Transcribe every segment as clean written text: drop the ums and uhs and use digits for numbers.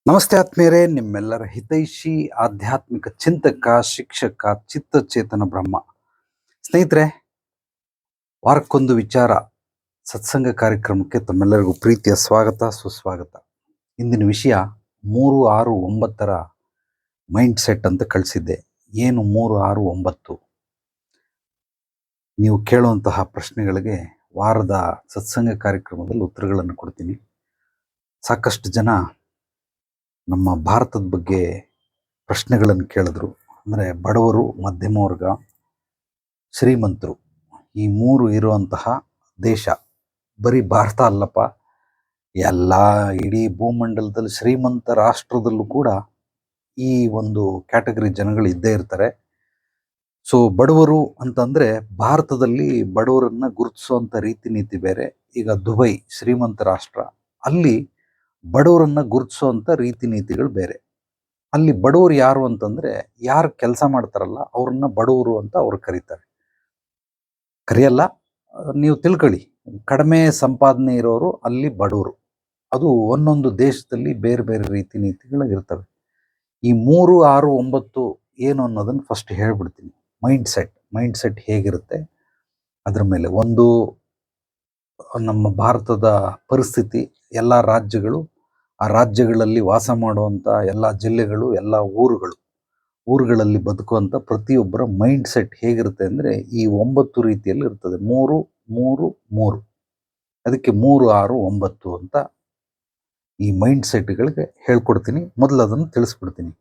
ನಮಸ್ತೆ ಆತ್ಮೀಯರೇ, ನಿಮ್ಮೆಲ್ಲರ ಹಿತೈಷಿ ಆಧ್ಯಾತ್ಮಿಕ ಚಿಂತಕ, ಶಿಕ್ಷಕ, ಚಿತ್ತಚೇತನ ಬ್ರಹ್ಮ. ಸ್ನೇಹಿತರೆ, ವಾರಕ್ಕೊಂದು ವಿಚಾರ ಸತ್ಸಂಗ ಕಾರ್ಯಕ್ರಮಕ್ಕೆ ತಮ್ಮೆಲ್ಲರಿಗೂ ಪ್ರೀತಿಯ ಸ್ವಾಗತ, ಸುಸ್ವಾಗತ. ಇಂದಿನ ವಿಷಯ 3-6-9 ಮೈಂಡ್ ಸೆಟ್ ಅಂತ ಕಳಿಸಿದ್ದೆ. ಏನು 3-6-9? ನೀವು ಕೇಳುವಂತಹ ಪ್ರಶ್ನೆಗಳಿಗೆ ವಾರದ ಸತ್ಸಂಗ ಕಾರ್ಯಕ್ರಮದಲ್ಲಿ ಉತ್ತರಗಳನ್ನು ಕೊಡ್ತೀನಿ. ಸಾಕಷ್ಟು ಜನ ನಮ್ಮ ಭಾರತದ ಬಗ್ಗೆ ಪ್ರಶ್ನೆಗಳನ್ನು ಕೇಳಿದ್ರು. ಅಂದರೆ ಬಡವರು, ಮಧ್ಯಮ ವರ್ಗ, ಶ್ರೀಮಂತರು, ಈ ಮೂರು ಇರುವಂತಹ ದೇಶ. ಬರೀ ಭಾರತ ಅಲ್ಲಪ್ಪ, ಎಲ್ಲ ಇಡೀ ಭೂಮಂಡಲದಲ್ಲಿ ಶ್ರೀಮಂತ ರಾಷ್ಟ್ರದಲ್ಲೂ ಕೂಡ ಈ ಒಂದು ಕ್ಯಾಟಗರಿ ಜನಗಳು ಇದ್ದೇ ಇರ್ತಾರೆ. ಸೊ ಬಡವರು ಅಂತಂದರೆ ಭಾರತದಲ್ಲಿ ಬಡವರನ್ನು ಗುರುತಿಸುವಂಥ ರೀತಿ ನೀತಿ ಬೇರೆ. ಈಗ ದುಬೈ ಶ್ರೀಮಂತ ರಾಷ್ಟ್ರ, ಅಲ್ಲಿ ಬಡವರನ್ನು ಗುರುತಿಸುವಂಥ ರೀತಿ ನೀತಿಗಳು ಬೇರೆ. ಅಲ್ಲಿ ಬಡವರು ಯಾರು ಅಂತಂದರೆ, ಯಾರು ಕೆಲಸ ಮಾಡ್ತಾರಲ್ಲ ಅವ್ರನ್ನ ಬಡವರು ಅಂತ ಅವ್ರು ಕರೆಯಲ್ಲ. ನೀವು ತಿಳ್ಕೊಳ್ಳಿ, ಕಡಿಮೆ ಸಂಪಾದನೆ ಇರೋರು ಅಲ್ಲಿ ಬಡವರು. ಅದು ಒಂದೊಂದು ದೇಶದಲ್ಲಿ ಬೇರೆ ಬೇರೆ ರೀತಿ ನೀತಿಗಳು ಇರ್ತವೆ. ಈ 3-6-9 ಏನು ಅನ್ನೋದನ್ನು ಫಸ್ಟ್ ಹೇಳ್ಬಿಡ್ತೀನಿ. ಮೈಂಡ್ ಸೆಟ್ ಹೇಗಿರುತ್ತೆ ಅದ್ರ ಮೇಲೆ. ಒಂದು, ನಮ್ಮ ಭಾರತದ ಪರಿಸ್ಥಿತಿ, ಎಲ್ಲ ರಾಜ್ಯಗಳು, ಆ ರಾಜ್ಯಗಳಲ್ಲಿ ವಾಸ ಮಾಡುವಂಥ ಎಲ್ಲ ಜಿಲ್ಲೆಗಳು, ಎಲ್ಲ ಊರುಗಳಲ್ಲಿ ಬದುಕುವಂಥ ಪ್ರತಿಯೊಬ್ಬರ ಮೈಂಡ್ ಸೆಟ್ ಹೇಗಿರುತ್ತೆ ಅಂದರೆ ಈ 9 ರೀತಿಯಲ್ಲಿ ಇರ್ತದೆ. 3-3-3, ಅದಕ್ಕೆ 3-6-9 ಅಂತ ಈ ಮೈಂಡ್ ಸೆಟ್ಗಳಿಗೆ ಹೇಳ್ಕೊಡ್ತೀನಿ. ಮೊದಲು ಅದನ್ನು ತಿಳಿಸ್ಬಿಡ್ತೀನಿ.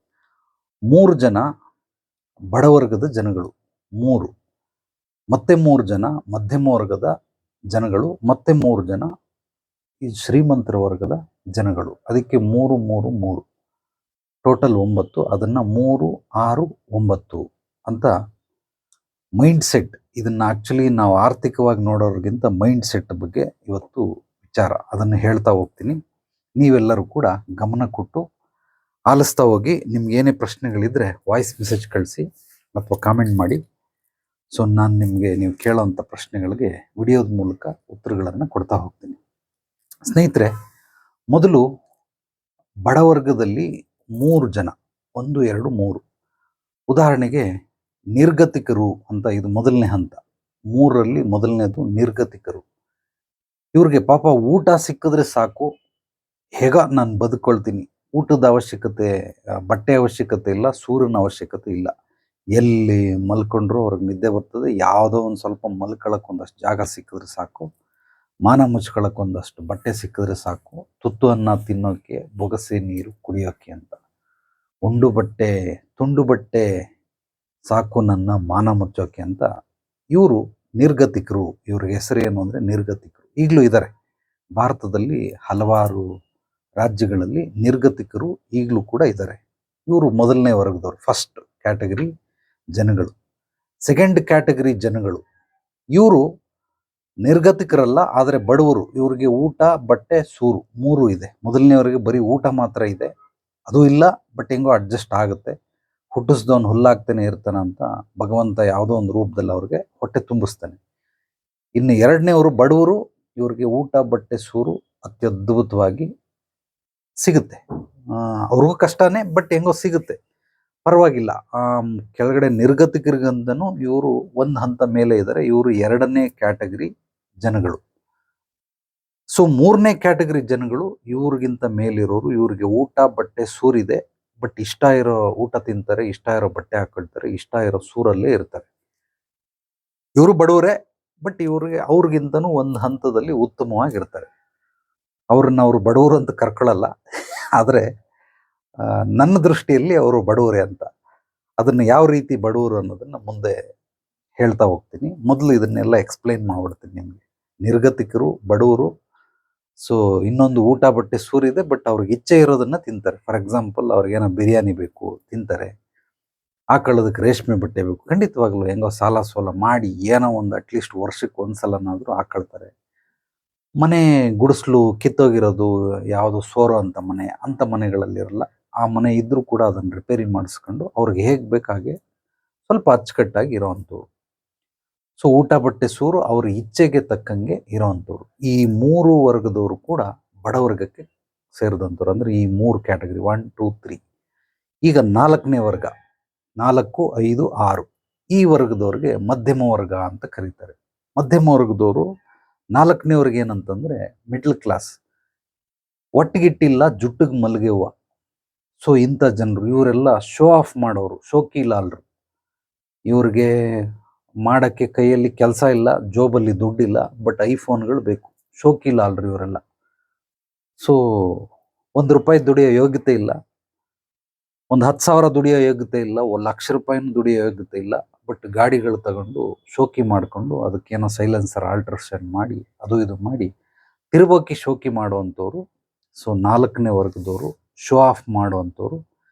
3 ಜನ ಬಡವರ್ಗದ ಜನಗಳು, 3, ಮತ್ತೆ 3 ಜನ ಮಧ್ಯಮ ವರ್ಗದ ಜನಗಳು, ಮತ್ತೆ 3 ಜನ ಈ ಶ್ರೀಮಂತರ ವರ್ಗದ ಜನಗಳು. ಅದಕ್ಕೆ 3-3-3, ಟೋಟಲ್ 9. ಅದನ್ನು 3-6-9 ಅಂತ ಮೈಂಡ್ ಸೆಟ್. ಇದನ್ನು ಆ್ಯಕ್ಚುಲಿ ನಾವು ಆರ್ಥಿಕವಾಗಿ ನೋಡೋರಿಗಿಂತ ಮೈಂಡ್ ಸೆಟ್ ಬಗ್ಗೆ ಇವತ್ತು ವಿಚಾರ, ಅದನ್ನು ಹೇಳ್ತಾ ಹೋಗ್ತೀನಿ. ನೀವೆಲ್ಲರೂ ಕೂಡ ಗಮನ ಕೊಟ್ಟು ಆಲಿಸ್ತಾ ಹೋಗಿ. ನಿಮ್ಗೇನೇ ಪ್ರಶ್ನೆಗಳಿದ್ದರೆ ವಾಯ್ಸ್ ಮೆಸೇಜ್ ಕಳಿಸಿ ಅಥವಾ ಕಾಮೆಂಟ್ ಮಾಡಿ. ಸೊ ನಾನು ನಿಮಗೆ ನೀವು ಕೇಳೋವಂಥ ಪ್ರಶ್ನೆಗಳಿಗೆ ವಿಡಿಯೋದ ಮೂಲಕ ಉತ್ತರಗಳನ್ನು ಕೊಡ್ತಾ ಹೋಗ್ತೀನಿ. ಸ್ನೇಹಿತರೆ, ಮೊದಲು ಬಡವರ್ಗದಲ್ಲಿ 3 ಜನ, 1, 2, 3. ಉದಾಹರಣೆಗೆ ನಿರ್ಗತಿಕರು ಅಂತ, ಇದು ಮೊದಲನೇ ಹಂತ. 3ರಲ್ಲಿ ಮೊದಲನೇದು ನಿರ್ಗತಿಕರು. ಇವ್ರಿಗೆ ಪಾಪ ಊಟ ಸಿಕ್ಕಿದ್ರೆ ಸಾಕು, ಹೇಗ ನಾನು ಬದುಕೊಳ್ತೀನಿ. ಊಟದ ಅವಶ್ಯಕತೆ, ಬಟ್ಟೆ ಅವಶ್ಯಕತೆ ಇಲ್ಲ, ಸೂರ್ಯನ ಅವಶ್ಯಕತೆ ಇಲ್ಲ. ಎಲ್ಲಿ ಮಲ್ಕೊಂಡ್ರು ಅವ್ರಿಗೆ ನಿದ್ದೆ ಬರ್ತದೆ. ಯಾವುದೋ ಒಂದು ಸ್ವಲ್ಪ ಮಲ್ಕೊಳ್ಳೋಕೆ ಒಂದಷ್ಟು ಜಾಗ ಸಿಕ್ಕಿದ್ರೆ ಸಾಕು, ಮಾನ ಮುಚ್ಕೊಳ್ಳೋಕೆ ಒಂದಷ್ಟು ಬಟ್ಟೆ ಸಿಕ್ಕಿದ್ರೆ ಸಾಕು, ತುತ್ತು ಅನ್ನ ತಿನ್ನೋಕ್ಕೆ, ಬೊಗಸೆ ನೀರು ಕುಡಿಯೋಕ್ಕೆ ಅಂತ. ತುಂಡು ಬಟ್ಟೆ ಸಾಕು ನನ್ನ ಮಾನ ಮುಚ್ಚೋಕೆ ಅಂತ ಇವರು ನಿರ್ಗತಿಕರು. ಇವ್ರಿಗೆ ಹೆಸರೇನು ಅಂದರೆ ನಿರ್ಗತಿಕರು. ಈಗಲೂ ಇದ್ದಾರೆ ಭಾರತದಲ್ಲಿ, ಹಲವಾರು ರಾಜ್ಯಗಳಲ್ಲಿ ನಿರ್ಗತಿಕರು ಈಗಲೂ ಕೂಡ ಇದ್ದಾರೆ. ಇವರು ಮೊದಲನೇ ವರ್ಗದವರು, ಫಸ್ಟ್ ಕ್ಯಾಟಗರಿ ಜನಗಳು. ಸೆಕೆಂಡ್ ಕ್ಯಾಟಗರಿ ಜನಗಳು, ಇವರು ನಿರ್ಗತಿಕರಲ್ಲ, ಆದರೆ ಬಡವರು. ಇವ್ರಿಗೆ ಊಟ, ಬಟ್ಟೆ, ಸೂರು 3 ಇದೆ. ಮೊದಲನೇವರೆಗೆ ಬರೀ ಊಟ ಮಾತ್ರ ಇದೆ, ಅದು ಇಲ್ಲ, ಬಟ್ ಹೆಂಗೋ ಅಡ್ಜಸ್ಟ್ ಆಗುತ್ತೆ. ಹುಟ್ಟಿಸ್ದವನು ಹುಲ್ಲಾಗ್ತಾನೆ ಇರ್ತಾನೆ ಅಂತ ಭಗವಂತ ಯಾವುದೋ ಒಂದು ರೂಪದಲ್ಲಿ ಅವ್ರಿಗೆ ಹೊಟ್ಟೆ ತುಂಬಿಸ್ತಾನೆ. ಇನ್ನು ಎರಡನೇವರು ಬಡವರು, ಇವ್ರಿಗೆ ಊಟ, ಬಟ್ಟೆ, ಸೂರು ಅತ್ಯದ್ಭುತವಾಗಿ ಸಿಗುತ್ತೆ. ಅವ್ರಿಗೂ ಕಷ್ಟನೇ, ಬಟ್ ಹೆಂಗೋ ಸಿಗುತ್ತೆ, ಪರವಾಗಿಲ್ಲ. ಕೆಳಗಡೆ ನಿರ್ಗತಿಕರಿಗಂತನೂ ಇವರು ಒಂದು ಹಂತ ಮೇಲೆ ಇದ್ದಾರೆ. ಇವರು 2ನೇ ಕ್ಯಾಟಗರಿ ಜನಗಳು. ಸೊ 3ನೇ ಕ್ಯಾಟಗರಿ ಜನಗಳು ಇವ್ರಿಗಿಂತ ಮೇಲಿರೋರು. ಇವ್ರಿಗೆ ಊಟ, ಬಟ್ಟೆ, ಸೂರಿದೆ, ಬಟ್ ಇಷ್ಟ ಇರೋ ಊಟ ತಿಂತಾರೆ, ಇಷ್ಟ ಇರೋ ಬಟ್ಟೆ ಹಾಕೊಳ್ತಾರೆ, ಇಷ್ಟ ಇರೋ ಸೂರಲ್ಲೇ ಇರ್ತಾರೆ. ಇವರು ಬಡವರೇ, ಬಟ್ ಅವ್ರಿಗಿಂತನೂ ಒಂದು ಹಂತದಲ್ಲಿ ಉತ್ತಮವಾಗಿರ್ತಾರೆ. ಅವ್ರನ್ನ ಅವರು ಬಡವರು ಅಂತ ಕರ್ಕೊಳ್ಳಲ್ಲ, ಆದರೆ ನನ್ನ ದೃಷ್ಟಿಯಲ್ಲಿ ಅವರು ಬಡವರೇ ಅಂತ. ಅದನ್ನು ಯಾವ ರೀತಿ ಬಡವರು ಅನ್ನೋದನ್ನು ಮುಂದೆ ಹೇಳ್ತಾ ಹೋಗ್ತೀನಿ. ಮೊದಲು ಇದನ್ನೆಲ್ಲ ಎಕ್ಸ್ಪ್ಲೈನ್ ಮಾಡ್ಬಿಡ್ತೀನಿ ನಿಮಗೆ. ನಿರ್ಗತಿಕರು, ಬಡವರು. ಸೊ ಇನ್ನೊಂದು ಊಟ, ಬಟ್ಟೆ, ಸೂರಿದೆ, ಬಟ್ ಅವ್ರಿಗೆ ಇಚ್ಛೆ ಇರೋದನ್ನು ತಿಂತಾರೆ. ಫಾರ್ ಎಕ್ಸಾಂಪಲ್, ಅವ್ರಿಗೇನೋ ಬಿರಿಯಾನಿ ಬೇಕು, ತಿಂತಾರೆ. ಹಾಕೊಳ್ಳೋದಕ್ಕೆ ರೇಷ್ಮೆ ಬಟ್ಟೆ ಬೇಕು, ಖಂಡಿತವಾಗ್ಲೂ ಹೆಂಗೋ ಸಾಲ ಸೋಲ ಮಾಡಿ ಏನೋ ಒಂದು ಅಟ್ಲೀಸ್ಟ್ ವರ್ಷಕ್ಕೆ ಒಂದು ಸಲನಾದರೂ ಹಾಕೊಳ್ತಾರೆ. ಮನೆ ಗುಡಿಸ್ಲು ಕಿತ್ತೋಗಿರೋದು, ಯಾವುದು ಸೋರೋ ಅಂಥ ಮನೆಗಳಲ್ಲಿರಲ್ಲ. ಆ ಮನೆ ಇದ್ದರೂ ಕೂಡ ಅದನ್ನು ರಿಪೇರಿ ಮಾಡಿಸ್ಕೊಂಡು ಅವ್ರಿಗೆ ಹೇಗೆ ಬೇಕಾಗೆ ಸ್ವಲ್ಪ ಅಚ್ಚುಕಟ್ಟಾಗಿ ಇರೋವಂಥವ್ರು. ಸೊ ಊಟ, ಬಟ್ಟೆ, ಸೂರು ಅವ್ರ ಇಚ್ಛೆಗೆ ತಕ್ಕಂಗೆ ಇರೋವಂಥವ್ರು. ಈ 3 ವರ್ಗದವರು ಕೂಡ ಬಡವರ್ಗಕ್ಕೆ ಸೇರಿದಂಥವ್ರು. ಅಂದರೆ ಈ 3 ಕ್ಯಾಟಗರಿ 1, 2, 3. ಈಗ 4ನೇ ವರ್ಗ 4, 5, 6 ಈ ವರ್ಗದವ್ರಿಗೆ ಮಧ್ಯಮ ವರ್ಗ ಅಂತ ಕರೀತಾರೆ. ಮಧ್ಯಮ ವರ್ಗದವರು 4ನೇ ವರ್ಗ ಏನಂತಂದ್ರೆ ಮಿಡ್ಲ್ ಕ್ಲಾಸ್, ಒಟ್ಟಿಗಿಟ್ಟಿಲ್ಲ ಜುಟ್ಟಿಗೆ ಮಲ್ಗೆ ಹೂವ. ಸೊ ಇಂಥ ಜನರು ಇವರೆಲ್ಲ ಶೋ ಆಫ್ ಮಾಡೋರು, ಶೋಕಿಲಾಲರು. ಇವ್ರಿಗೆ ಮಾಡಕ್ಕೆ ಕೈಯಲ್ಲಿ ಕೆಲಸ ಇಲ್ಲ, ಜೋಬಲ್ಲಿ ದುಡ್ಡಿಲ್ಲ, ಬಟ್ ಐಫೋನ್ಗಳು ಬೇಕು. ಶೋಕಿಲಾಲರು ಇವರೆಲ್ಲ. ಸೊ ₹1 ದುಡಿಯೋ ಯೋಗ್ಯತೆ ಇಲ್ಲ, ಒಂದು 10,000 ದುಡಿಯೋ ಯೋಗ್ಯತೆ ಇಲ್ಲ, ₹1,00,000 ದುಡಿಯೋ ಯೋಗ್ಯತೆ ಇಲ್ಲ, ಬಟ್ ಗಾಡಿಗಳು ತಗೊಂಡು ಶೋಕಿ ಮಾಡಿಕೊಂಡು ಅದಕ್ಕೇನೋ ಸೈಲೆನ್ಸರ್ ಆಲ್ಟ್ರೇಷನ್ ಮಾಡಿ ಅದು ಇದು ಮಾಡಿ ತಿರುಬೋಕಿ ಶೋಕಿ ಮಾಡುವಂಥವ್ರು. ಸೊ 4ನೇ ವರ್ಗದವರು ಶೋ ಆಫ್ ಮಾಡುವಂಥವ್ರು.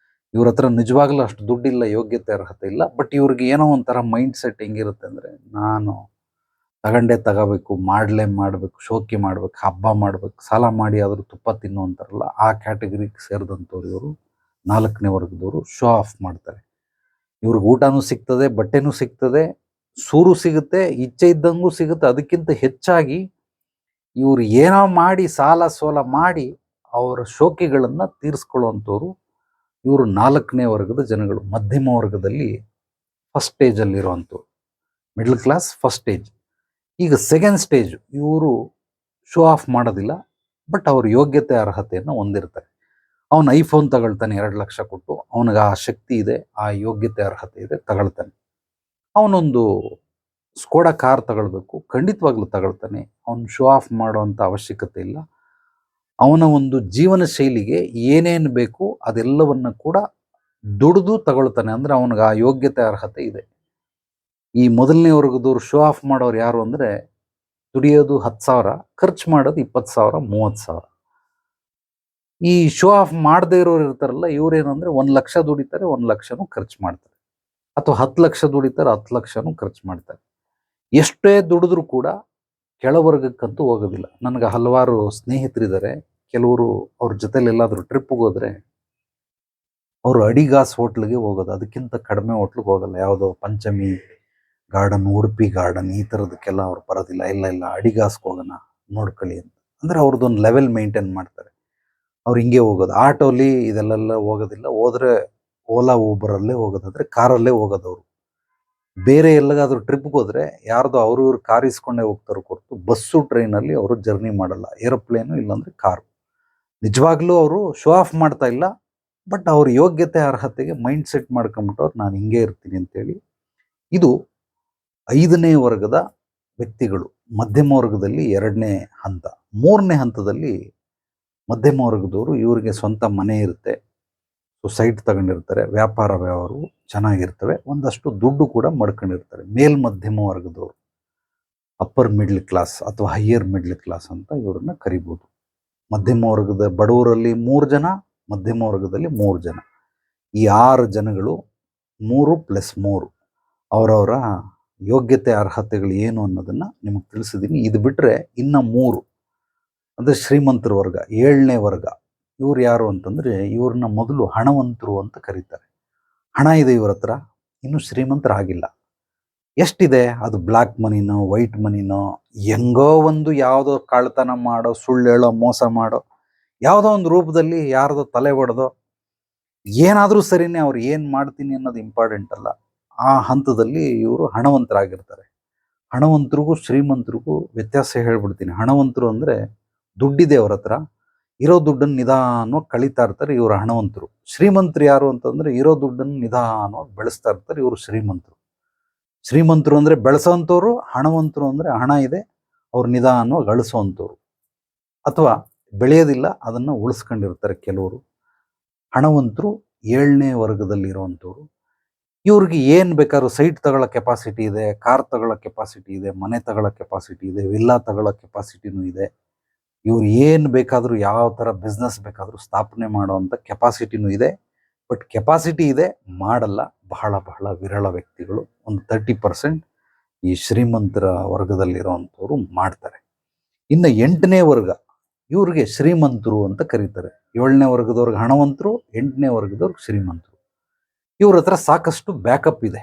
ಇವ್ರ ಹತ್ರ ನಿಜವಾಗ್ಲೂ ಅಷ್ಟು ದುಡ್ಡಿಲ್ಲ, ಯೋಗ್ಯತೆ ಅರ್ಹತೆ ಇಲ್ಲ, ಬಟ್ ಇವ್ರಿಗೆ ಏನೋ ಒಂಥರ ಮೈಂಡ್ ಸೆಟ್ ಹೆಂಗಿರುತ್ತೆ ಅಂದರೆ, ನಾನು ತಗೋಬೇಕು, ಮಾಡಬೇಕು, ಶೋಕಿ ಮಾಡ್ಬೇಕು, ಹಬ್ಬ ಮಾಡ್ಬೇಕು, ಸಾಲ ಮಾಡಿ ಆದರೂ ತುಪ್ಪ ತಿನ್ನುವಂತಾರಲ್ಲ, ಆ ಕ್ಯಾಟಗರಿಗೆ ಸೇರಿದಂಥವ್ರು ಇವರು 4ನೇ ವರ್ಗದವರು. ಶೋ ಆಫ್ ಮಾಡ್ತಾರೆ. ಇವ್ರಿಗೆ ಊಟನೂ ಸಿಗ್ತದೆ, ಬಟ್ಟೆನೂ ಸಿಗ್ತದೆ, ಸೂರು ಸಿಗುತ್ತೆ, ಇಚ್ಛೆ ಇದ್ದಂಗೂ ಸಿಗುತ್ತೆ. ಅದಕ್ಕಿಂತ ಹೆಚ್ಚಾಗಿ ಇವರು ಏನೋ ಮಾಡಿ ಸಾಲ ಸೋಲ ಮಾಡಿ ಅವರ ಶೋಕಿಗಳನ್ನು ತೀರಿಸ್ಕೊಳ್ಳುವಂಥವ್ರು ಇವರು 4ನೇ ವರ್ಗದ ಜನಗಳು. ಮಧ್ಯಮ ವರ್ಗದಲ್ಲಿ ಫಸ್ಟ್ ಸ್ಟೇಜಲ್ಲಿರುವಂಥವ್ರು, ಮಿಡ್ಲ್ ಕ್ಲಾಸ್ ಫಸ್ಟ್ ಸ್ಟೇಜ್. ಈಗ ಸೆಕೆಂಡ್ ಸ್ಟೇಜ್, ಇವರು ಶೋ ಆಫ್ ಮಾಡೋದಿಲ್ಲ, ಬಟ್ ಅವ್ರ ಯೋಗ್ಯತೆ ಅರ್ಹತೆಯನ್ನು ಹೊಂದಿರ್ತಾರೆ. ಅವನು ಐಫೋನ್ ತಗೊಳ್ತಾನೆ 2 ಲಕ್ಷ ಕೊಟ್ಟು, ಅವನಿಗೆ ಆ ಶಕ್ತಿ ಇದೆ, ಆ ಯೋಗ್ಯತೆ ಅರ್ಹತೆ ಇದೆ, ತಗೊಳ್ತಾನೆ. ಅವನೊಂದು ಸ್ಕೋಡಾ ಕಾರ್ ತಗೊಳ್ಬೇಕು, ಖಂಡಿತವಾಗ್ಲೂ ತಗೊಳ್ತಾನೆ. ಅವನು ಶೋ ಆಫ್ ಮಾಡುವಂಥ ಅವಶ್ಯಕತೆ ಇಲ್ಲ. ಅವನ ಒಂದು ಜೀವನ ಶೈಲಿಗೆ ಏನೇನು ಬೇಕು ಅದೆಲ್ಲವನ್ನು ಕೂಡ ದುಡಿದು ತಗೊಳ್ತಾನೆ. ಅಂದರೆ ಅವನಿಗೆ ಆ ಯೋಗ್ಯತೆ ಅರ್ಹತೆ ಇದೆ. ಈ ಮೊದಲನೇ ವರ್ಗದವ್ರು ಶೋ ಆಫ್ ಮಾಡೋರು ಯಾರು ಅಂದರೆ, ದುಡಿಯೋದು 10,000, ಖರ್ಚು ಮಾಡೋದು 20,000, 30,000. ಈ ಶೋ ಆಫ್ ಮಾಡದೇ ಇರೋರು ಇರ್ತಾರಲ್ಲ, ಇವರೇನಂದ್ರೆ 1 ಲಕ್ಷ ದುಡಿತಾರೆ, 1 ಲಕ್ಷನೂ ಖರ್ಚು ಮಾಡ್ತಾರೆ, ಅಥವಾ 10 ಲಕ್ಷ ದುಡಿತಾರೆ, 10 ಲಕ್ಷನೂ ಖರ್ಚು ಮಾಡ್ತಾರೆ. ಎಷ್ಟೇ ದುಡಿದ್ರೂ ಕೂಡ ಕೆಳವರ್ಗಕ್ಕಂತೂ ಹೋಗೋದಿಲ್ಲ. ನನಗೆ ಹಲವಾರು ಸ್ನೇಹಿತರಿದ್ದಾರೆ, ಕೆಲವರು ಅವ್ರ ಜೊತೆಲಿ ಎಲ್ಲಾದರೂ ಟ್ರಿಪ್ಗೆ ಹೋದರೆ ಅವರು ಅಡಿಗಾಸ್ ಹೋಟ್ಲಿಗೆ ಹೋಗೋದು, ಅದಕ್ಕಿಂತ ಕಡಿಮೆ ಹೋಟ್ಲಿಗೆ ಹೋಗಲ್ಲ. ಯಾವುದೋ ಪಂಚಮಿ ಗಾರ್ಡನ್, ಉಡುಪಿ ಗಾರ್ಡನ್ ಈ ಥರದಕ್ಕೆಲ್ಲ ಅವ್ರು ಬರೋದಿಲ್ಲ. ಇಲ್ಲ ಅಡಿಗಾಸ್ಗೆ ಹೋಗೋಣ ನೋಡ್ಕೊಳ್ಳಿ ಅಂತ. ಅಂದರೆ ಅವ್ರದ್ದೊಂದು ಲೆವೆಲ್ ಮೇಂಟೈನ್ ಮಾಡ್ತಾರೆ. ಅವ್ರು ಹಿಂಗೆ ಹೋಗೋದು, ಆಟೋಲಿ ಇದೆಲ್ಲ ಹೋಗೋದಿಲ್ಲ. ಹೋದರೆ ಓಲಾ ಊಬರಲ್ಲೇ ಹೋಗೋದು, ಅಂದರೆ ಕಾರಲ್ಲೇ ಹೋಗೋದು. ಅವರು ಬೇರೆ ಎಲ್ಲಗಾದರೂ ಟ್ರಿಪ್ಗೆ ಹೋದರೆ ಯಾರ್ದೋ ಅವರು ಇವ್ರು ಕಾರ್ ಇಸ್ಕೊಂಡೇ ಹೋಗ್ತಾರೆ ಹೊರತು ಬಸ್ಸು ಟ್ರೈನಲ್ಲಿ ಅವರು ಜರ್ನಿ ಮಾಡಲ್ಲ. ಏರೋಪ್ಲೇನು ಇಲ್ಲಾಂದರೆ ಕಾರು. ನಿಜವಾಗ್ಲೂ ಅವರು ಶೋ ಆಫ್ ಮಾಡ್ತಾ ಇಲ್ಲ, ಬಟ್ ಅವ್ರ ಯೋಗ್ಯತೆ ಅರ್ಹತೆಗೆ ಮೈಂಡ್ ಸೆಟ್ ಮಾಡ್ಕೊಂಬಿಟ್ಟವ್ರು, ನಾನು ಹಿಂಗೆ ಇರ್ತೀನಿ ಅಂತೇಳಿ. ಇದು 5ನೇ ವರ್ಗದ ವ್ಯಕ್ತಿಗಳು. ಮಧ್ಯಮ ವರ್ಗದಲ್ಲಿ 2ನೇ ಹಂತ. 3ನೇ ಹಂತದಲ್ಲಿ ಮಧ್ಯಮ ವರ್ಗದವರು, ಇವರಿಗೆ ಸ್ವಂತ ಮನೆ ಇರುತ್ತೆ, ಸೈಟ್ ತಗೊಂಡಿರ್ತಾರೆ, ವ್ಯಾಪಾರ ವ್ಯವಹಾರವು ಚೆನ್ನಾಗಿರ್ತವೆ, ಒಂದಷ್ಟು ದುಡ್ಡು ಕೂಡ ಮಾಡ್ಕೊಂಡಿರ್ತಾರೆ. ಮಧ್ಯಮ ವರ್ಗದವರು, ಅಪ್ಪರ್ ಮಿಡ್ಲ್ ಕ್ಲಾಸ್ ಅಥವಾ ಹೈಯರ್ ಮಿಡ್ಲ್ ಕ್ಲಾಸ್ ಅಂತ ಇವರನ್ನ ಕರಿಬೋದು. ಮಧ್ಯಮ ವರ್ಗದ ಬಡವರಲ್ಲಿ 3 ಜನ, ಮಧ್ಯಮ ವರ್ಗದಲ್ಲಿ 3 ಜನ. ಈ 6 ಜನಗಳು 3+3 ಅವರವರ ಯೋಗ್ಯತೆ ಅರ್ಹತೆಗಳು ಏನು ಅನ್ನೋದನ್ನು ನಿಮಗೆ ತಿಳಿಸಿದ್ದೀನಿ. ಇದು ಬಿಟ್ಟರೆ ಇನ್ನು 3 ಅಂದರೆ ಶ್ರೀಮಂತರ ವರ್ಗ, 7ನೇ ವರ್ಗ. ಇವ್ರು ಯಾರು ಅಂತಂದರೆ, ಇವ್ರನ್ನ ಮೊದಲು ಹಣವಂತರು ಅಂತ ಕರೀತಾರೆ. ಹಣ ಇದೆ ಇವ್ರ ಹತ್ರ, ಇನ್ನೂ ಶ್ರೀಮಂತರಾಗಿಲ್ಲ. ಎಷ್ಟಿದೆ? ಅದು ಬ್ಲ್ಯಾಕ್ ಮನಿನೋ ವೈಟ್ ಮನಿನೋ, ಹೆಂಗೋ ಒಂದು ಯಾವುದೋ ಕಳ್ತನ ಮಾಡೋ, ಸುಳ್ಳು ಹೇಳೋ, ಮೋಸ ಮಾಡೋ, ಯಾವುದೋ ಒಂದು ರೂಪದಲ್ಲಿ ಯಾರ್ದೋ ತಲೆ ಹೊಡೆದೋ, ಏನಾದರೂ ಸರಿನೇ, ಅವ್ರು ಏನು ಮಾಡ್ತೀನಿ ಅನ್ನೋದು ಇಂಪಾರ್ಟೆಂಟ್ ಅಲ್ಲ. ಆ ಹಂತದಲ್ಲಿ ಇವರು ಹಣವಂತರಾಗಿರ್ತಾರೆ. ಹಣವಂತರಿಗೂ ಶ್ರೀಮಂತರಿಗೂ ವ್ಯತ್ಯಾಸ ಹೇಳ್ಬಿಡ್ತೀನಿ. ಹಣವಂತರು ಅಂದರೆ ದುಡ್ಡಿದೆ ಅವ್ರ ಹತ್ರ, ಇರೋ ದುಡ್ಡನ್ನು ನಿಧಾನವಾಗಿ ಕಳೀತಾ ಇರ್ತಾರೆ, ಇವರು ಹಣವಂತರು. ಶ್ರೀಮಂತರು ಯಾರು ಅಂತಂದರೆ, ಇರೋ ದುಡ್ಡನ್ನು ನಿಧಾನವಾಗಿ ಬೆಳೆಸ್ತಾ ಇರ್ತಾರೆ, ಇವರು ಶ್ರೀಮಂತರು. ಶ್ರೀಮಂತರು ಅಂದರೆ ಬೆಳೆಸೋವಂಥವ್ರು, ಹಣವಂತರು ಅಂದರೆ ಹಣ ಇದೆ, ಅವ್ರು ನಿಧಾನವಾಗಿ ಗಳಿಸೋವಂಥವ್ರು, ಅಥವಾ ಬೆಳೆಯೋದಿಲ್ಲ, ಅದನ್ನು ಉಳಿಸ್ಕೊಂಡಿರ್ತಾರೆ ಕೆಲವರು. ಹಣವಂತರು 7ನೇ ವರ್ಗದಲ್ಲಿರುವಂಥವ್ರು. ಇವ್ರಿಗೆ ಏನು ಬೇಕಾದ್ರೂ ಸೈಟ್ ತಗೊಳ್ಳೋ ಕೆಪಾಸಿಟಿ ಇದೆ, ಕಾರ್ ತಗೊಳ್ಳೋ ಕೆಪಾಸಿಟಿ ಇದೆ, ಮನೆ ತಗೊಳ್ಳೋ ಕೆಪಾಸಿಟಿ ಇದೆ, ವಿಲ್ಲಾ ತಗೊಳ್ಳೋ ಕೆಪಾಸಿಟಿನೂ ಇದೆ. ಇವ್ರು ಏನು ಬೇಕಾದರೂ, ಯಾವ ಥರ ಬಿಸ್ನೆಸ್ ಬೇಕಾದರೂ ಸ್ಥಾಪನೆ ಮಾಡುವಂಥ ಕೆಪಾಸಿಟಿನೂ ಇದೆ. ಬಟ್ ಕೆಪಾಸಿಟಿ ಇದೆ, ಮಾಡಲ್ಲ. ಬಹಳ ಬಹಳ ವಿರಳ ವ್ಯಕ್ತಿಗಳು, ಒಂದು 30% ಈ ಶ್ರೀಮಂತರ ವರ್ಗದಲ್ಲಿರೋವಂಥವ್ರು ಮಾಡ್ತಾರೆ. ಇನ್ನು 8ನೇ ವರ್ಗ, ಇವ್ರಿಗೆ ಶ್ರೀಮಂತರು ಅಂತ ಕರೀತಾರೆ. 7ನೇ ವರ್ಗದವ್ರಿಗೆ ಹಣವಂತರು, 8ನೇ ವರ್ಗದವ್ರಿಗೆ ಶ್ರೀಮಂತರು. ಇವ್ರ ಹತ್ರ ಸಾಕಷ್ಟು ಬ್ಯಾಕಪ್ ಇದೆ.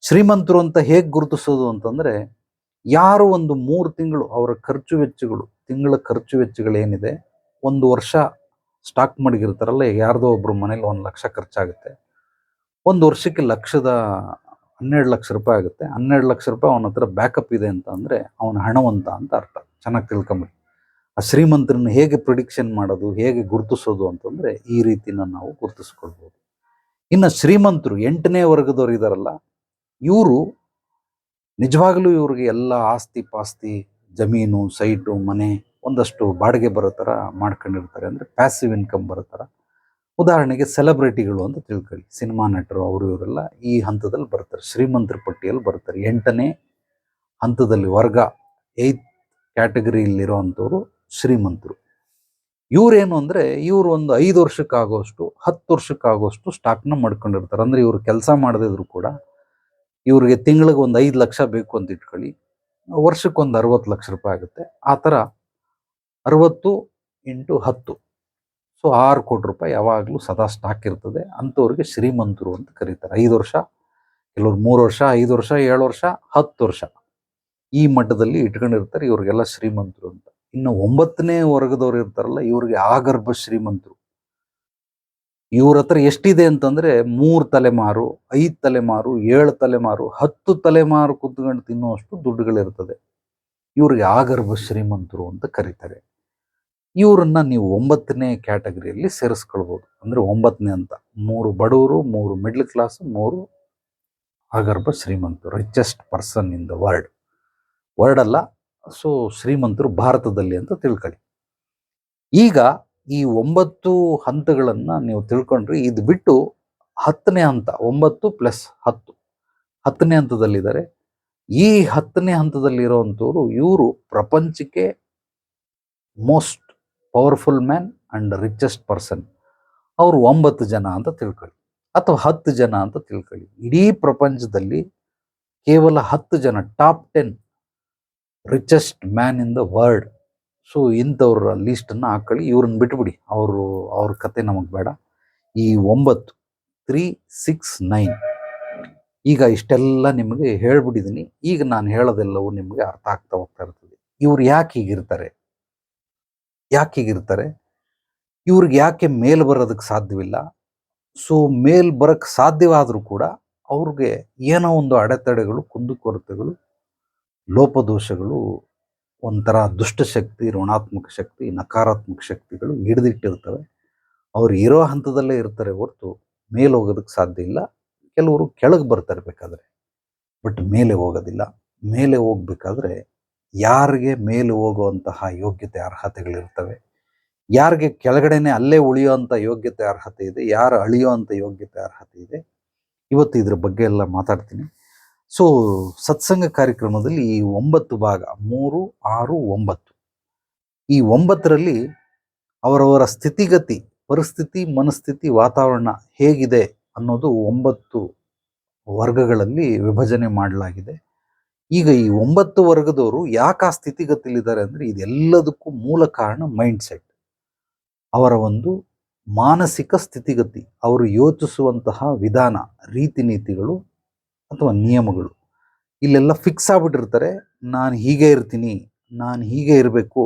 ಶ್ರೀಮಂತರು ಅಂತ ಹೇಗೆ ಗುರುತಿಸೋದು ಅಂತಂದರೆ, ಯಾರು ಒಂದು 3 ತಿಂಗಳು ಅವರ ಖರ್ಚು ವೆಚ್ಚಗಳು, ತಿಂಗಳ ಖರ್ಚು ವೆಚ್ಚಗಳೇನಿದೆ, 1 ವರ್ಷ ಸ್ಟಾಕ್ ಮಡಗಿರ್ತಾರಲ್ಲ, ಯಾರ್ದೋ ಒಬ್ರು ಮನೇಲಿ 1 ಲಕ್ಷ ಖರ್ಚಾಗುತ್ತೆ, ಒಂದು ವರ್ಷಕ್ಕೆ 12 ಲಕ್ಷ ರೂಪಾಯಿ ಆಗುತ್ತೆ. 12 ಲಕ್ಷ ರೂಪಾಯಿ ಅವನ ಹತ್ರ ಬ್ಯಾಕಪ್ ಇದೆ ಅಂತ ಅಂದರೆ ಅವನ ಹಣವಂತ ಅಂತ ಅರ್ಥ. ಚೆನ್ನಾಗಿ ತಿಳ್ಕೊಂಬಿಡಿ. ಆ ಶ್ರೀಮಂತರನ್ನ ಹೇಗೆ ಪ್ರಿಡಿಕ್ಷನ್ ಮಾಡೋದು, ಹೇಗೆ ಗುರುತಿಸೋದು ಅಂತಂದರೆ ಈ ರೀತಿನ ನಾವು ಗುರುತಿಸ್ಕೊಳ್ಬೋದು. ಇನ್ನು ಶ್ರೀಮಂತರು 8ನೇ ವರ್ಗದವ್ರು ಇದಾರಲ್ಲ, ಇವರು ನಿಜವಾಗ್ಲೂ ಇವ್ರಿಗೆ ಎಲ್ಲ ಆಸ್ತಿ ಪಾಸ್ತಿ, ಜಮೀನು, ಸೈಟು, ಮನೆ, ಒಂದಷ್ಟು ಬಾಡಿಗೆ ಬರೋ ಥರ ಮಾಡ್ಕೊಂಡಿರ್ತಾರೆ. ಅಂದರೆ ಪ್ಯಾಸಿವ್ ಇನ್ಕಮ್ ಬರೋ ಥರ. ಉದಾಹರಣೆಗೆ ಸೆಲೆಬ್ರಿಟಿಗಳು ಅಂತ ತಿಳ್ಕೊಳ್ಳಿ, ಸಿನಿಮಾ ನಟರು, ಅವರು ಇವರೆಲ್ಲ ಈ ಹಂತದಲ್ಲಿ ಬರ್ತಾರೆ, ಶ್ರೀಮಂತರ ಪಟ್ಟಿಯಲ್ಲಿ ಬರ್ತಾರೆ. 8ನೇ ಹಂತದಲ್ಲಿ ವರ್ಗ, 8th ಕ್ಯಾಟಗರಿಯಲ್ಲಿರೋ ಅಂಥವ್ರು ಶ್ರೀಮಂತರು. ಇವರೇನು ಅಂದರೆ ಇವರು ಒಂದು 5 ವರ್ಷಕ್ಕಾಗೋಷ್ಟು 10 ವರ್ಷಕ್ಕಾಗೋಷ್ಟು ಸ್ಟಾಕ್ನ ಮಾಡ್ಕೊಂಡಿರ್ತಾರೆ. ಅಂದರೆ ಇವರು ಕೆಲಸ ಮಾಡದಿದ್ರು ಕೂಡ ಇವ್ರಿಗೆ ತಿಂಗಳಿಗೆ ಒಂದು 5 ಲಕ್ಷ ಬೇಕು ಅಂತ ಇಟ್ಕೊಳ್ಳಿ, ವರ್ಷಕ್ಕೊಂದು 60 ಲಕ್ಷ ರೂಪಾಯಿ ಆಗುತ್ತೆ. ಆ ಥರ 60 × 10, ಸೊ 6 ಕೋಟಿ ರೂಪಾಯಿ ಯಾವಾಗಲೂ ಸದಾ ಸ್ಟಾಕ್ ಇರ್ತದೆ. ಅಂಥವ್ರಿಗೆ ಶ್ರೀಮಂತರು ಅಂತ ಕರೀತಾರೆ. 5 ವರ್ಷ, ಕೆಲವ್ರು 3 ವರ್ಷ, 5 ವರ್ಷ, 7 ವರ್ಷ, 10 ವರ್ಷ ಈ ಮಟ್ಟದಲ್ಲಿ ಇಟ್ಕೊಂಡಿರ್ತಾರೆ. ಇವ್ರಿಗೆಲ್ಲ ಶ್ರೀಮಂತರು ಅಂತ. ಇನ್ನು 9ನೇ ವರ್ಗದವ್ರು ಇರ್ತಾರಲ್ಲ, ಇವ್ರಿಗೆ ಆಗರ್ಭ ಶ್ರೀಮಂತರು. ಇವ್ರ ಹತ್ರ ಎಷ್ಟಿದೆ ಅಂತಂದ್ರೆ 3 ತಲೆಮಾರು, 5 ತಲೆಮಾರು, 7 ತಲೆಮಾರು, 10 ತಲೆಮಾರು ಕುತ್ಕೊಂಡು ತಿನ್ನುವಷ್ಟು ದುಡ್ಡುಗಳಿರ್ತದೆ. ಇವ್ರಿಗೆ ಆಗರ್ಭ ಶ್ರೀಮಂತರು ಅಂತ ಕರೀತಾರೆ. ಇವರನ್ನ ನೀವು 9ನೇ ಕ್ಯಾಟಗರಿಯಲ್ಲಿ ಸೇರಿಸ್ಕೊಳ್ಬೋದು. ಅಂದರೆ 9ನೇ ಅಂತ 3 ಬಡವರು, 3 ಮಿಡ್ಲ್ ಕ್ಲಾಸ್, 3 ಆಗರ್ಭ ಶ್ರೀಮಂತರು. Richest person in the world ಅಲ್ಲ, ಸೊ ಶ್ರೀಮಂತರು ಭಾರತದಲ್ಲಿ ಅಂತ ತಿಳ್ಕೊಳ್ಳಿ. ಈಗ ಈ 9 ಹಂತಗಳನ್ನು ನೀವು ತಿಳ್ಕೊಂಡ್ರೆ, ಇದು ಬಿಟ್ಟು 10ನೇ ಹಂತ, 9 + 10, 10ನೇ ಹಂತದಲ್ಲಿದ್ದಾರೆ. ಈ 10ನೇ ಹಂತದಲ್ಲಿರೋವಂಥವ್ರು ಇವರು ಪ್ರಪಂಚಕ್ಕೆ most powerful man and richest person. ಅವರು 9 ಜನ ಅಂತ ತಿಳ್ಕೊಳ್ಳಿ, ಅಥವಾ 10 ಜನ ಅಂತ ತಿಳ್ಕೊಳ್ಳಿ. ಇಡೀ ಪ್ರಪಂಚದಲ್ಲಿ ಕೇವಲ 10 ಜನ, top 10 richest man in the world. So ಇಂಥವ್ರ ಲೀಸ್ಟನ್ನು ಹಾಕೊಳ್ಳಿ. ಇವ್ರನ್ನ ಬಿಟ್ಬಿಡಿ, ಅವ್ರ ಕತೆ ನಮಗೆ ಬೇಡ. ಈ 9, 3, 6, 9, ಈಗ ಇಷ್ಟೆಲ್ಲ ನಿಮಗೆ ಹೇಳ್ಬಿಟ್ಟಿದ್ದೀನಿ. ಈಗ ನಾನು ಹೇಳೋದೆಲ್ಲವೂ ನಿಮಗೆ ಅರ್ಥ ಆಗ್ತಾ ಹೋಗ್ತಾ ಇರ್ತದೆ. ಇವ್ರು ಯಾಕೆ ಹೀಗಿರ್ತಾರೆ, ಇವ್ರಿಗೆ ಯಾಕೆ ಮೇಲ್ ಬರೋದಕ್ಕೆ ಸಾಧ್ಯವಿಲ್ಲ? ಸೊ ಮೇಲ್ ಬರೋಕ್ಕೆ ಸಾಧ್ಯವಾದರೂ ಕೂಡ ಅವ್ರಿಗೆ ಏನೋ ಒಂದು ಅಡೆತಡೆಗಳು, ಕುಂದುಕೊರತೆಗಳು, ಲೋಪದೋಷಗಳು, ಒಂಥರ ದುಷ್ಟಶಕ್ತಿ, ಋಣಾತ್ಮಕ ಶಕ್ತಿ, ನಕಾರಾತ್ಮಕ ಶಕ್ತಿಗಳು ಹಿಡಿದಿಟ್ಟಿರ್ತವೆ. ಅವ್ರು ಇರೋ ಹಂತದಲ್ಲೇ ಇರ್ತಾರೆ ಹೊರತು ಮೇಲೆ ಹೋಗೋದಕ್ಕೆ ಸಾಧ್ಯ ಇಲ್ಲ. ಕೆಲವರು ಕೆಳಗೆ ಬರ್ತಾರೆ ಬೇಕಾದರೆ, ಬಟ್ ಮೇಲೆ ಹೋಗೋದಿಲ್ಲ. ಮೇಲೆ ಹೋಗ್ಬೇಕಾದ್ರೆ ಯಾರಿಗೆ ಮೇಲೆ ಹೋಗುವಂತಹ ಯೋಗ್ಯತೆ, ಅರ್ಹತೆಗಳಿರ್ತವೆ, ಯಾರಿಗೆ ಕೆಳಗಡೆನೆ ಅಲ್ಲೇ ಉಳಿಯುವಂಥ ಯೋಗ್ಯತೆ, ಅರ್ಹತೆ ಇದೆ, ಯಾರು ಅಳಿಯುವಂಥ ಯೋಗ್ಯತೆ, ಅರ್ಹತೆ ಇದೆ, ಇವತ್ತು ಇದ್ರ ಬಗ್ಗೆ ಎಲ್ಲ ಮಾತಾಡ್ತೀನಿ. ಸೊ ಸತ್ಸಂಗ ಕಾರ್ಯಕ್ರಮದಲ್ಲಿ ಈ 9 ಭಾಗ, 3, 6, 9, ಈ 9ರಲ್ಲಿ ಅವರವರ ಸ್ಥಿತಿಗತಿ, ಪರಿಸ್ಥಿತಿ, ಮನಸ್ಥಿತಿ, ವಾತಾವರಣ ಹೇಗಿದೆ ಅನ್ನೋದು 9 ವರ್ಗಗಳಲ್ಲಿ ವಿಭಜನೆ ಮಾಡಲಾಗಿದೆ. ಈಗ ಈ 9 ವರ್ಗದವರು ಯಾಕೆ ಆ ಸ್ಥಿತಿಗತಿಲಿದ್ದಾರೆ ಅಂದರೆ, ಇದೆಲ್ಲದಕ್ಕೂ ಮೂಲ ಕಾರಣ ಮೈಂಡ್ಸೆಟ್, ಅವರ ಒಂದು ಮಾನಸಿಕ ಸ್ಥಿತಿಗತಿ, ಅವರು ಯೋಚಿಸುವಂತಹ ವಿಧಾನ, ರೀತಿ ನೀತಿಗಳು ಅಥವಾ ನಿಯಮಗಳು ಇಲ್ಲೆಲ್ಲ ಫಿಕ್ಸ್ ಆಗ್ಬಿಟ್ಟಿರ್ತಾರೆ. ನಾನು ಹೀಗೆ ಇರ್ತೀನಿ, ನಾನು ಹೀಗೆ ಇರಬೇಕು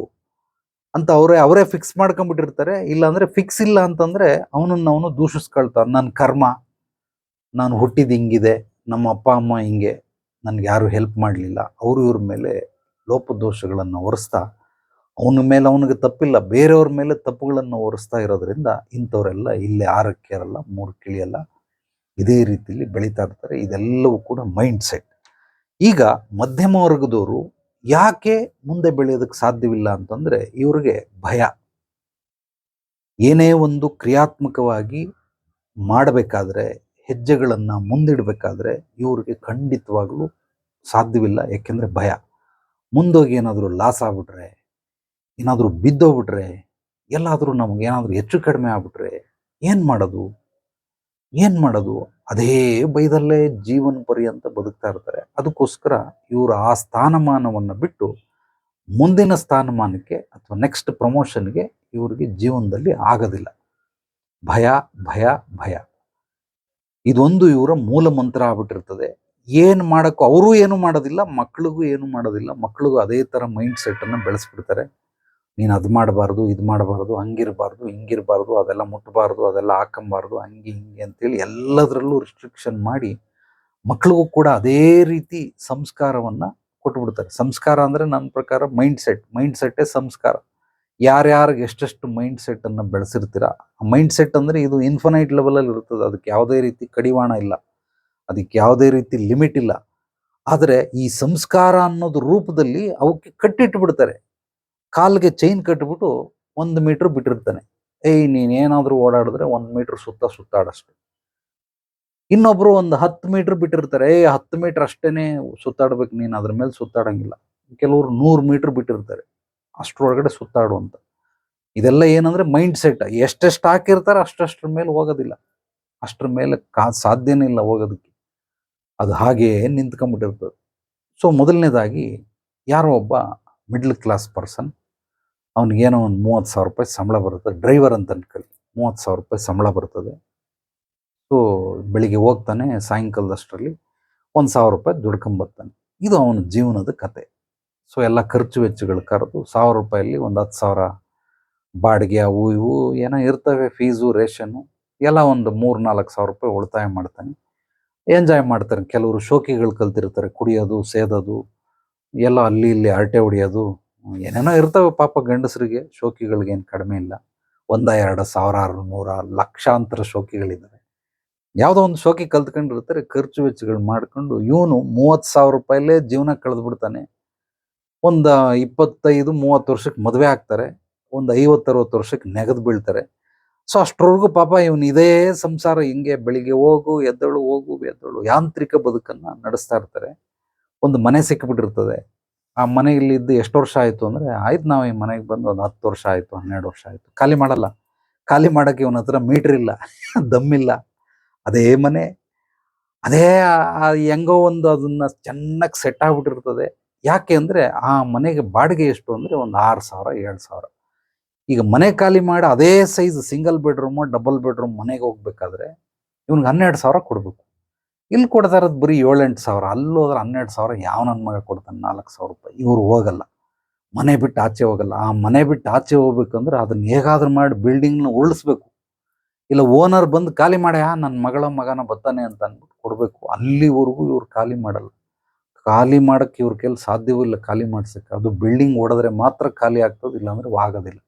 ಅಂತ ಅವರೇ ಫಿಕ್ಸ್ ಮಾಡ್ಕೊಂಡ್ಬಿಟ್ಟಿರ್ತಾರೆ. ಇಲ್ಲಾಂದರೆ ಫಿಕ್ಸ್ ಇಲ್ಲ ಅಂತಂದರೆ ಅವನನ್ನು ದೂಷಿಸ್ಕೊಳ್ತಾನೆ. ನನ್ನ ಕರ್ಮ, ನಾನು ಹುಟ್ಟಿದ ಹಿಂಗಿದೆ, ನಮ್ಮ ಅಪ್ಪ ಅಮ್ಮ ಹಿಂಗೆ, ನನಗೆ ಯಾರು ಹೆಲ್ಪ್ ಮಾಡಲಿಲ್ಲ, ಇವ್ರ ಮೇಲೆ ಲೋಪದೋಷಗಳನ್ನು ಹೊರಿಸ್ತಾ, ಅವನ ಮೇಲೆ ಅವನಿಗೆ ತಪ್ಪಿಲ್ಲ, ಬೇರೆಯವ್ರ ಮೇಲೆ ತಪ್ಪುಗಳನ್ನು ಹೊರಿಸ್ತಾ ಇರೋದ್ರಿಂದ ಇಂಥವರೆಲ್ಲ ಇಲ್ಲೇ 6ಕ್ಕೆ ಇರಲ್ಲ, 3ಕ್ಕೆ ಇಳಿಯಲ್ಲ, ಇದೇ ರೀತಿಯಲ್ಲಿ ಬೆಳೀತಾ ಇರ್ತಾರೆ. ಇದೆಲ್ಲವೂ ಕೂಡ ಮೈಂಡ್ ಸೆಟ್. ಈಗ ಮಧ್ಯಮ ವರ್ಗದವರು ಯಾಕೆ ಮುಂದೆ ಬೆಳೆಯೋದಕ್ಕೆ ಸಾಧ್ಯವಿಲ್ಲ ಅಂತಂದರೆ, ಇವ್ರಿಗೆ ಭಯ. ಏನೇ ಒಂದು ಕ್ರಿಯಾತ್ಮಕವಾಗಿ ಮಾಡಬೇಕಾದ್ರೆ, ಹೆಜ್ಜೆಗಳನ್ನು ಮುಂದಿಡಬೇಕಾದ್ರೆ ಇವ್ರಿಗೆ ಖಂಡಿತವಾಗ್ಲೂ ಸಾಧ್ಯವಿಲ್ಲ. ಯಾಕೆಂದರೆ ಭಯ. ಮುಂದೋಗಿ ಏನಾದರೂ ಲಾಸ್ ಆಗ್ಬಿಟ್ರೆ, ಏನಾದರೂ ಬಿದ್ದೋಗ್ಬಿಟ್ರೆ, ಎಲ್ಲಾದರೂ ನಮಗೇನಾದರೂ ಹೆಚ್ಚು ಕಡಿಮೆ ಆಗ್ಬಿಟ್ರೆ ಏನು ಮಾಡೋದು? ಅದೇ ಭಯದಲ್ಲೇ ಜೀವನ ಪರ್ಯಂತ ಬದುಕ್ತಾ ಇರ್ತಾರೆ. ಅದಕ್ಕೋಸ್ಕರ ಇವರು ಆ ಸ್ಥಾನಮಾನವನ್ನು ಬಿಟ್ಟು ಮುಂದಿನ ಸ್ಥಾನಮಾನಕ್ಕೆ ಅಥವಾ ನೆಕ್ಸ್ಟ್ ಪ್ರಮೋಷನ್ಗೆ ಇವ್ರಿಗೆ ಜೀವನದಲ್ಲಿ ಆಗೋದಿಲ್ಲ. ಭಯ, ಭಯ, ಭಯ, ಇದೊಂದು ಇವರ ಮೂಲ ಮಂತ್ರ ಆಗ್ಬಿಟ್ಟಿರ್ತದೆ. ಏನು ಮಾಡೋಕ್ಕೂ ಅವರೂ ಏನು ಮಾಡೋದಿಲ್ಲ, ಮಕ್ಳಿಗೂ ಏನು ಮಾಡೋದಿಲ್ಲ. ಮಕ್ಳಿಗೂ ಅದೇ ಥರ ಮೈಂಡ್ ಸೆಟ್ಟನ್ನು ಬೆಳೆಸ್ಬಿಡ್ತಾರೆ. ನೀನು ಅದು ಮಾಡಬಾರ್ದು, ಇದು ಮಾಡಬಾರ್ದು, ಹಂಗಿರಬಾರ್ದು, ಹಿಂಗಿರಬಾರ್ದು, ಅದೆಲ್ಲ ಮುಟ್ಟಬಾರ್ದು, ಅದೆಲ್ಲ ಹಾಕೊಂಬಾರ್ದು, ಹಂಗೆ ಹಿಂಗೆ ಅಂತೇಳಿ ಎಲ್ಲದರಲ್ಲೂ ರಿಸ್ಟ್ರಿಕ್ಷನ್ ಮಾಡಿ ಮಕ್ಳಿಗೂ ಕೂಡ ಅದೇ ರೀತಿ ಸಂಸ್ಕಾರವನ್ನು ಕೊಟ್ಬಿಡ್ತಾರೆ. ಸಂಸ್ಕಾರ ಅಂದರೆ ನನ್ನ ಪ್ರಕಾರ ಮೈಂಡ್ ಸೆಟ್ಟೇ ಸಂಸ್ಕಾರ. ಯಾರ್ಯಾರಿಗೆ ಎಷ್ಟೆಷ್ಟು ಮೈಂಡ್ ಸೆಟ್ಟನ್ನು ಬೆಳೆಸಿರ್ತೀರ, ಆ ಮೈಂಡ್ ಸೆಟ್ ಅಂದರೆ ಇದು ಇನ್ಫನೈಟ್ ಲೆವೆಲಲ್ಲಿ ಇರ್ತದೆ. ಅದಕ್ಕೆ ಯಾವುದೇ ರೀತಿ ಕಡಿವಾಣ ಇಲ್ಲ, ಅದಕ್ಕೆ ಯಾವುದೇ ರೀತಿ ಲಿಮಿಟ್ ಇಲ್ಲ. ಆದರೆ ಈ ಸಂಸ್ಕಾರ ಅನ್ನೋದು ರೂಪದಲ್ಲಿ ಅವಕ್ಕೆ ಕಟ್ಟಿಟ್ಬಿಡ್ತಾರೆ. ಕಾಲಿಗೆ ಚೈನ್ ಕಟ್ಬಿಟ್ಟು 1 ಮೀಟ್ರ್ ಬಿಟ್ಟಿರ್ತಾನೆ. ನೀನೇನಾದರೂ ಓಡಾಡಿದ್ರೆ 1 ಮೀಟ್ರ್ ಸುತ್ತಾಡಷ್ಟು. ಇನ್ನೊಬ್ರು ಒಂದು 10 ಮೀಟ್ರ್ ಬಿಟ್ಟಿರ್ತಾರೆ. 10 ಮೀಟ್ರ್ ಅಷ್ಟೇನೆ ಸುತ್ತಾಡ್ಬೇಕು ನೀನು, ಅದ್ರ ಮೇಲೆ ಸುತ್ತಾಡಂಗಿಲ್ಲ. ಕೆಲವರು 100 ಮೀಟ್ರ್ ಬಿಟ್ಟಿರ್ತಾರೆ, ಅಷ್ಟರೊಳಗಡೆ ಸುತ್ತಾಡು ಅಂತ. ಇದೆಲ್ಲ ಏನಂದ್ರೆ ಮೈಂಡ್ ಸೆಟ್. ಎಷ್ಟೆಷ್ಟು ಹಾಕಿರ್ತಾರೆ ಅಷ್ಟರ ಮೇಲೆ ಹೋಗೋದಿಲ್ಲ, ಅಷ್ಟರ ಮೇಲೆ ಸಾಧ್ಯನೇ ಇಲ್ಲ ಹೋಗೋದಕ್ಕೆ. ಅದು ಹಾಗೇ ನಿಂತ್ಕೊಂಡ್ಬಿಟ್ಟಿರ್ತದೆ. ಸೊ ಮೊದಲನೇದಾಗಿ ಯಾರೋ ಒಬ್ಬ ಮಿಡ್ಲ್ ಕ್ಲಾಸ್ ಪರ್ಸನ್, ಅವನಿಗೇನೋ ಒಂದು 30,000 ರೂಪಾಯಿ ಸಂಬಳ ಬರುತ್ತೆ, ಡ್ರೈವರ್ ಅಂತ ಅನ್ಕೊಳ್ಳಿ. 30,000 ರೂಪಾಯಿ ಸಂಬಳ ಬರ್ತದೆ. ಸೊ ಬೆಳಿಗ್ಗೆ ಹೋಗ್ತಾನೆ, ಸಾಯಂಕಾಲದಷ್ಟರಲ್ಲಿ 1,000 ರೂಪಾಯಿ ದುಡ್ಕೊಂಬರ್ತಾನೆ. ಇದು ಅವನ ಜೀವನದ ಕತೆ. ಸೊ ಎಲ್ಲ ಖರ್ಚು ವೆಚ್ಚಗಳು ಕರೆದು 1,000 ರೂಪಾಯಲ್ಲಿ ಒಂದು 10,000 ಬಾಡಿಗೆ, ಅವು ಇವು ಏನೋ ಇರ್ತವೆ, ಫೀಸು, ರೇಷನ್ನು ಎಲ್ಲ ಒಂದು 3-4 ಸಾವಿರ ರೂಪಾಯಿ ಉಳಿತಾಯ ಮಾಡ್ತಾನೆ. ಎಂಜಾಯ್ ಮಾಡ್ತಾರೆ. ಕೆಲವರು ಶೋಕಿಗಳು ಕಲ್ತಿರ್ತಾರೆ, ಕುಡಿಯೋದು, ಸೇದೋದು, ಎಲ್ಲ ಅಲ್ಲಿ ಇಲ್ಲಿ ಹರಟೆ ಹೊಡಿಯೋದು, ಏನೇನೋ ಇರ್ತವೆ ಪಾಪ ಗಂಡಸರಿಗೆ. ಶೋಕಿಗಳಿಗೇನು ಕಡಿಮೆ ಇಲ್ಲ. 1-2 ಸಾವಿರಾರು, 100, ಲಕ್ಷಾಂತರ ಶೋಕಿಗಳಿದ್ದಾರೆ. ಯಾವುದೋ ಒಂದು ಶೋಕಿ ಕಲ್ತ್ಕೊಂಡಿರ್ತಾರೆ, ಖರ್ಚು ವೆಚ್ಚಗಳು ಮಾಡ್ಕೊಂಡು ಇವನು 30,000 ರೂಪಾಯಲ್ಲೇ ಜೀವನ ಕಳೆದ್ಬಿಡ್ತಾನೆ. ಒಂದು 25-30 ವರ್ಷಕ್ಕೆ ಮದುವೆ ಆಗ್ತಾರೆ, ಒಂದು 50-60 ವರ್ಷಕ್ಕೆ ನೆಗೆದು ಬೀಳ್ತಾರೆ. ಸೊ ಅಷ್ಟರವರೆಗೂ ಪಾಪ ಇವನು ಇದೇ ಸಂಸಾರ, ಹಿಂಗೆ ಬೆಳಿಗ್ಗೆ ಹೋಗು ಎದ್ದಳು, ಹೋಗು ಎದ್ದಳು, ಯಾಂತ್ರಿಕ ಬದುಕನ್ನು ನಡೆಸ್ತಾ ಇರ್ತಾರೆ. ಒಂದು ಮನೆ ಸಿಕ್ಕಿಬಿಟ್ಟಿರ್ತದೆ. ಆ ಮನೆಯಲ್ಲಿದ್ದು ಎಷ್ಟು ವರ್ಷ ಆಯಿತು ಅಂದರೆ, ಆಯ್ತು ನಾವು ಈ ಮನೆಗೆ ಬಂದು ಒಂದು 10 ವರ್ಷ ಆಯಿತು, 12 ವರ್ಷ ಆಯಿತು. ಖಾಲಿ ಮಾಡಲ್ಲ. ಖಾಲಿ ಮಾಡೋಕ್ಕೆ ಇವನ ಹತ್ರ ಮೀಟ್ರ್ ಇಲ್ಲ, ದಮ್ಮಿಲ್ಲ. ಅದೇ ಮನೆ, ಅದೇ ಹೆಂಗೋ ಒಂದು ಅದನ್ನು ಚೆನ್ನಾಗಿ ಸೆಟ್ ಆಗಿಬಿಟ್ಟಿರ್ತದೆ. ಯಾಕೆ ಅಂದರೆ ಆ ಮನೆಗೆ ಬಾಡಿಗೆ ಎಷ್ಟು ಅಂದರೆ ಒಂದು 6,000, 7,000. ಈಗ ಮನೆ ಖಾಲಿ ಮಾಡಿ ಅದೇ size single bedroom, double bedroom ಮನೆಗೆ ಹೋಗ್ಬೇಕಾದ್ರೆ ಇವ್ನಿಗೆ 12,000 ಕೊಡಬೇಕು. ಇಲ್ಲಿ ಕೊಡ್ತಾ ಇರೋದು ಬರೀ 7-8 ಸಾವಿರ. ಅಲ್ಲಿ ಹೋದ್ರೆ 12,000 ಯಾವ ನನ್ನ ಮಗ ಕೊಡ್ತಾನೆ? 4,000 ರೂಪಾಯಿ. ಇವ್ರು ಹೋಗಲ್ಲ, ಮನೆ ಬಿಟ್ಟು ಆಚೆ ಹೋಗಲ್ಲ. ಆ ಮನೆ ಬಿಟ್ಟು ಆಚೆ ಹೋಗ್ಬೇಕಂದ್ರೆ ಅದನ್ನ ಹೇಗಾದ್ರೂ ಮಾಡಿ ಬಿಲ್ಡಿಂಗ್ನ ಉಳಿಸ್ಬೇಕು. ಇಲ್ಲ ಓನರ್ ಬಂದು ಖಾಲಿ ಮಾಡ್ಯಾ, ನನ್ನ ಮಗನ ಬರ್ತಾನೆ ಅಂತ ಅಂದ್ಬಿಟ್ಟು ಕೊಡಬೇಕು. ಅಲ್ಲಿವರೆಗೂ ಇವ್ರು ಖಾಲಿ ಮಾಡಲ್ಲ. ಖಾಲಿ ಮಾಡೋಕ್ಕೆ ಇವ್ರ ಕೈಲಿ ಸಾಧ್ಯವೂ ಇಲ್ಲ ಖಾಲಿ ಮಾಡ್ಸಕ್ಕೆ. ಅದು ಬಿಲ್ಡಿಂಗ್ ಹೊಡೆದ್ರೆ ಮಾತ್ರ ಖಾಲಿ ಆಗ್ತದೆ, ಇಲ್ಲಾಂದ್ರೆ ಆಗೋದಿಲ್ಲ.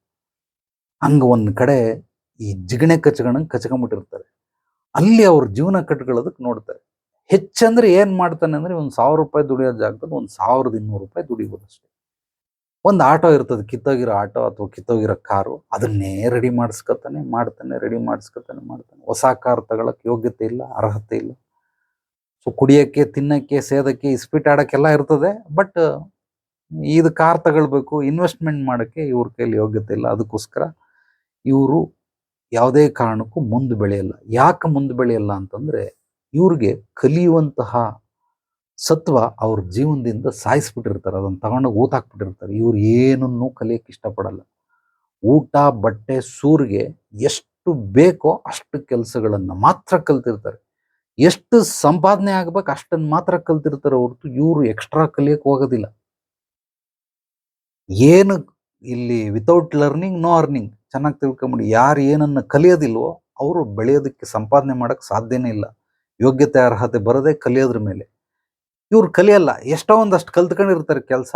ಹಂಗೆ ಒಂದು ಕಡೆ ಈ ಜಿಗಣೆ ಕಚ್ಕೊಂಡ್ಬಿಟ್ಟಿರ್ತಾರೆ. ಅಲ್ಲಿ ಅವ್ರ ಜೀವನ ಕಟ್ಕೊಳ್ಳೋದಕ್ಕೆ ನೋಡ್ತಾರೆ. ಹೆಚ್ಚಂದ್ರೆ ಏನು ಮಾಡ್ತಾನೆ ಅಂದರೆ, ಒಂದು 1,000 ರೂಪಾಯಿ ದುಡಿಯೋ ಜಾಗದಲ್ಲಿ 1,200 ರೂಪಾಯಿ ದುಡಿಬೋದು ಅಷ್ಟೇ. ಒಂದು ಆಟೋ ಇರ್ತದೆ, ಕಿತ್ತೋಗಿರೋ ಆಟೋ ಅಥವಾ ಕಿತ್ತೋಗಿರೋ ಕಾರು, ಅದನ್ನೇ ರೆಡಿ ಮಾಡ್ತಾನೆ. ಹೊಸ ಕಾರ್ ತಗೊಳಕ್ಕೆ ಯೋಗ್ಯತೆ ಇಲ್ಲ, ಅರ್ಹತೆ ಇಲ್ಲ. ಸೊ ಕುಡಿಯೋಕ್ಕೆ, ತಿನ್ನೋಕ್ಕೆ, ಸೇದಕ್ಕೆ, ಇಸ್ಪೀಟ್ ಆಡೋಕ್ಕೆಲ್ಲ ಇರ್ತದೆ. ಬಟ್ ಇದು ಕಾರ್ ತಗೊಳ್ಬೇಕು, ಇನ್ವೆಸ್ಟ್ಮೆಂಟ್ ಮಾಡೋಕ್ಕೆ ಇವ್ರ ಕೈಲಿ ಯೋಗ್ಯತೆ ಇಲ್ಲ. ಅದಕ್ಕೋಸ್ಕರ ಇವರು ಯಾವುದೇ ಕಾರಣಕ್ಕೂ ಮುಂದೆ ಬೆಳೆಯಲ್ಲ. ಯಾಕೆ ಮುಂದೆ ಬೆಳೆಯಲ್ಲ ಅಂತಂದರೆ, ಇವ್ರಿಗೆ ಕಲಿಯುವಂತಹ ಸತ್ವ ಅವ್ರ ಜೀವನದಿಂದ ಸಾಯಿಸ್ಬಿಟ್ಟಿರ್ತಾರೆ. ಅದನ್ನು ತಗೊಂಡೋಗಿ ಊತ ಹಾಕ್ಬಿಟ್ಟಿರ್ತಾರೆ. ಇವ್ರು ಏನನ್ನೂ ಕಲಿಯೋಕ್ಕೆ ಇಷ್ಟಪಡಲ್ಲ. ಊಟ, ಬಟ್ಟೆ, ಸೂರಿಗೆ ಎಷ್ಟು ಬೇಕೋ ಅಷ್ಟು ಕೆಲಸಗಳನ್ನು ಮಾತ್ರ ಕಲ್ತಿರ್ತಾರೆ. ಎಷ್ಟು ಸಂಪಾದನೆ ಆಗ್ಬೇಕು ಅಷ್ಟನ್ನು ಮಾತ್ರ ಕಲ್ತಿರ್ತಾರೆ ಹೊರತು ಇವರು ಎಕ್ಸ್ಟ್ರಾ ಕಲಿಯಕ್ಕೆ ಹೋಗೋದಿಲ್ಲ. ಏನು ಇಲ್ಲಿ ವಿತೌಟ್ ಲರ್ನಿಂಗ್ ನೋ ಅರ್ನಿಂಗ್. ಚೆನ್ನಾಗಿ ತಿಳ್ಕೊಂಬಿಡಿ. ಯಾರು ಏನನ್ನು ಕಲಿಯೋದಿಲ್ವೋ ಅವರು ಬೆಳೆಯೋದಕ್ಕೆ, ಸಂಪಾದನೆ ಮಾಡೋಕ್ಕೆ ಸಾಧ್ಯನೇ ಇಲ್ಲ. ಯೋಗ್ಯತೆ, ಅರ್ಹತೆ ಬರೋದೇ ಕಲಿಯೋದ್ರ ಮೇಲೆ. ಇವ್ರು ಕಲಿಯಲ್ಲ. ಎಷ್ಟೋ ಒಂದಷ್ಟು ಕಲ್ತ್ಕೊಂಡಿರ್ತಾರೆ ಕೆಲಸ,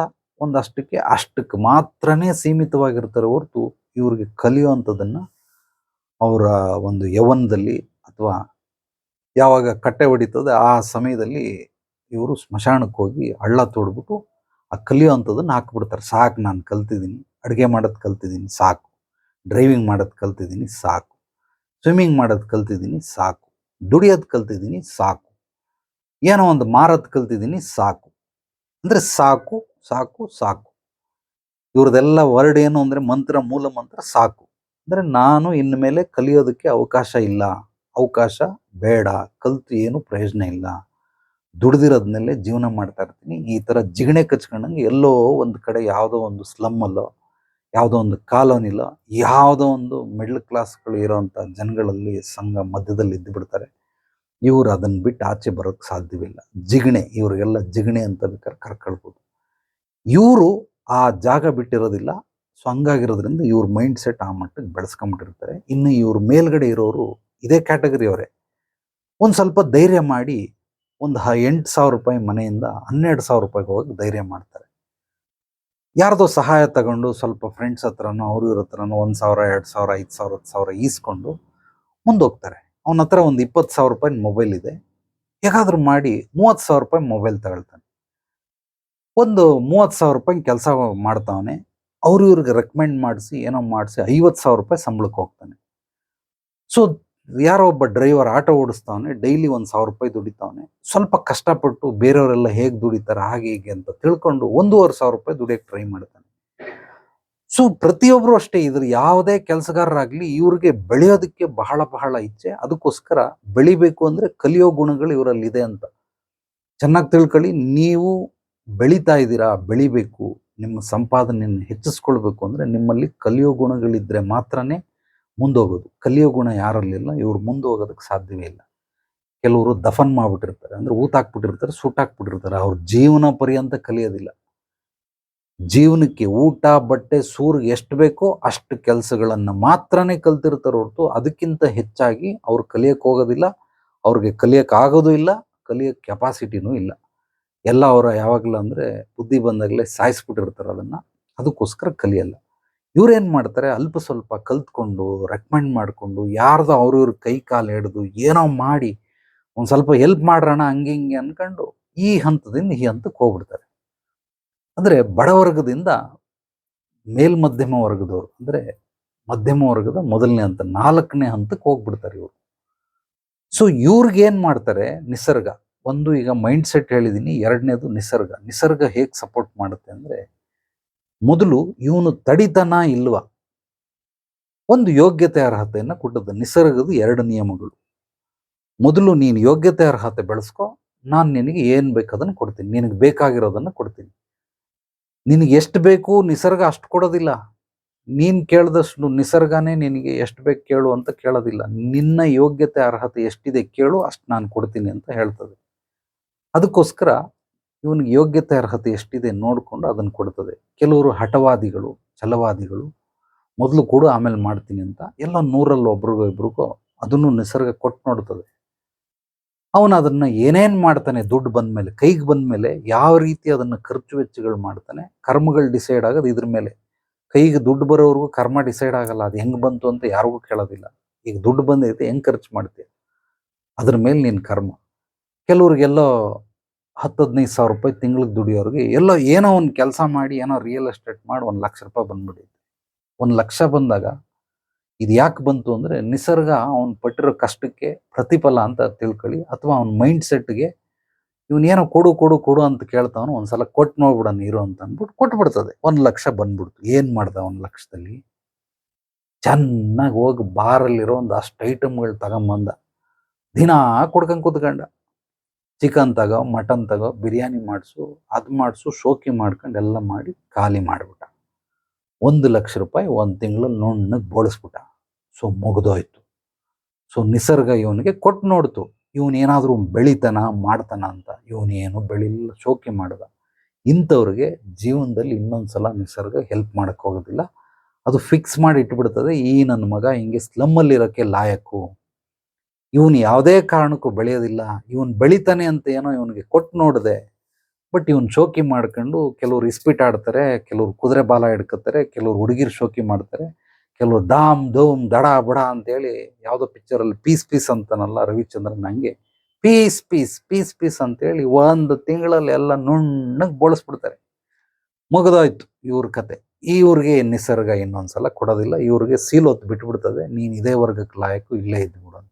ಅಷ್ಟಕ್ಕೆ ಮಾತ್ರನೇ ಸೀಮಿತವಾಗಿರ್ತಾರೆ ಹೊರತು ಇವ್ರಿಗೆ ಕಲಿಯುವಂಥದ್ದನ್ನು ಅವರ ಒಂದು ಯೌವನದಲ್ಲಿ ಅಥವಾ ಯಾವಾಗ ಕಟ್ಟೆ ಹೊಡಿತದೆ ಆ ಸಮಯದಲ್ಲಿ ಇವರು ಸ್ಮಶಾನಕ್ಕೆ ಹೋಗಿ ಹಳ್ಳ ತೋಡ್ಬಿಟ್ಟು ಆ ಕಲಿಯುವಂಥದ್ದನ್ನು ಹಾಕ್ಬಿಡ್ತಾರೆ. ಸಾಕು, ನಾನು ಕಲ್ತಿದ್ದೀನಿ, ಅಡುಗೆ ಮಾಡೋದು ಕಲ್ತಿದ್ದೀನಿ ಸಾಕು, ಡ್ರೈವಿಂಗ್ ಮಾಡೋದು ಕಲ್ತಿದ್ದೀನಿ ಸಾಕು, ಸ್ವಿಮ್ಮಿಂಗ್ ಮಾಡೋದು ಕಲ್ತಿದ್ದೀನಿ ಸಾಕು, ದುಡಿಯೋದು ಕಲ್ತಿದ್ದೀನಿ ಸಾಕು, ಏನೋ ಒಂದು ಮಾರೋದು ಕಲ್ತಿದ್ದೀನಿ ಸಾಕು. ಅಂದರೆ ಸಾಕು ಸಾಕು ಸಾಕು. ಇವ್ರದೆಲ್ಲ ವರ್ಡ್ ಏನು ಅಂದರೆ ಮೂಲ ಮಂತ್ರ ಸಾಕು. ಅಂದರೆ ನಾನು ಇನ್ನು ಮೇಲೆ ಕಲಿಯೋದಕ್ಕೆ ಅವಕಾಶ ಇಲ್ಲ, ಅವಕಾಶ ಬೇಡ, ಕಲ್ತು ಏನು ಪ್ರಯೋಜನ ಇಲ್ಲ, ದುಡ್ದಿರೋದ್ನಲ್ಲೇ ಜೀವನ ಮಾಡ್ತಾ ಇರ್ತೀನಿ. ಈ ಥರ ಜಿಗಣೆ ಕಚ್ಕೊಂಡಂಗೆ ಎಲ್ಲೋ ಒಂದು ಕಡೆ ಯಾವುದೋ ಒಂದು ಸ್ಲಮ್ಮಲ್ಲೋ, ಯಾವುದೋ ಒಂದು ಕಾಲೋನಿಲೋ, ಯಾವುದೋ ಒಂದು ಮಿಡ್ಲ್ ಕ್ಲಾಸ್ಗಳು ಇರೋವಂಥ ಜನಗಳಲ್ಲಿ ಸಂಘ ಮಧ್ಯದಲ್ಲಿ ಇದ್ದು ಬಿಡ್ತಾರೆ. ಇವರು ಅದನ್ನು ಬಿಟ್ಟು ಆಚೆ ಬರೋಕ್ಕೆ ಸಾಧ್ಯವಿಲ್ಲ. ಜಿಗಣೆ, ಇವರಿಗೆಲ್ಲ ಜಿಗಣೆ ಅಂತ ಬೇಕಾದ್ರೆ ಕರ್ಕೊಳ್ಬೋದು. ಇವರು ಆ ಜಾಗ ಬಿಟ್ಟಿರೋದಿಲ್ಲ. ಸೊ ಹಂಗಾಗಿರೋದ್ರಿಂದ ಇವ್ರ ಮೈಂಡ್ ಸೆಟ್ ಆ ಮಟ್ಟಕ್ಕೆ ಬೆಳೆಸ್ಕೊಂಬಿಟ್ಟಿರ್ತಾರೆ. ಇನ್ನು ಇವ್ರ ಮೇಲ್ಗಡೆ ಇರೋರು ಇದೇ ಕ್ಯಾಟಗರಿ ಅವರೇ. ಒಂದು ಸ್ವಲ್ಪ ಧೈರ್ಯ ಮಾಡಿ ಒಂದು 8,000 ಮನೆಯಿಂದ 12,000 ಹೋಗಿ ಧೈರ್ಯ ಮಾಡ್ತಾರೆ. ಯಾರ್ದೋ ಸಹಾಯ ತಗೊಂಡು ಸ್ವಲ್ಪ ಫ್ರೆಂಡ್ಸ್ ಹತ್ರನೋ ಅವ್ರ ಇವ್ರ ಹತ್ರನೋ 1,000, 2,000, 5,000, 10,000 ಈಸ್ಕೊಂಡು ಮುಂದೋಗ್ತಾರೆ. ಅವನ ಹತ್ರ ಒಂದು 20,000 ಮೊಬೈಲ್ ಇದೆ. ಹೇಗಾದ್ರೂ ಮಾಡಿ 30,000 ಮೊಬೈಲ್ ತಗೊಳ್ತಾನೆ. ಒಂದು 30,000 ಕೆಲಸ ಮಾಡ್ತಾವನೆ. ಅವ್ರು ಇವ್ರಿಗೆ ರೆಕಮೆಂಡ್ ಮಾಡಿಸಿ ಏನೋ ಮಾಡಿಸಿ 50,000 ಸಂಬಳಕ್ಕೆ ಹೋಗ್ತಾನೆ. ಸೊ ಯಾರೋ ಒಬ್ಬ ಡ್ರೈವರ್ ಆಟೋ ಓಡಿಸ್ತಾವನೆ, ಡೈಲಿ 1,000 ದುಡಿತಾವನೆ. ಸ್ವಲ್ಪ ಕಷ್ಟಪಟ್ಟು ಬೇರೆಯವರೆಲ್ಲ ಹೇಗೆ ದುಡಿತಾರೆ ಹಾಗೆ ಹೀಗೆ ಅಂತ ತಿಳ್ಕೊಂಡು 1,500 ದುಡಿಯಕ್ಕೆ ಟ್ರೈ ಮಾಡ್ತಾನೆ. ಸೊ ಪ್ರತಿಯೊಬ್ರು ಅಷ್ಟೇ, ಇದ್ರ ಯಾವುದೇ ಕೆಲಸಗಾರರಾಗ್ಲಿ ಇವ್ರಿಗೆ ಬೆಳೆಯೋದಕ್ಕೆ ಬಹಳ ಬಹಳ ಇಚ್ಛೆ. ಅದಕ್ಕೋಸ್ಕರ ಬೆಳಿಬೇಕು ಅಂದ್ರೆ ಕಲಿಯೋ ಗುಣಗಳು ಇವರಲ್ಲಿ ಇದೆ ಅಂತ ಚೆನ್ನಾಗಿ ತಿಳ್ಕೊಳ್ಳಿ. ನೀವು ಬೆಳೀತಾ ಇದ್ದೀರಾ, ಬೆಳಿಬೇಕು, ನಿಮ್ಮ ಸಂಪಾದನೆಯನ್ನು ಹೆಚ್ಚಿಸ್ಕೊಳ್ಬೇಕು ಅಂದ್ರೆ ನಿಮ್ಮಲ್ಲಿ ಕಲಿಯೋ ಗುಣಗಳಿದ್ರೆ ಮಾತ್ರನೇ ಮುಂದೋಗೋದು. ಕಲಿಯೋ ಗುಣ ಯಾರಲ್ಲಿಲ್ಲ ಇವ್ರು ಮುಂದೋಗೋದಕ್ಕೆ ಸಾಧ್ಯವೇ ಇಲ್ಲ. ಕೆಲವರು ದಫನ್ ಮಾಡ್ಬಿಟ್ಟಿರ್ತಾರೆ, ಅಂದ್ರೆ ಊತಾಕ್ಬಿಟ್ಟಿರ್ತಾರೆ, ಸುಟ್ಟಾಕ್ಬಿಟ್ಟಿರ್ತಾರೆ. ಅವ್ರ ಜೀವನ ಪರ್ಯಂತ ಕಲಿಯೋದಿಲ್ಲ. ಜೀವನಕ್ಕೆ ಊಟ ಬಟ್ಟೆ ಸೂರ್ಗೆ ಎಷ್ಟು ಬೇಕೋ ಅಷ್ಟು ಕೆಲಸಗಳನ್ನ ಮಾತ್ರನೇ ಕಲ್ತಿರ್ತಾರೆ ಹೊರತು ಅದಕ್ಕಿಂತ ಹೆಚ್ಚಾಗಿ ಅವ್ರು ಕಲಿಯಕ್ಕೆ ಹೋಗೋದಿಲ್ಲ. ಅವ್ರಿಗೆ ಕಲಿಯಕ್ಕೆ ಆಗೋದು ಇಲ್ಲ, ಕಲಿಯೋ ಕೆಪಾಸಿಟಿನೂ ಇಲ್ಲ. ಎಲ್ಲ ಅವರ ಯಾವಾಗಲೂ ಅಂದ್ರೆ ಬುದ್ಧಿ ಬಂದಾಗಲೇ ಸಾಯಿಸ್ಬಿಟ್ಟಿರ್ತಾರೆ ಅದನ್ನ. ಅದಕ್ಕೋಸ್ಕರ ಕಲಿಯಲ್ಲ. ಇವ್ರೇನ್ ಮಾಡ್ತಾರೆ, ಅಲ್ಪ ಸ್ವಲ್ಪ ಕಲ್ತ್ಕೊಂಡು ರೆಕಮೆಂಡ್ ಮಾಡಿಕೊಂಡು ಯಾರ್ದೋ ಅವ್ರವ್ರ ಕೈ ಕಾಲು ಹಿಡಿದು ಏನೋ ಮಾಡಿ ಒಂದು ಸ್ವಲ್ಪ ಹೆಲ್ಪ್ ಮಾಡ್ರೋಣ ಹಂಗೆ ಹಿಂಗೆ ಅನ್ಕೊಂಡು ಈ ಹಂತದಿಂದ ಈ ಹಂತಕ್ಕೆ ಹೋಗ್ಬಿಡ್ತಾರೆ. ಅಂದ್ರೆ ಬಡವರ್ಗದಿಂದ ಮೇಲ್ಮಧ್ಯಮ ವರ್ಗದವರು, ಅಂದ್ರೆ ಮಧ್ಯಮ ವರ್ಗದ ಮೊದಲನೇ ಹಂತ 4ನೇ ಹಂತಕ್ಕೆ ಹೋಗ್ಬಿಡ್ತಾರೆ ಇವರು. ಸೊ ಇವ್ರಿಗೆ ಏನ್ ಮಾಡ್ತಾರೆ, ನಿಸರ್ಗ ಒಂದು, ಈಗ ಮೈಂಡ್ ಸೆಟ್ ಹೇಳಿದೀನಿ. ಎರಡನೇದು ನಿಸರ್ಗ. ನಿಸರ್ಗ ಹೇಗೆ ಸಪೋರ್ಟ್ ಮಾಡುತ್ತೆ ಅಂದ್ರೆ, ಮೊದಲು ಇವನು ತಡಿತನ ಇಲ್ವಾ, ಒಂದು ಯೋಗ್ಯತೆ ಅರ್ಹತೆಯನ್ನ ಕೊಟ್ಟದ್ದು. ನಿಸರ್ಗದ 2 ನಿಯಮಗಳು. ಮೊದಲು ನೀನು ಯೋಗ್ಯತೆ ಅರ್ಹತೆ ಬೆಳೆಸ್ಕೊ, ನಾನು ನಿನಗೆ ಏನ್ ಬೇಕು ಅದನ್ನ ಕೊಡ್ತೀನಿ, ನಿನಗೆ ಬೇಕಾಗಿರೋದನ್ನ ಕೊಡ್ತೀನಿ. ನಿನಗೆ ಎಷ್ಟು ಬೇಕು ನಿಸರ್ಗ ಅಷ್ಟು ಕೊಡೋದಿಲ್ಲ. ನೀನ್ ಕೇಳಿದಷ್ಟು ನಿಸರ್ಗನೇ ನಿನಗೆ ಎಷ್ಟು ಬೇಕು ಕೇಳು ಅಂತ ಕೇಳೋದಿಲ್ಲ. ನಿನ್ನ ಯೋಗ್ಯತೆ ಅರ್ಹತೆ ಎಷ್ಟಿದೆ ಕೇಳು, ಅಷ್ಟು ನಾನು ಕೊಡ್ತೀನಿ ಅಂತ ಹೇಳ್ತದೆ. ಅದಕ್ಕೋಸ್ಕರ ಇವನಿಗೆ ಯೋಗ್ಯತೆ ಅರ್ಹತೆ ಎಷ್ಟಿದೆ ನೋಡಿಕೊಂಡು ಅದನ್ನು ಕೊಡ್ತದೆ. ಕೆಲವರು ಹಠವಾದಿಗಳು, ಛಲವಾದಿಗಳು, ಮೊದಲು ಕೊಡು ಆಮೇಲೆ ಮಾಡ್ತೀನಿ ಅಂತ ಎಲ್ಲ 100ರಲ್ಲಿ ಒಬ್ರಿಗೋ ಇಬ್ರಿಗೋ ಅದನ್ನು ನಿಸರ್ಗ ಕೊಟ್ಟು ನೋಡ್ತದೆ. ಅವನು ಅದನ್ನ ಏನೇನ್ ಮಾಡ್ತಾನೆ, ದುಡ್ಡು ಬಂದ್ಮೇಲೆ, ಕೈಗೆ ಬಂದ್ಮೇಲೆ ಯಾವ ರೀತಿ ಅದನ್ನ ಖರ್ಚು ವೆಚ್ಚಗಳು ಮಾಡ್ತಾನೆ. ಕರ್ಮಗಳು ಡಿಸೈಡ್ ಆಗೋದು ಇದ್ರ ಮೇಲೆ. ಕೈಗೆ ದುಡ್ಡು ಬರೋವರೆಗೂ ಕರ್ಮ ಡಿಸೈಡ್ ಆಗಲ್ಲ. ಅದು ಹೆಂಗ್ ಬಂತು ಅಂತ ಯಾರಿಗೂ ಕೇಳೋದಿಲ್ಲ. ಈಗ ದುಡ್ಡು ಬಂದೈತೆ ಹೆಂಗ್ ಖರ್ಚು ಮಾಡ್ತೀಯ ಅದ್ರ ಮೇಲೆ ನಿನ್ ಕರ್ಮ. ಕೆಲವ್ರಿಗೆಲ್ಲೋ 10-15 ಸಾವಿರ ತಿಂಗಳಿಗೆ ದುಡಿಯೋರಿಗೆ ಎಲ್ಲೋ ಏನೋ ಒಂದು ಕೆಲಸ ಮಾಡಿ ಏನೋ ರಿಯಲ್ ಎಸ್ಟೇಟ್ ಮಾಡಿ 1,00,000 ಬಂದ್ಬಿಟ್ಟಿದೆ. 1,00,000 ಬಂದಾಗ ಇದು ಯಾಕೆ ಬಂತು ಅಂದ್ರೆ ನಿಸರ್ಗ ಅವನ್ ಪಟ್ಟಿರೋ ಕಷ್ಟಕ್ಕೆ ಪ್ರತಿಫಲ ಅಂತ ತಿಳ್ಕೊಳ್ಳಿ. ಅಥವಾ ಅವನ ಮೈಂಡ್ ಸೆಟ್ಗೆ ಇವನೇನೋ ಕೊಡು ಕೊಡು ಕೊಡು ಅಂತ ಕೇಳ್ತಾವನು, ಒಂದ್ಸಲ ಕೊಟ್ಟು ನೋಡ್ಬಿಡ ನೀರು ಅಂತ ಅಂದ್ಬಿಟ್ಟು ಕೊಟ್ಬಿಡ್ತದೆ. 1,00,000 ಬಂದ್ಬಿಡ್ತು. ಏನ್ ಮಾಡ್ದ 1,00,000ದಲ್ಲಿ? ಚೆನ್ನಾಗಿ ಹೋಗಿ ಬಾರಲ್ಲಿರೋ ಒಂದು ಅಷ್ಟು ಐಟಮ್ಗಳು ತಗೊಂಬಂದ, ದಿನಾ ಕೊಡ್ಕೊಂಡ್ ಕೂತ್ಕೊಂಡ. ಚಿಕನ್ ತಗೋ, ಮಟನ್ ತಗೋ, ಬಿರಿಯಾನಿ ಮಾಡಿಸು, ಅದು ಮಾಡಿಸು, ಶೋಕಿ ಮಾಡ್ಕೊಂಡು ಎಲ್ಲ ಮಾಡಿ ಖಾಲಿ ಮಾಡಿಬಿಟ್ಟ. 1,00,000 ಒಂದು ತಿಂಗಳಲ್ಲಿ ನುಣ್ಣಗೆ ಬೋಳಿಸ್ಬಿಟ್ಟ. ಸೊ ಮುಗಿದೋಯ್ತು. ಸೊ ನಿಸರ್ಗ ಇವನಿಗೆ ಕೊಟ್ಟು ನೋಡ್ತು, ಇವನೇನಾದ್ರೂ ಬೆಳಿತಾನ ಮಾಡ್ತಾನ ಅಂತ. ಇವನೇನು ಬೆಳಿಲಿಲ್ಲ, ಶೋಕಿ ಮಾಡ್ದ. ಇಂಥವ್ರಿಗೆ ಜೀವನದಲ್ಲಿ ಇನ್ನೊಂದ್ಸಲ ನಿಸರ್ಗ ಹೆಲ್ಪ್ ಮಾಡಕ್ ಹೋಗೋದಿಲ್ಲ. ಅದು ಫಿಕ್ಸ್ ಮಾಡಿ ಇಟ್ಬಿಡ್ತದೆ, ಈ ನನ್ನ ಮಗ ಹಿಂಗೆ ಸ್ಲಮ್ಮಲ್ಲಿರೋಕ್ಕೆ ಲಾಯಕ್ಕು, ಇವನು ಯಾವುದೇ ಕಾರಣಕ್ಕೂ ಬೆಳೆಯೋದಿಲ್ಲ, ಇವನು ಬೆಳಿತಾನೆ ಅಂತ ಏನೋ ಇವನಿಗೆ ಕೊಟ್ಟು ನೋಡಿದೆ. ಬಟ್ ಇವನು ಶೋಕಿ ಮಾಡ್ಕೊಂಡು ಕೆಲವ್ರು ಇಸ್ಪಿಟ್ ಆಡ್ತಾರೆ, ಕೆಲವ್ರು ಕುದುರೆ ಬಾಲ ಹಿಡ್ಕೊತಾರೆ, ಕೆಲವ್ರು ಹುಡುಗಿರ್ ಶೋಕಿ ಮಾಡ್ತಾರೆ, ಕೆಲವ್ರು ದಾಮ್ ಧೂಮ್ ದಡ ಬಡ ಅಂತೇಳಿ ಯಾವುದೋ ಪಿಕ್ಚರಲ್ಲಿ ಪೀಸ್ ಪೀಸ್ ಅಂತಾನಲ್ಲ ರವಿಚಂದ್ರನ್, ಹಂಗೆ ಪೀಸ್ ಪೀಸ್ ಪೀಸ್ ಪೀಸ್ ಅಂತೇಳಿ 1 ತಿಂಗಳಲ್ಲಿ ಎಲ್ಲ ನುಣ್ಣಗೆ ಬೋಳಿಸ್ಬಿಡ್ತಾರೆ. ಮುಗಿದೋಯ್ತು ಇವ್ರ ಕತೆ. ಇವ್ರಿಗೆ ನಿಸರ್ಗ ಇನ್ನೊಂದ್ಸಲ ಕೊಡೋದಿಲ್ಲ. ಇವ್ರಿಗೆ ಸೀಲೊತ್ತು ಬಿಟ್ಬಿಡ್ತದೆ, ನೀನ್ ಇದೇ ವರ್ಗಕ್ಕೆ ಲಾಯಕು, ಇಲ್ಲೇ ಇದ್ಬಿಡು ಅಂತ.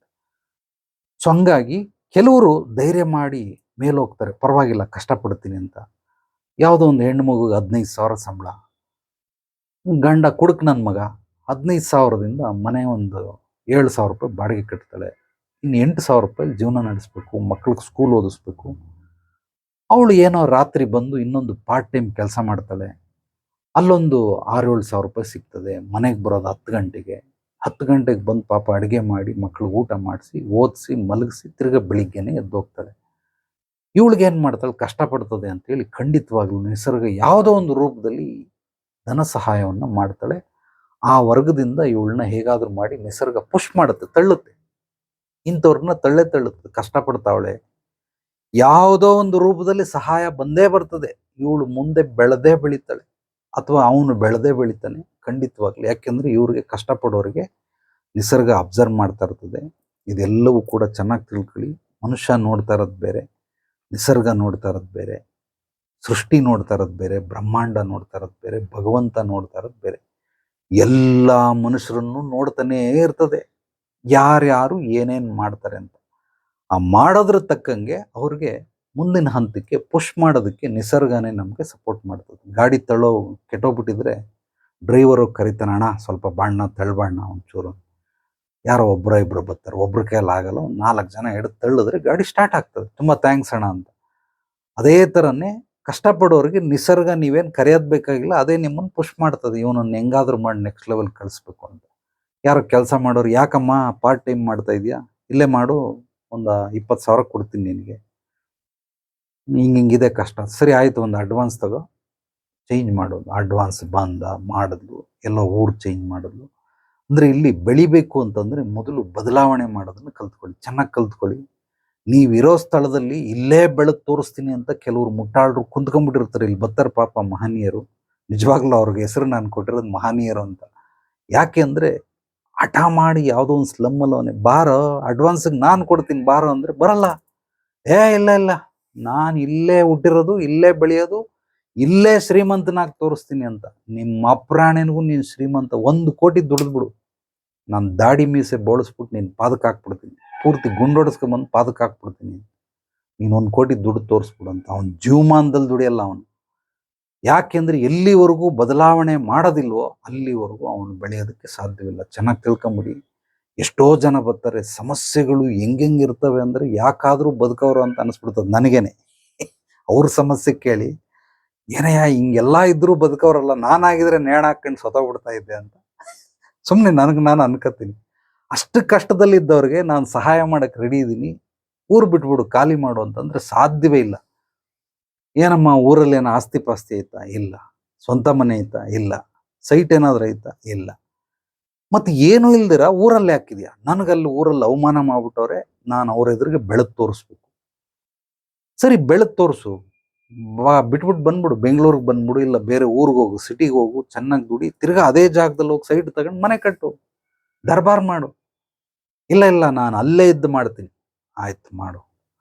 ಸೊ ಹಂಗಾಗಿ ಕೆಲವರು ಧೈರ್ಯ ಮಾಡಿ ಮೇಲೆ ಹೋಗ್ತಾರೆ, ಪರವಾಗಿಲ್ಲ ಕಷ್ಟಪಡ್ತೀನಿ ಅಂತ. ಯಾವುದೋ ಒಂದು ಹೆಣ್ಣು ಮಗುಗೆ 15,000 ಸಂಬಳ, ಗಂಡ ಕುಡುಕ್ ನನ್ನ ಮಗ, 15,000ದಿಂದ ಮನೆ ಒಂದು 7,000 ಬಾಡಿಗೆ ಕಟ್ತಾಳೆ. ಇನ್ನು 8,000 ಜೀವನ ನಡೆಸ್ಬೇಕು, ಮಕ್ಳಿಗೆ ಸ್ಕೂಲ್ ಓದಿಸ್ಬೇಕು. ಅವಳು ಏನೋ ರಾತ್ರಿ ಬಂದು ಇನ್ನೊಂದು ಪಾರ್ಟ್ ಟೈಮ್ ಕೆಲಸ ಮಾಡ್ತಾಳೆ, ಅಲ್ಲೊಂದು 6-7 ಸಿಗ್ತದೆ. ಮನೆಗೆ ಬರೋದು 10 ಗಂಟೆಗೆ. 10 ಗಂಟೆಗೆ ಬಂದು ಪಾಪ ಅಡುಗೆ ಮಾಡಿ ಮಕ್ಳಿಗೆ ಊಟ ಮಾಡಿಸಿ ಓದಿಸಿ ಮಲಗಿಸಿ ತಿರ್ಗಾ ಬೆಳಿಗ್ಗೆನೆ ಎದ್ದೋಗ್ತಾಳೆ. ಇವಳಿಗೆ ಏನು ಮಾಡ್ತಾಳೆ, ಕಷ್ಟಪಡ್ತದೆ ಅಂತೇಳಿ ಖಂಡಿತವಾಗ್ಲೂ ನಿಸರ್ಗ ಯಾವುದೋ ಒಂದು ರೂಪದಲ್ಲಿ ಧನ ಸಹಾಯವನ್ನು ಮಾಡ್ತಾಳೆ. ಆ ವರ್ಗದಿಂದ ಇವಳನ್ನ ಹೇಗಾದ್ರೂ ಮಾಡಿ ನಿಸರ್ಗ ಪುಷ್ ಮಾಡುತ್ತೆ, ತಳ್ಳುತ್ತೆ. ಇಂಥವ್ರನ್ನ ತಳ್ಳುತ್ತೆ. ಕಷ್ಟಪಡ್ತಾವಳೆ, ಯಾವುದೋ ಒಂದು ರೂಪದಲ್ಲಿ ಸಹಾಯ ಬಂದೇ ಬರ್ತದೆ. ಇವಳು ಮುಂದೆ ಬೆಳೆದೇ ಬೆಳಿತಾಳೆ, ಅಥವಾ ಅವನು ಬೆಳೆದೇ ಬೆಳಿತಾನೆ ಖಂಡಿತವಾಗ್ಲಿ. ಯಾಕೆಂದ್ರೆ ಇವ್ರಿಗೆ ಕಷ್ಟಪಡೋರಿಗೆ ನಿಸರ್ಗ ಅಬ್ಸರ್ವ್ ಮಾಡ್ತಾ ಇರ್ತದೆ. ಇದೆಲ್ಲವೂ ಕೂಡ ಚೆನ್ನಾಗಿ ತಿಳ್ಕೊಳ್ಳಿ. ಮನುಷ್ಯ ನೋಡ್ತಾ ಇರೋದು ಬೇರೆ, ನಿಸರ್ಗ ನೋಡ್ತಾ ಇರೋದು ಬೇರೆ, ಸೃಷ್ಟಿ ನೋಡ್ತಾ ಇರೋದು ಬೇರೆ, ಬ್ರಹ್ಮಾಂಡ ನೋಡ್ತಾ ಇರೋದು ಬೇರೆ, ಭಗವಂತ ನೋಡ್ತಾ ಇರೋದು ಬೇರೆ. ಎಲ್ಲ ಮನುಷ್ಯರನ್ನು ನೋಡ್ತಾನೇ ಇರ್ತದೆ, ಯಾರ್ಯಾರು ಏನೇನು ಮಾಡ್ತಾರೆ ಅಂತ. ಆ ಮಾಡೋದ್ರ ತಕ್ಕಂಗೆ ಅವ್ರಿಗೆ ಮುಂದಿನ ಹಂತಕ್ಕೆ ಪುಷ್ ಮಾಡೋದಕ್ಕೆ ನಿಸರ್ಗನೇ ನಮಗೆ ಸಪೋರ್ಟ್ ಮಾಡ್ತದೆ. ಗಾಡಿ ಕೆಟ್ಟೋಗ್ಬಿಟ್ಟಿದ್ರೆ ಡ್ರೈವರು ಕರಿತಾನೆ, ಅಣ್ಣ ಸ್ವಲ್ಪ ಬಾಣ್ಣ ತಳ್ಬಾಣ್ಣ ಒಂಚೂರು. ಯಾರೋ ಒಬ್ಬರ ಇಬ್ಬರು ಬರ್ತಾರೆ, ಒಬ್ರ ಕೈಯಲ್ಲಿ ಆಗಲ್ಲ, ಒಂದು 4 ಜನ ಹಿಡಿದು ತಳ್ಳಿದ್ರೆ ಗಾಡಿ ಸ್ಟಾರ್ಟ್ ಆಗ್ತದೆ. ತುಂಬ ಥ್ಯಾಂಕ್ಸ್ ಅಣ್ಣ ಅಂತ. ಅದೇ ಥರನೇ ಕಷ್ಟಪಡೋರಿಗೆ ನಿಸರ್ಗ ನೀವೇನು ಕರೆಯೋದು ಬೇಕಾಗಿಲ್ಲ, ಅದೇ ನಿಮ್ಮನ್ನು ಪುಷ್ ಮಾಡ್ತದೆ. ಇವನನ್ನು ಹೆಂಗಾದ್ರೂ ಮಾಡಿ ನೆಕ್ಸ್ಟ್ ಲೆವೆಲ್ ಕಳಿಸ್ಬೇಕು ಅಂತ. ಯಾರೋ ಕೆಲಸ ಮಾಡೋರು, ಯಾಕಮ್ಮ ಪಾರ್ಟ್ ಟೈಮ್ ಮಾಡ್ತಾ ಇದೆಯಾ, ಇಲ್ಲೇ ಮಾಡು, ಒಂದು 20,000 ಕೊಡ್ತೀನಿ ನಿನಗೆ, ಹಿಂಗಿದೆ ಕಷ್ಟ. ಸರಿ ಆಯಿತು, ಒಂದು ಅಡ್ವಾನ್ಸ್ ತಗೋ, ಚೇಂಜ್ ಮಾಡೋದು. ಅಡ್ವಾನ್ಸ್ ಬಂದ ಮಾಡಿದ್ಲು, ಎಲ್ಲ ಊರು ಚೇಂಜ್ ಮಾಡಿದ್ಲು. ಅಂದರೆ ಇಲ್ಲಿ ಬೆಳಿಬೇಕು ಅಂತಂದರೆ ಮೊದಲು ಬದಲಾವಣೆ ಮಾಡೋದನ್ನು ಕಲ್ತ್ಕೊಳ್ಳಿ, ಚೆನ್ನಾಗಿ ಕಲ್ತ್ಕೊಳ್ಳಿ. ನೀವಿರೋ ಸ್ಥಳದಲ್ಲಿ ಇಲ್ಲೇ ಬೆಳೆದು ತೋರಿಸ್ತೀನಿ ಅಂತ ಕೆಲವರು ಮುಟ್ಟಾಳರು ಕುಂತ್ಕೊಂಡ್ಬಿಟ್ಟಿರ್ತಾರೆ. ಇಲ್ಲಿ ಬರ್ತಾರೆ ಪಾಪ ಮಹನೀಯರು, ನಿಜವಾಗ್ಲೂ ಅವ್ರಿಗೆ ಹೆಸರು ನಾನು ಕೊಟ್ಟಿರೋದು ಮಹನೀಯರು ಅಂತ. ಯಾಕೆ ಅಂದರೆ ಹಠ ಮಾಡಿ ಯಾವುದೋ ಒಂದು ಸ್ಲಮ್ಮಲ್ಲಿ ಅವನೇ ಬಾರೋ ಅಡ್ವಾನ್ಸಿಗೆ ನಾನು ಕೊಡ್ತೀನಿ ಬಾರೋ ಅಂದರೆ ಬರಲ್ಲ. ಇಲ್ಲ ನಾನು ಇಲ್ಲೇ ಹುಟ್ಟಿರೋದು, ಇಲ್ಲೇ ಬೆಳೆಯೋದು, ಇಲ್ಲೇ ಶ್ರೀಮಂತನಾಗಿ ತೋರಿಸ್ತೀನಿ ಅಂತ. ನಿಮ್ಮ ಅಪ್ರಾಣೆನಿಗೂ ನೀನು ಶ್ರೀಮಂತ, 1 ಕೋಟಿ ದುಡಿದ್ಬಿಡು, ನಾನು ದಾಡಿ ಮೀಸೆ ಬೋಳಿಸ್ಬಿಟ್ಟು ನೀನು ಪಾದಕ್ಕೆ ಹಾಕ್ಬಿಡ್ತೀನಿ, ಪೂರ್ತಿ ಗುಂಡೊಡಿಸ್ಕೊಂಬಂದು ಪಾದಕ್ಕೆ ಹಾಕ್ಬಿಡ್ತೀನಿ, ನೀನು 1 ಕೋಟಿ ದುಡ್ಡು ತೋರಿಸ್ಬಿಡು ಅಂತ. ಅವನ ಜೀವಮಾನದಲ್ಲಿ ದುಡಿಯಲ್ಲ ಅವನು. ಯಾಕೆಂದ್ರೆ ಎಲ್ಲಿವರೆಗೂ ಬದಲಾವಣೆ ಮಾಡೋದಿಲ್ವೋ ಅಲ್ಲಿವರೆಗೂ ಅವನು ಬೆಳೆಯೋದಕ್ಕೆ ಸಾಧ್ಯವಿಲ್ಲ. ಚೆನ್ನಾಗಿ ತಿಳ್ಕೊಂಬಿಡಿ. ಎಷ್ಟೋ ಜನ ಬರ್ತಾರೆ, ಸಮಸ್ಯೆಗಳು ಹೆಂಗಿರ್ತವೆ ಅಂದರೆ ಯಾಕಾದರೂ ಬದುಕವರು ಅಂತ ಅನಿಸ್ಬಿಡ್ತದೆ ನನಗೇನೆ. ಅವ್ರ ಸಮಸ್ಯೆ ಕೇಳಿ ಏನಯ್ಯ ಹಿಂಗೆಲ್ಲ ಇದ್ರೂ ಬದುಕವ್ರಲ್ಲ, ನಾನಾಗಿದ್ರೆ ನೇಣ ಹಾಕೊಂಡು ಸತ್ತೋಗ್ಬಿಡ್ತಾ ಇದ್ದೆ ಅಂತ ಸುಮ್ಮನೆ ನಾನು ಅನ್ಕೋತೀನಿ. ಅಷ್ಟು ಕಷ್ಟದಲ್ಲಿದ್ದವ್ರಿಗೆ ನಾನು ಸಹಾಯ ಮಾಡಕ್ಕೆ ರೆಡಿ ಇದ್ದೀನಿ, ಊರು ಬಿಟ್ಬಿಡು, ಖಾಲಿ ಮಾಡು ಅಂತಂದ್ರೆ ಸಾಧ್ಯವೇ ಇಲ್ಲ. ಏನಮ್ಮ ಊರಲ್ಲಿ ಏನೋ ಆಸ್ತಿ ಪಾಸ್ತಿ ಐತಾ? ಇಲ್ಲ. ಸ್ವಂತ ಮನೆ ಐತಾ? ಇಲ್ಲ. ಸೈಟ್ ಏನಾದ್ರು ಐತಾ? ಇಲ್ಲ. ಮತ್ತೆ ಏನೂ ಇಲ್ದಿರ ಊರಲ್ಲಿ ಹಾಕಿದ್ಯಾ? ನನಗಲ್ಲಿ ಊರಲ್ಲಿ ಅವಮಾನ ಮಾಡ್ಬಿಟ್ಟವ್ರೆ, ನಾನು ಅವ್ರ ಎದುರಿಗೆ ಬೆಳೆದು ತೋರಿಸ್ಬೇಕು. ಸರಿ ಬೆಳೆದು ತೋರಿಸು, ಬಿಟ್ಬಿಟ್ಟು ಬಂದ್ಬಿಡು, ಬೆಂಗಳೂರಿಗೆ ಬಂದ್ಬಿಡು, ಇಲ್ಲ ಬೇರೆ ಊರಿಗೆ ಹೋಗು, ಸಿಟಿಗೆ ಹೋಗು, ಚೆನ್ನಾಗಿ ದುಡಿ, ತಿರ್ಗಾ ಅದೇ ಜಾಗದಲ್ಲಿ ಹೋಗಿ ಸೈಟ್ ತಗೊಂಡು ಮನೆ ಕಟ್ಟು, ದರ್ಬಾರ್ ಮಾಡು. ಇಲ್ಲ ನಾನು ಅಲ್ಲೇ ಇದ್ದು ಮಾಡ್ತೀನಿ. ಆಯ್ತು ಮಾಡು,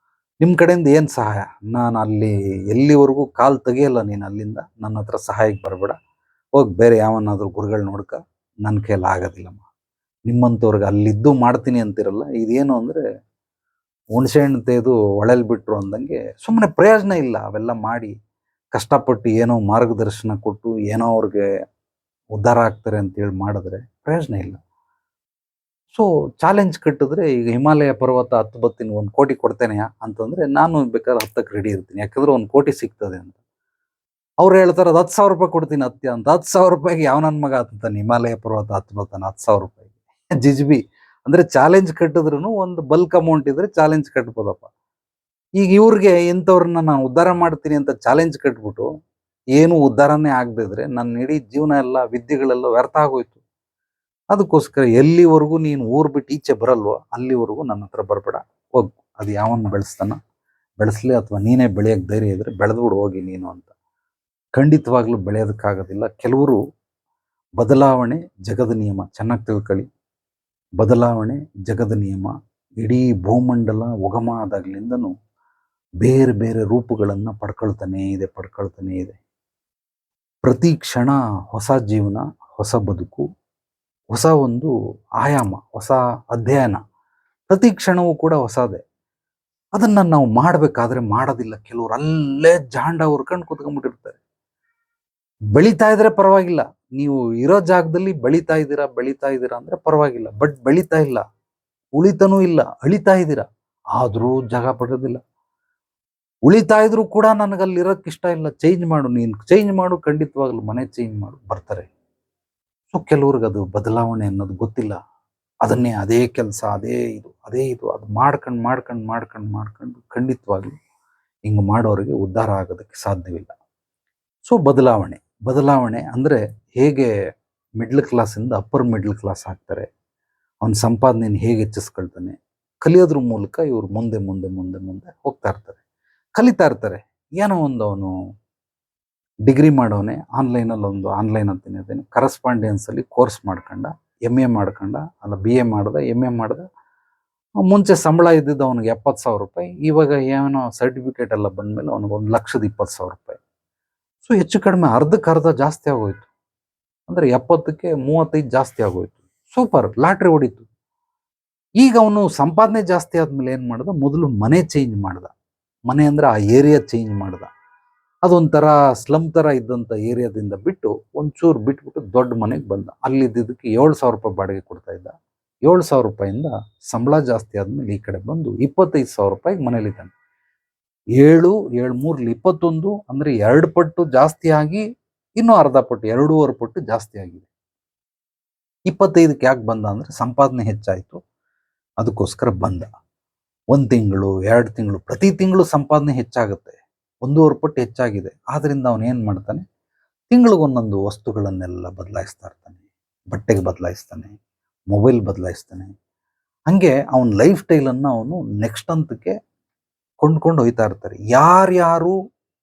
ನಿಮ್ಮ ಕಡೆಯಿಂದ ಏನು ಸಹಾಯ? ನಾನು ಅಲ್ಲಿ ಎಲ್ಲಿವರೆಗೂ ಕಾಲು ತೆಗಿಯಲ್ಲ ನೀನು ಅಲ್ಲಿಂದ, ನನ್ನ ಹತ್ರ ಸಹಾಯಕ್ಕೆ ಬರಬೇಡ, ಹೋಗಿ ಬೇರೆ ಯಾವನ್ನಾದ್ರೂ ಗುರುಗಳು ನೋಡ್ಕ, ನನ್ನ ಕೈಯಲ್ಲಿ ಆಗೋದಿಲ್ಲಮ್ಮ. ನಿಮ್ಮಂಥವ್ರಿಗೆ ಅಲ್ಲಿದ್ದು ಮಾಡ್ತೀನಿ ಅಂತಿರಲ್ಲ, ಇದೇನು ಅಂದರೆ ಹುಣಸೆ ಹಣ್ಣು ತೆಗೆದು ಒಳೆಲ್ ಬಿಟ್ರು ಅಂದಂಗೆ ಸುಮ್ಮನೆ ಪ್ರಯೋಜನ ಇಲ್ಲ. ಅವೆಲ್ಲ ಮಾಡಿ ಕಷ್ಟಪಟ್ಟು ಏನೋ ಮಾರ್ಗದರ್ಶನ ಕೊಟ್ಟು ಏನೋ ಅವ್ರಿಗೆ ಉದ್ಧಾರ ಆಗ್ತಾರೆ ಅಂತೇಳಿ ಮಾಡಿದ್ರೆ ಪ್ರಯೋಜನ ಇಲ್ಲ. ಸೊ ಚಾಲೆಂಜ್ ಕಟ್ಟಿದ್ರೆ, ಈಗ ಹಿಮಾಲಯ ಪರ್ವತ 10 ಬತ್ತೀನಿ 1 ಕೋಟಿ ಕೊಡ್ತೇನೆ ಅಂತಂದರೆ ನಾನು ಬೇಕಾದ್ರೆ 10ಕ್ಕೆ ರೆಡಿ ಇರ್ತೀನಿ, ಯಾಕಂದ್ರೆ 1 ಕೋಟಿ ಸಿಗ್ತದೆ ಅಂತ. ಅವ್ರು ಹೇಳ್ತಾರೆ ಅದು 10,000 ರೂಪಾಯಿ ಕೊಡ್ತೀನಿ ಹತ್ಯ ಅಂತ. 10,000 ರೂಪಾಯಿಗೆ ಯಾವ ನನ್ನ ಮಗ ಹತ್ತಾನೆ ಹಿಮಾಲಯ ಪರ್ವತ 10 ಬತ್ತಾನೆ 10,000 ರೂಪಾಯಿಗೆ? ಜಿಜ್ಬಿ. ಅಂದರೆ ಚಾಲೆಂಜ್ ಕಟ್ಟಿದ್ರು ಒಂದು ಬಲ್ಕ್ ಅಮೌಂಟ್ ಇದ್ರೆ ಚಾಲೆಂಜ್ ಕಟ್ಬೋದಪ್ಪ. ಈಗ ಇವ್ರಿಗೆ ಇಂಥವ್ರನ್ನ ನಾನು ಉದ್ಧಾರ ಮಾಡ್ತೀನಿ ಅಂತ ಚಾಲೆಂಜ್ ಕಟ್ಬಿಟ್ಟು ಏನು ಉದ್ಧಾರನೇ ಆಗದಿದ್ರೆ ನನ್ನ ಇಡೀ ಜೀವನ ಎಲ್ಲ ವಿದ್ಯೆಗಳೆಲ್ಲ ವ್ಯರ್ಥ ಆಗೋಯ್ತು. ಅದಕ್ಕೋಸ್ಕರ ಎಲ್ಲಿವರೆಗೂ ನೀನು ಊರು ಬಿಟ್ಟು ಈಚೆ ಬರಲ್ವೋ ಅಲ್ಲಿವರೆಗೂ ನನ್ನ ಹತ್ರ ಬರಬೇಡ, ಹೋಗು. ಅದು ಯಾವನ್ ಬೆಳೆಸ್ತಾನ ಬೆಳೆಸಲಿ, ಅಥವಾ ನೀನೇ ಬೆಳೆಯೋಕ್ಕೆ ಧೈರ್ಯ ಇದ್ರೆ ಬೆಳೆದ್ಬಿಡು ಹೋಗಿ ನೀನು ಅಂತ. ಖಂಡಿತವಾಗ್ಲೂ ಬೆಳೆಯೋದಕ್ಕಾಗೋದಿಲ್ಲ. ಕೆಲವರು ಬದಲಾವಣೆ ಜಗದ ನಿಯಮ, ಚೆನ್ನಾಗಿ ತಿಳ್ಕೊಳ್ಳಿ. ಬದಲಾವಣೆ ಜಗದ ನಿಯಮ. ಇಡೀ ಭೂಮಂಡಲ ಉಗಮ ಆದಾಗ್ಲಿಂದನೂ ಬೇರೆ ಬೇರೆ ರೂಪಗಳನ್ನು ಪಡ್ಕೊಳ್ತಾನೇ ಇದೆ. ಪ್ರತಿ ಕ್ಷಣ ಹೊಸ ಜೀವನ, ಹೊಸ ಬದುಕು, ಹೊಸ ಒಂದು ಆಯಾಮ, ಹೊಸ ಅಧ್ಯಯನ. ಪ್ರತಿ ಕ್ಷಣವೂ ಕೂಡ ಹೊಸದೇ. ಅದನ್ನು ನಾವು ಮಾಡಬೇಕಾದ್ರೆ ಮಾಡೋದಿಲ್ಲ. ಕೆಲವರು ಅಲ್ಲೇ ಜಾಂಡ ಹುರ್ಕೊಂಡು ಕೂತ್ಕೊಂಡ್ಬಿಟ್ಟಿರ್ತಾರೆ. ಬೆಳೀತಾ ಇದ್ರೆ ಪರವಾಗಿಲ್ಲ, ನೀವು ಇರೋ ಜಾಗದಲ್ಲಿ ಬೆಳೀತಾ ಇದ್ದೀರಾ ಅಂದ್ರೆ ಪರವಾಗಿಲ್ಲ. ಬಟ್ ಬೆಳೀತಾ ಇಲ್ಲ, ಉಳಿತಾನೂ ಇಲ್ಲ, ಅಳಿತಾ ಇದ್ದೀರಾ, ಆದರೂ ಜಾಗ ಪಡೋದಿಲ್ಲ. ಉಳಿತಾ ಇದ್ರು ಕೂಡ ನನಗಲ್ಲಿ ಇರೋಕ್ಕೆ ಇಷ್ಟ ಇಲ್ಲ, ಚೇಂಜ್ ಮಾಡು, ನೀನು ಚೇಂಜ್ ಮಾಡು, ಖಂಡಿತವಾಗ್ಲೂ ಮನೆ ಚೇಂಜ್ ಮಾಡು, ಬರ್ತಾರೆ. ಸೊ ಕೆಲವ್ರಿಗೆ ಅದು ಬದಲಾವಣೆ ಅನ್ನೋದು ಗೊತ್ತಿಲ್ಲ. ಅದನ್ನೇ ಅದೇ ಕೆಲಸ, ಅದೇ ಇದು ಅದು ಮಾಡ್ಕೊಂಡು ಖಂಡಿತವಾಗ್ಲೂ ಹಿಂಗೆ ಮಾಡೋರಿಗೆ ಉದ್ಧಾರ ಆಗೋದಕ್ಕೆ ಸಾಧ್ಯವಿಲ್ಲ. ಸೊ ಬದಲಾವಣೆ ಬದಲಾವಣೆ ಅಂದರೆ ಹೇಗೆ ಮಿಡ್ಲ್ ಕ್ಲಾಸಿಂದ ಅಪ್ಪರ್ ಮಿಡ್ಲ್ ಕ್ಲಾಸ್ ಆಗ್ತಾರೆ, ಅವನ ಸಂಪಾದನೆಯನ್ನು ಹೇಗೆ ಹೆಚ್ಚಿಸ್ಕೊಳ್ತಾನೆ, ಕಲಿಯೋದ್ರ ಮೂಲಕ ಇವರು ಮುಂದೆ ಮುಂದೆ ಮುಂದೆ ಮುಂದೆ ಹೋಗ್ತಾ ಇರ್ತಾರೆ, ಕಲಿತಾ ಇರ್ತಾರೆ. ಏನೋ ಒಂದು ಅವನು ಡಿಗ್ರಿ ಮಾಡೋನೆ ಆನ್ಲೈನಲ್ಲಿ ಒಂದು ಆನ್ಲೈನ್ ಅಂತೀನಿ ಅದೇನು ಕರೆಸ್ಪಾಂಡೆನ್ಸಲ್ಲಿ ಕೋರ್ಸ್ ಮಾಡ್ಕೊಂಡ, MA ಮಾಡ್ಕೊಂಡ, ಅಲ್ಲ BA ಮಾಡ್ದ, MA ಮಾಡ್ದ. ಮುಂಚೆ ಸಂಬಳ ಇದ್ದಿದ್ದು ಅವನಿಗೆ 70,000 ರೂಪಾಯಿ, ಇವಾಗ ಏನೋ ಸರ್ಟಿಫಿಕೇಟ್ ಎಲ್ಲ ಬಂದಮೇಲೆ ಅವನಿಗೆ 1,20,000 ರೂಪಾಯಿ. ಸೊ ಹೆಚ್ಚು ಕಡಿಮೆ ಅರ್ಧಕ್ಕೆ ಅರ್ಧ ಜಾಸ್ತಿ ಆಗೋಯ್ತು. ಅಂದರೆ 70ಕ್ಕೆ 35 ಜಾಸ್ತಿ ಆಗೋಯ್ತು. ಸೂಪರ್, ಲಾಟ್ರಿ ಹೊಡಿತು. ಈಗ ಅವನು ಸಂಪಾದನೆ ಜಾಸ್ತಿ ಆದ್ಮೇಲೆ ಏನು ಮಾಡ್ದ, ಮೊದಲು ಮನೆ ಚೇಂಜ್ ಮಾಡ್ದ. ಮನೆ ಅಂದರೆ ಆ ಏರಿಯಾ ಚೇಂಜ್ ಮಾಡ್ದ. ಅದೊಂಥರ ಸ್ಲಮ್ ಥರ ಇದ್ದಂಥ ಏರಿಯಾದಿಂದ ಬಿಟ್ಟು ಒಂಚೂರು ಬಿಟ್ಬಿಟ್ಟು ದೊಡ್ಡ ಮನೆಗೆ ಬಂದ. ಅಲ್ಲಿದ್ದಕ್ಕೆ 7,000 ರೂಪಾಯಿ ಬಾಡಿಗೆ ಕೊಡ್ತಾ ಇದ್ದ. 7,000 ರೂಪಾಯಿಂದ ಸಂಬಳ ಜಾಸ್ತಿ ಆದಮೇಲೆ ಈ ಕಡೆ ಬಂದು 25,000 ರೂಪಾಯಿಗೆ ಮನೇಲಿದ್ದಾನೆ. 7, 7, 3, 21 ಅಂದರೆ 2 ಪಟ್ಟು ಜಾಸ್ತಿ ಆಗಿ ಇನ್ನೂ ಅರ್ಧ ಪಟ್ಟು 2.5 ಪಟ್ಟು ಜಾಸ್ತಿ ಆಗಿದೆ. 25ಕ್ಕೆ ಯಾಕೆ ಬಂದ ಅಂದರೆ ಸಂಪಾದನೆ ಹೆಚ್ಚಾಯಿತು, ಅದಕ್ಕೋಸ್ಕರ ಬಂದ. 1 ತಿಂಗಳು 2 ತಿಂಗಳು ಪ್ರತಿ ತಿಂಗಳು ಸಂಪಾದನೆ ಹೆಚ್ಚಾಗುತ್ತೆ, 1.5 ಪಟ್ಟು ಹೆಚ್ಚಾಗಿದೆ. ಆದ್ದರಿಂದ ಅವನು ಏನು ಮಾಡ್ತಾನೆ, ತಿಂಗಳಿಗೊಂದೊಂದು ವಸ್ತುಗಳನ್ನೆಲ್ಲ ಬದಲಾಯಿಸ್ತಾ ಇರ್ತಾನೆ. ಬಟ್ಟೆಗೆ ಬದಲಾಯಿಸ್ತಾನೆ, ಮೊಬೈಲ್ ಬದಲಾಯಿಸ್ತಾನೆ. ಹಾಗೆ ಅವನ ಲೈಫ್ ಸ್ಟೈಲನ್ನು ಅವನು ನೆಕ್ಸ್ಟ್ ಹಂತಕ್ಕೆ ಕೊಂಡ್ಕೊಂಡು ಹೋಗ್ತಾ ಇರ್ತಾರೆ. ಯಾರ್ಯಾರು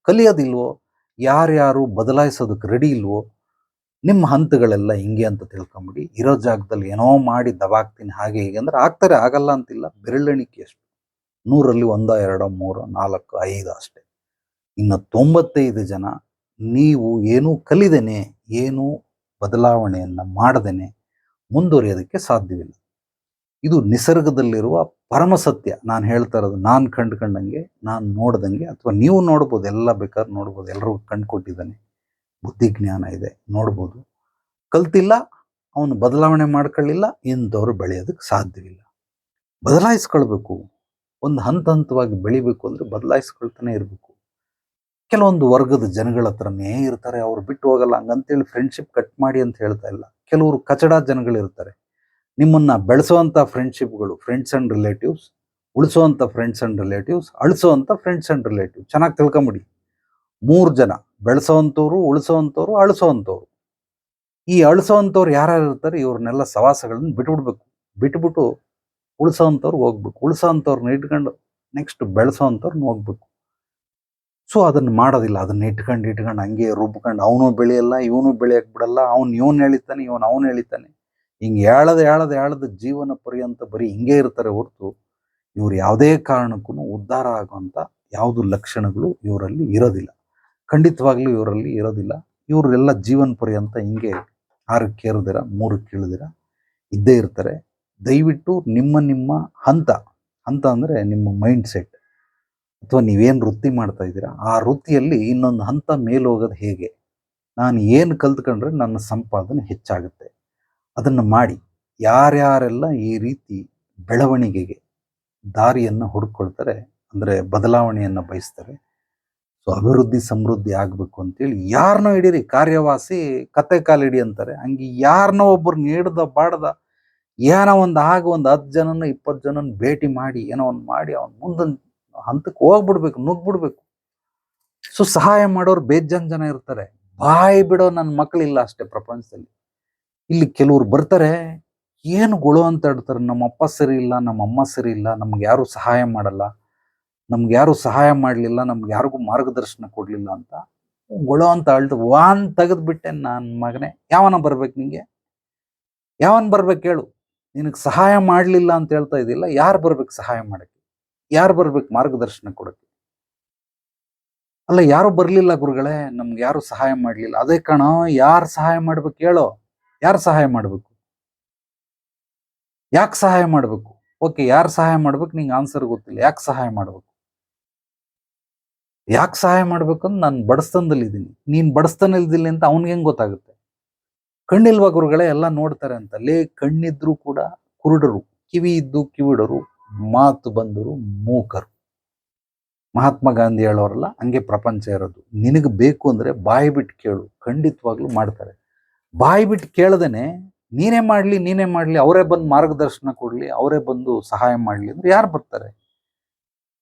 ಕಲಿಯೋದಿಲ್ವೋ, ಯಾರ್ಯಾರು ಬದಲಾಯಿಸೋದಕ್ಕೆ ರೆಡಿ ಇಲ್ವೋ, ನಿಮ್ಮ ಹಂತಗಳೆಲ್ಲ ಹಿಂಗೆ ಅಂತ ತಿಳ್ಕೊಂಬಿಡಿ. ಇರೋ ಜಾಗದಲ್ಲಿ ಏನೋ ಮಾಡಿ ದಬಾಕ್ತೀನಿ ಹಾಗೆ ಹೀಗೆ ಅಂದರೆ ಆಗ್ತಾರೆ, ಆಗಲ್ಲ ಅಂತಿಲ್ಲ. ಬೆರಳೆಣಿಕೆ ಅಷ್ಟು, 100ರಲ್ಲಿ 1, 2, 3, 4, 5 ಅಷ್ಟೇ. ಇನ್ನು 95 ಜನ ನೀವು ಏನೂ ಕಲಿದೇನೆ, ಏನೂ ಬದಲಾವಣೆಯನ್ನು ಮಾಡದೇನೆ ಮುಂದುವರಿಯೋದಕ್ಕೆ ಸಾಧ್ಯವಿಲ್ಲ. ಇದು ನಿಸರ್ಗದಲ್ಲಿರುವ ಪರಮ ಸತ್ಯ. ನಾನು ಹೇಳ್ತಾ ಇರೋದು ನಾನು ಕಂಡ್ಕಂಡಂಗೆ, ನಾನು ನೋಡ್ದಂಗೆ, ಅಥವಾ ನೀವು ನೋಡ್ಬೋದು, ಎಲ್ಲ ಬೇಕಾದ್ರೆ ನೋಡ್ಬೋದು. ಎಲ್ಲರಿಗೂ ಕಣ್ಣು ಕೊಟ್ಟಿದ್ದಾನೆ, ಬುದ್ಧಿ ಜ್ಞಾನ ಇದೆ, ನೋಡ್ಬೋದು. ಕಲ್ತಿಲ್ಲ, ಅವನು ಬದಲಾವಣೆ ಮಾಡ್ಕೊಳ್ಳಿಲ್ಲ, ಇಂಥವ್ರು ಬೆಳೆಯೋದಕ್ಕೆ ಸಾಧ್ಯವಿಲ್ಲ. ಬದಲಾಯಿಸ್ಕೊಳ್ಬೇಕು. ಒಂದು ಹಂತ ಹಂತವಾಗಿ ಬೆಳಿಬೇಕು ಅಂದರೆ ಬದಲಾಯಿಸ್ಕೊಳ್ತಾನೆ ಇರಬೇಕು. ಕೆಲವೊಂದು ವರ್ಗದ ಜನಗಳ ಹತ್ರನೇ ಇರ್ತಾರೆ, ಅವ್ರು ಬಿಟ್ಟು ಹೋಗಲ್ಲ. ಹಂಗಂತೇಳಿ ಫ್ರೆಂಡ್ಶಿಪ್ ಕಟ್ ಮಾಡಿ ಅಂತ ಹೇಳ್ತಾ ಇಲ್ಲ. ಕೆಲವರು ಕಚಡ ಜನಗಳಿರ್ತಾರೆ. ನಿಮ್ಮನ್ನು ಬೆಳೆಸೋವಂಥ ಫ್ರೆಂಡ್ಶಿಪ್ಗಳು ಫ್ರೆಂಡ್ಸ್ ಆ್ಯಂಡ್ ರಿಲೇಟಿವ್ಸ್, ಉಳಿಸೋವಂಥ ಫ್ರೆಂಡ್ಸ್ ಆ್ಯಂಡ್ ರಿಲೇಟಿವ್ಸ್, ಅಳಿಸೋವಂಥ ಫ್ರೆಂಡ್ಸ್ ಆ್ಯಂಡ್ ರಿಲೇಟಿವ್ಸ್. ಚೆನ್ನಾಗಿ ತಿಳ್ಕೊಂಬಿಡಿ. 3 ಜನ: ಬೆಳೆಸೋವಂಥವ್ರು, ಉಳಿಸೋವಂಥವ್ರು, ಅಳಿಸೋವಂಥವ್ರು. ಈ ಅಳಿಸೋವಂಥವ್ರು ಯಾರ್ಯಾರು ಇರ್ತಾರೆ, ಇವ್ರನ್ನೆಲ್ಲ ಸವಾಸಗಳನ್ನ ಬಿಟ್ಬಿಡ್ಬೇಕು. ಬಿಟ್ಬಿಟ್ಟು ಉಳಿಸೋವಂಥವ್ರು ಹೋಗ್ಬೇಕು. ಉಳಿಸೋವಂಥವ್ರನ್ನ ಇಟ್ಕೊಂಡು ನೆಕ್ಸ್ಟ್ ಬೆಳೆಸೋವಂಥವ್ರನ್ನ ಹೋಗ್ಬೇಕು. ಸೊ ಅದನ್ನು ಮಾಡೋದಿಲ್ಲ. ಅದನ್ನ ಇಟ್ಕೊಂಡು ಹಂಗೆ ರುಬ್ಕೊಂಡು ಅವನು ಬೆಳೆಯಲ್ಲ, ಇವನು ಬೆಳೆಯಕ್ಕೆ ಬಿಡಲ್ಲ. ಇವನು ಎಳಿತಾನೆ, ಅವನು ಎಳಿತಾನೆ. ಹಿಂಗೆ ಹೇಳದ ಜೀವನ ಪರ್ಯಂತ ಬರೀ ಹಿಂಗೆ ಇರ್ತಾರೆ ಹೊರತು ಇವ್ರು ಯಾವುದೇ ಕಾರಣಕ್ಕೂ ಉದ್ಧಾರ ಆಗುವಂಥ ಯಾವುದು ಲಕ್ಷಣಗಳು ಇವರಲ್ಲಿ ಇರೋದಿಲ್ಲ. ಖಂಡಿತವಾಗ್ಲೂ ಇವರಲ್ಲಿ ಇರೋದಿಲ್ಲ. ಇವರೆಲ್ಲ ಜೀವನ ಪರ್ಯಂತ ಹಿಂಗೆ 6ಕ್ಕೆ ಏರದಿರ 3ಕ್ಕೆ ಇಳಿದಿರ ಇದ್ದೇ ಇರ್ತಾರೆ. ದಯವಿಟ್ಟು ನಿಮ್ಮ ಹಂತ ಅಂದರೆ ನಿಮ್ಮ ಮೈಂಡ್ ಸೆಟ್, ಅಥವಾ ನೀವೇನು ವೃತ್ತಿ ಮಾಡ್ತಾ ಇದ್ದೀರಾ, ಆ ವೃತ್ತಿಯಲ್ಲಿ ಇನ್ನೊಂದು ಹಂತ ಮೇಲೆ ಹೋಗೋದು ಹೇಗೆ, ನಾನು ಏನು ಕಲ್ತ್ಕೊಂಡ್ರೆ ನನ್ನ ಸಂಪಾದನೆ ಹೆಚ್ಚಾಗುತ್ತೆ, ಅದನ್ನು ಮಾಡಿ. ಯಾರ್ಯಾರೆಲ್ಲ ಈ ರೀತಿ ಬೆಳವಣಿಗೆಗೆ ದಾರಿಯನ್ನು ಹುಡ್ಕೊಳ್ತಾರೆ, ಅಂದರೆ ಬದಲಾವಣೆಯನ್ನು ಬಯಸ್ತಾರೆ, ಸೊ ಅಭಿವೃದ್ಧಿ ಸಮೃದ್ಧಿ ಆಗಬೇಕು ಅಂತೇಳಿ ಯಾರನ್ನೋ ಹಿಡೀರಿ, ಕಾರ್ಯವಾಸಿ ಕತೆ ಕಾಲಿಡಿ ಅಂತಾರೆ. ಹಂಗೆ ಯಾರನ್ನೋ ಒಬ್ಬರನ್ನ ಹಿಡ್ದ ಬಾಡ್ದ ಏನೋ ಒಂದು 10 ಜನನ 20 ಜನನ ಭೇಟಿ ಮಾಡಿ ಏನೋ ಒಂದು ಮಾಡಿ ಅವ್ನು ಮುಂದೊಂದು ಹಂತಕ್ಕೆ ಹೋಗ್ಬಿಡ್ಬೇಕು, ನುಗ್ಬಿಡ್ಬೇಕು. ಸೊ ಸಹಾಯ ಮಾಡೋರು ಬೇಜಾನ್ ಜನ ಇರ್ತಾರೆ. ಬಾಯಿ ಬಿಡೋ ನನ್ನ ಮಕ್ಕಳಿಲ್ಲ ಅಷ್ಟೇ ಪ್ರಪಂಚದಲ್ಲಿ. ಇಲ್ಲಿ ಕೆಲವ್ರು ಬರ್ತಾರೆ, ಏನು ಗೊಳು ಅಂತ ಹೇಳ್ತಾರೆ, ನಮ್ಮ ಅಪ್ಪ ಸರಿ ಇಲ್ಲ, ನಮ್ಮ ಅಮ್ಮ ಸರಿ ಇಲ್ಲ, ನಮ್ಗೆ ಯಾರು ಸಹಾಯ ಮಾಡಲ್ಲ, ನಮ್ಗೆ ಯಾರು ಸಹಾಯ ಮಾಡಲಿಲ್ಲ, ನಮ್ಗೆ ಯಾರಿಗೂ ಮಾರ್ಗದರ್ಶನ ಕೊಡಲಿಲ್ಲ ಅಂತ ಗೊಳು ಅಂತ ಅಳ್ದು ವಾನ್ ತೆಗೆದ್ಬಿಟ್ಟೆ. ನನ್ನ ಮಗನೇ, ಯಾವನ ಬರ್ಬೇಕು ನಿಂಗೆ? ಯಾವನ್ ಬರ್ಬೇಕು ಹೇಳು? ನಿನಗೆ ಸಹಾಯ ಮಾಡಲಿಲ್ಲ ಅಂತ ಹೇಳ್ತಾ ಇದ್ದಿಲ್ಲ, ಯಾರು ಬರ್ಬೇಕು ಸಹಾಯ ಮಾಡಕ್ಕೆ? ಯಾರು ಬರ್ಬೇಕು ಮಾರ್ಗದರ್ಶನ ಕೊಡಕ್ಕೆ? ಅಲ್ಲ, ಯಾರು ಬರ್ಲಿಲ್ಲ ಗುರುಗಳೇ, ನಮ್ಗೆ ಯಾರು ಸಹಾಯ ಮಾಡಲಿಲ್ಲ. ಅದೇ ಕಣ, ಯಾರು ಸಹಾಯ ಮಾಡ್ಬೇಕು ಹೇಳೋ? ಯಾರು ಸಹಾಯ ಮಾಡ್ಬೇಕು? ಯಾಕೆ ಸಹಾಯ ಮಾಡ್ಬೇಕು? ಓಕೆ, ಯಾರು ಸಹಾಯ ಮಾಡ್ಬೇಕು? ನಿಂಗೆ ಆನ್ಸರ್ ಗೊತ್ತಿಲ್ಲ. ಯಾಕೆ ಸಹಾಯ ಮಾಡ್ಬೇಕು? ಯಾಕೆ ಸಹಾಯ ಮಾಡ್ಬೇಕಂತ ನಾನು ಬಡಸ್ತನದಲ್ಲಿದ್ದೀನಿ, ನೀನ್ ಬಡಸ್ತನದಿಲ್ಲ ಅಂತ ಅವ್ನಿಗೆ ಹೆಂಗ್ ಗೊತ್ತಾಗುತ್ತೆ? ಕಣ್ಣಿಲ್ವಾ ಗುರುಗಳೇ? ಎಲ್ಲ ನೋಡ್ತಾರೆ ಅಂತ. ಕಣ್ಣಿದ್ರು ಕೂಡ ಕುರುಡರು, ಕಿವಿ ಇದ್ದು ಕಿವಿಡರು, ಮಾತು ಬಂದರು ಮೂಕರು. ಮಹಾತ್ಮ ಗಾಂಧಿ ಹೇಳೋರಲ್ಲ, ಹಂಗೆ ಪ್ರಪಂಚ ಇರೋದು. ನಿನಗೆ ಬೇಕು ಅಂದ್ರೆ ಬಾಯಿ ಬಿಟ್ಟು ಕೇಳು, ಖಂಡಿತವಾಗ್ಲೂ ಮಾಡ್ತಾರೆ. ಬಾಯಿ ಬಿಟ್ಟು ಕೇಳದೇನೆ ನೀನೇ ಮಾಡ್ಲಿ, ಅವರೇ ಬಂದು ಮಾರ್ಗದರ್ಶನ ಕೊಡ್ಲಿ, ಅವರೇ ಬಂದು ಸಹಾಯ ಮಾಡ್ಲಿ ಅಂದ್ರೆ ಯಾರು ಬರ್ತಾರೆ?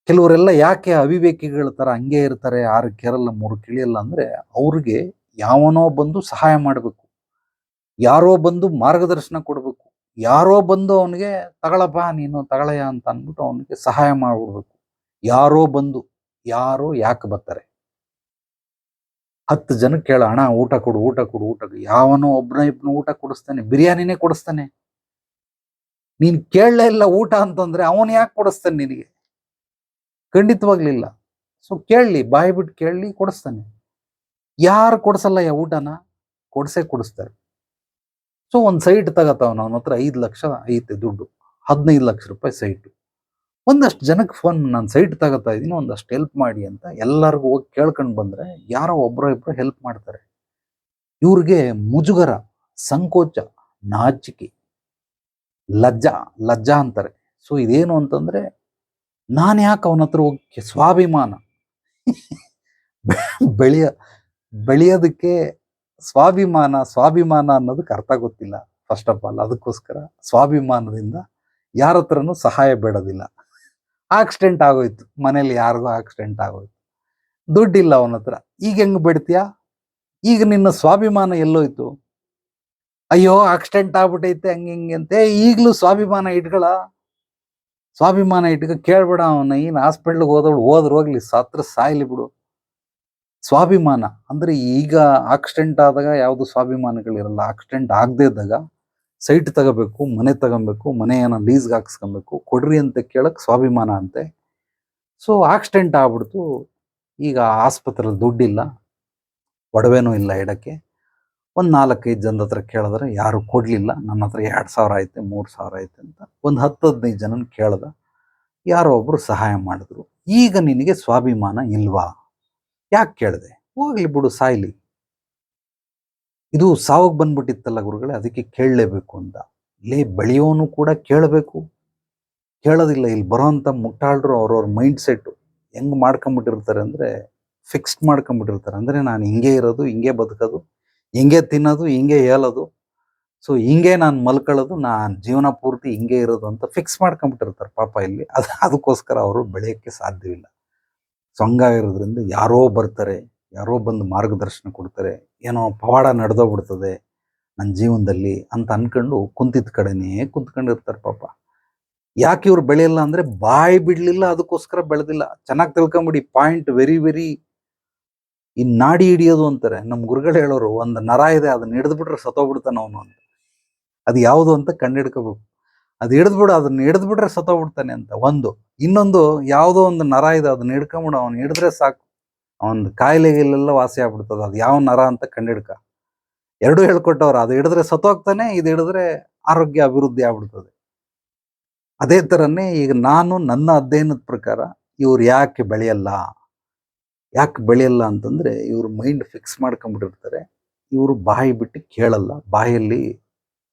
ಕೆಲವರೆಲ್ಲ ಯಾಕೆ ಅವಿವೇಕಿಗಳ ತರ ಹಂಗೆ ಇರ್ತಾರೆ, 6ಕ್ಕೆ ಏರಲ್ಲ 3ಕ್ಕೆ ಇಳಿಯಲ್ಲ ಅಂದ್ರೆ ಅವ್ರಿಗೆ ಯಾವನೋ ಬಂದು ಸಹಾಯ ಮಾಡಬೇಕು, ಯಾರೋ ಬಂದು ಮಾರ್ಗದರ್ಶನ ಕೊಡಬೇಕು, ಯಾರೋ ಬಂದು ಅವನಿಗೆ ತಗಳಪ್ಪ ನೀನು ತಗಳಯ್ಯ ಅಂತ ಅಂದ್ಬಿಟ್ಟು ಅವನಿಗೆ ಸಹಾಯ ಮಾಡ್ಬಿಡ್ಬೇಕು. ಯಾರೋ ಬಂದು, ಯಾರೋ ಯಾಕೆ ಬರ್ತಾರೆ? 10 ಜನಕ್ಕೆ ಕೇಳ, ಅಣ್ಣ ಊಟ ಕೊಡು ಊಟ ಕೊಡು ಊಟ ಕೊಡು. ಯಾವನೋ ಒಬ್ಬನ ಊಟ ಕೊಡಿಸ್ತಾನೆ, ಬಿರಿಯಾನಿನೇ ಕೊಡಿಸ್ತಾನೆ. ನೀನ್ ಕೇಳಲೇ ಇಲ್ಲ ಊಟ ಅಂತಂದ್ರೆ ಅವನು ಯಾಕೆ ಕೊಡಿಸ್ತಾನೆ ನಿನಗೆ? ಖಂಡಿತವಾಗ್ಲಿಲ್ಲ. ಸೊ ಕೇಳಲಿ, ಬಾಯಿ ಬಿಟ್ಟು ಕೇಳಲಿ, ಕೊಡಿಸ್ತಾನೆ. ಯಾರು ಕೊಡಿಸಲ್ಲ ಊಟನ? ಕೊಡಿಸ್ತಾರೆ. ಸೊ ಒಂದು ಸೈಟ್ ತಗತ್ತವನ, ಅವನ ಹತ್ರ 5 ಲಕ್ಷ ಐತೆ ದುಡ್ಡು, 15 ಲಕ್ಷ ರೂಪಾಯಿ ಸೈಟು. ಒಂದಷ್ಟು ಜನಕ್ಕೆ ಫೋನ್, ನಾನು ಸೈಟ್ ತಗೋತಾ ಇದ್ದೀನಿ, ಒಂದಷ್ಟು ಹೆಲ್ಪ್ ಮಾಡಿ ಅಂತ ಎಲ್ಲರಿಗೂ ಹೋಗಿ ಕೇಳ್ಕೊಂಡು ಬಂದ್ರೆ ಯಾರೋ ಒಬ್ಬರೋ ಇಬ್ಬರು ಹೆಲ್ಪ್ ಮಾಡ್ತಾರೆ. ಇವ್ರಿಗೆ ಮುಜುಗರ, ಸಂಕೋಚ, ನಾಚಿಕೆ, ಲಜ್ಜಾ ಅಂತಾರೆ. ಸೊ ಇದೇನು ಅಂತಂದ್ರೆ, ನಾನು ಯಾಕೆ ಅವನ ಹತ್ರ ಹೋಗಿ, ಸ್ವಾಭಿಮಾನ ಬೆಳೆಯೋದಕ್ಕೆ ಸ್ವಾಭಿಮಾನ ಅನ್ನೋದಕ್ಕೆ ಅರ್ಥ ಗೊತ್ತಿಲ್ಲ ಫಸ್ಟ್ ಆಫ್ ಆಲ್. ಅದಕ್ಕೋಸ್ಕರ ಸ್ವಾಭಿಮಾನದಿಂದ ಯಾರ ಹತ್ರನೂ ಸಹಾಯ ಬೇಡೋದಿಲ್ಲ. ಆಕ್ಸಿಡೆಂಟ್ ಆಗೋಯ್ತು ಮನೇಲಿ, ಯಾರಿಗೂ ಆಕ್ಸಿಡೆಂಟ್ ಆಗೋಯ್ತು, ದುಡ್ಡಿಲ್ಲ ಅವನ ಹತ್ರ, ಈಗ ಹೆಂಗ್ ಬಿಡ್ತೀಯಾ? ಈಗ ನಿನ್ನ ಸ್ವಾಭಿಮಾನ ಎಲ್ಲೋಯ್ತು? ಅಯ್ಯೋ ಆಕ್ಸಿಡೆಂಟ್ ಆಗ್ಬಿಟ್ಟೈತೆ ಹಂಗೆ ಅಂತ ಈಗಲೂ ಸ್ವಾಭಿಮಾನ ಇಟ್ಕ ಕೇಳ್ಬೇಡ ಅವನ. ಏನು ಹಾಸ್ಪಿಟ್ಲಿಗೆ ಹೋದ್ರೆ ಹೋಗ್ಲಿ, ಸತ್ರ ಸಾಯ್ಲಿ ಬಿಡು. ಸ್ವಾಭಿಮಾನ ಅಂದ್ರೆ ಈಗ ಆಕ್ಸಿಡೆಂಟ್ ಆದಾಗ ಯಾವುದು ಸ್ವಾಭಿಮಾನಗಳಿರಲ್ಲ. ಆಕ್ಸಿಡೆಂಟ್ ಆಗದೆ ಇದ್ದಾಗ ಸೈಟ್ ತಗೋಬೇಕು, ಮನೆ ತಗೊಬೇಕು, ಮನೆಯನ್ನ ಲೀಸ್ಗೆ ಹಾಕ್ಸ್ಕೊಬೇಕು, ಕೊಡ್ರಿ ಅಂತ ಕೇಳಕ್ ಸ್ವಾಭಿಮಾನ ಅಂತೆ. ಸೊ ಆಕ್ಸಿಡೆಂಟ್ ಆಗ್ಬಿಡ್ತು, ಈಗ ಆಸ್ಪತ್ರೆಯಲ್ಲಿ ದುಡ್ಡಿಲ್ಲ, ಒಡವೆನೂ ಇಲ್ಲ ಇಡಕ್ಕೆ. ಒಂದು 4-5 ಜನದ ಹತ್ರ ಕೇಳಿದ್ರೆ ಯಾರು ಕೊಡ್ಲಿಲ್ಲ. ನನ್ನ ಹತ್ರ 2,000 ಐತೆ 3,000 ಐತೆ ಅಂತ ಒಂದು 10-15 ಜನನ ಕೇಳ್ದ, ಯಾರೋ ಒಬ್ರು ಸಹಾಯ ಮಾಡಿದ್ರು. ಈಗ ನಿನಗೆ ಸ್ವಾಭಿಮಾನ ಇಲ್ವಾ? ಯಾಕೆ ಕೇಳಿದೆ? ಹೋಗ್ಲಿ ಬಿಡು, ಸಾಯ್ಲಿ. ಇದು ಸಾವಾಗ ಬಂದ್ಬಿಟ್ಟಿತ್ತಲ್ಲ ಗುರುಗಳೇ, ಅದಕ್ಕೆ ಕೇಳಲೇಬೇಕು ಅಂತ. ಇಲ್ಲಿ ಬೆಳೆಯೋನು ಕೂಡ ಕೇಳಬೇಕು, ಕೇಳೋದಿಲ್ಲ. ಇಲ್ಲಿ ಬರೋಂಥ ಮುಟ್ಟಾಳ್ರು ಅವ್ರವ್ರ ಮೈಂಡ್ ಸೆಟ್ಟು ಹೆಂಗ್ ಮಾಡ್ಕೊಂಬಿಟ್ಟಿರ್ತಾರೆ ಅಂದ್ರೆ, ಫಿಕ್ಸ್ಡ್ ಮಾಡ್ಕೊಂಬಿಟ್ಟಿರ್ತಾರೆ. ಅಂದ್ರೆ ನಾನು ಹಿಂಗೆ ಇರೋದು, ಹಿಂಗೆ ಬದುಕೋದು, ಹಿಂಗೆ ತಿನ್ನೋದು, ಹಿಂಗೆ ಹೇಳೋದು, ಸೊ ಹಿಂಗೆ ನಾನು ಮಲ್ಕೊಳ್ಳೋದು, ನಾನು ಜೀವನ ಪೂರ್ತಿ ಹಿಂಗೆ ಇರೋದು ಅಂತ ಫಿಕ್ಸ್ ಮಾಡ್ಕೊಂಬಿಟ್ಟಿರ್ತಾರೆ ಪಾಪ. ಇಲ್ಲಿ ಅದಕ್ಕೋಸ್ಕರ ಅವರು ಬೆಳೆಯೋಕ್ಕೆ ಸಾಧ್ಯವಿಲ್ಲ. ಸೊ ಹಂಗಾಗಿರೋದ್ರಿಂದ ಯಾರೋ ಬರ್ತಾರೆ, ಯಾರೋ ಬಂದು ಮಾರ್ಗದರ್ಶನ ಕೊಡ್ತಾರೆ, ಏನೋ ಪವಾಡ ನಡೆದೋಗ್ಬಿಡ್ತದೆ ನನ್ನ ಜೀವನದಲ್ಲಿ ಅಂತ ಅನ್ಕೊಂಡು ಕುಂತಿದ್ದ ಕಡೆನೇ ಕುಂತ್ಕೊಂಡಿರ್ತಾರೆ ಪಾಪ. ಯಾಕೆ ಇವ್ರು ಬೆಳೆಯಲ್ಲ ಅಂದ್ರೆ ಬಾಯಿ ಬಿಡ್ಲಿಲ್ಲ, ಅದಕ್ಕೋಸ್ಕರ ಬೆಳೆದಿಲ್ಲ. ಚೆನ್ನಾಗಿ ತಿಳ್ಕೊಂಬಿಡಿ, ಪಾಯಿಂಟ್ ವೆರಿ ಈ ನಾಡಿ ಹಿಡಿಯೋದು ಅಂತಾರೆ ನಮ್ಮ ಗುರುಗಳು ಹೇಳೋರು. ಒಂದು ನರ ಇದೆ, ಅದನ್ನ ಹಿಡಿದ್ಬಿಟ್ರೆ ಸತ್ತೋಗ್ಬಿಡ್ತಾನೆ ಅವನು ಅಂತ. ಅದು ಯಾವುದು ಅಂತ ಕಂಡಿಡ್ಕೋಬೇಕು. ಅದು ಅದನ್ನ ಹಿಡಿದ್ಬಿಟ್ರೆ ಸತ್ತೋಗ್ಬಿಡ್ತಾನೆ ಅಂತ ಒಂದು. ಇನ್ನೊಂದು, ಯಾವುದೋ ಒಂದು ನರ ಇದೆ, ಅದನ್ನ ಹಿಡ್ಕೊಂಬಿಡು, ಅವ್ನು ಹಿಡಿದ್ರೆ ಸಾಕು, ಅವನ ಕಾಯಿಲೆಗೆಲ್ಲ ವಾಸಿ ಆಗ್ಬಿಡ್ತದೆ. ಅದು ಯಾವ ನರ ಅಂತ ಕಂಡಿಡ್ಕ. ಎರಡೂ ಹೇಳ್ಕೊಟ್ಟವ್ರು, ಅದು ಹಿಡಿದ್ರೆ ಸತ್ತೋಗ್ತಾನೆ, ಇದು ಹಿಡಿದ್ರೆ ಆರೋಗ್ಯ ಅಭಿವೃದ್ಧಿ ಆಗ್ಬಿಡ್ತದೆ. ಅದೇ ಥರನೇ ಈಗ ನಾನು ನನ್ನ ಅಧ್ಯಯನದ ಪ್ರಕಾರ ಇವ್ರು ಯಾಕೆ ಬೆಳೆಯಲ್ಲ ಅಂತಂದ್ರೆ, ಇವ್ರು ಮೈಂಡ್ ಫಿಕ್ಸ್ ಮಾಡ್ಕೊಂಡ್ಬಿಟ್ಟಿರ್ತಾರೆ. ಇವರು ಬಾಯಿ ಬಿಟ್ಟು ಕೇಳಲ್ಲ, ಬಾಯಲ್ಲಿ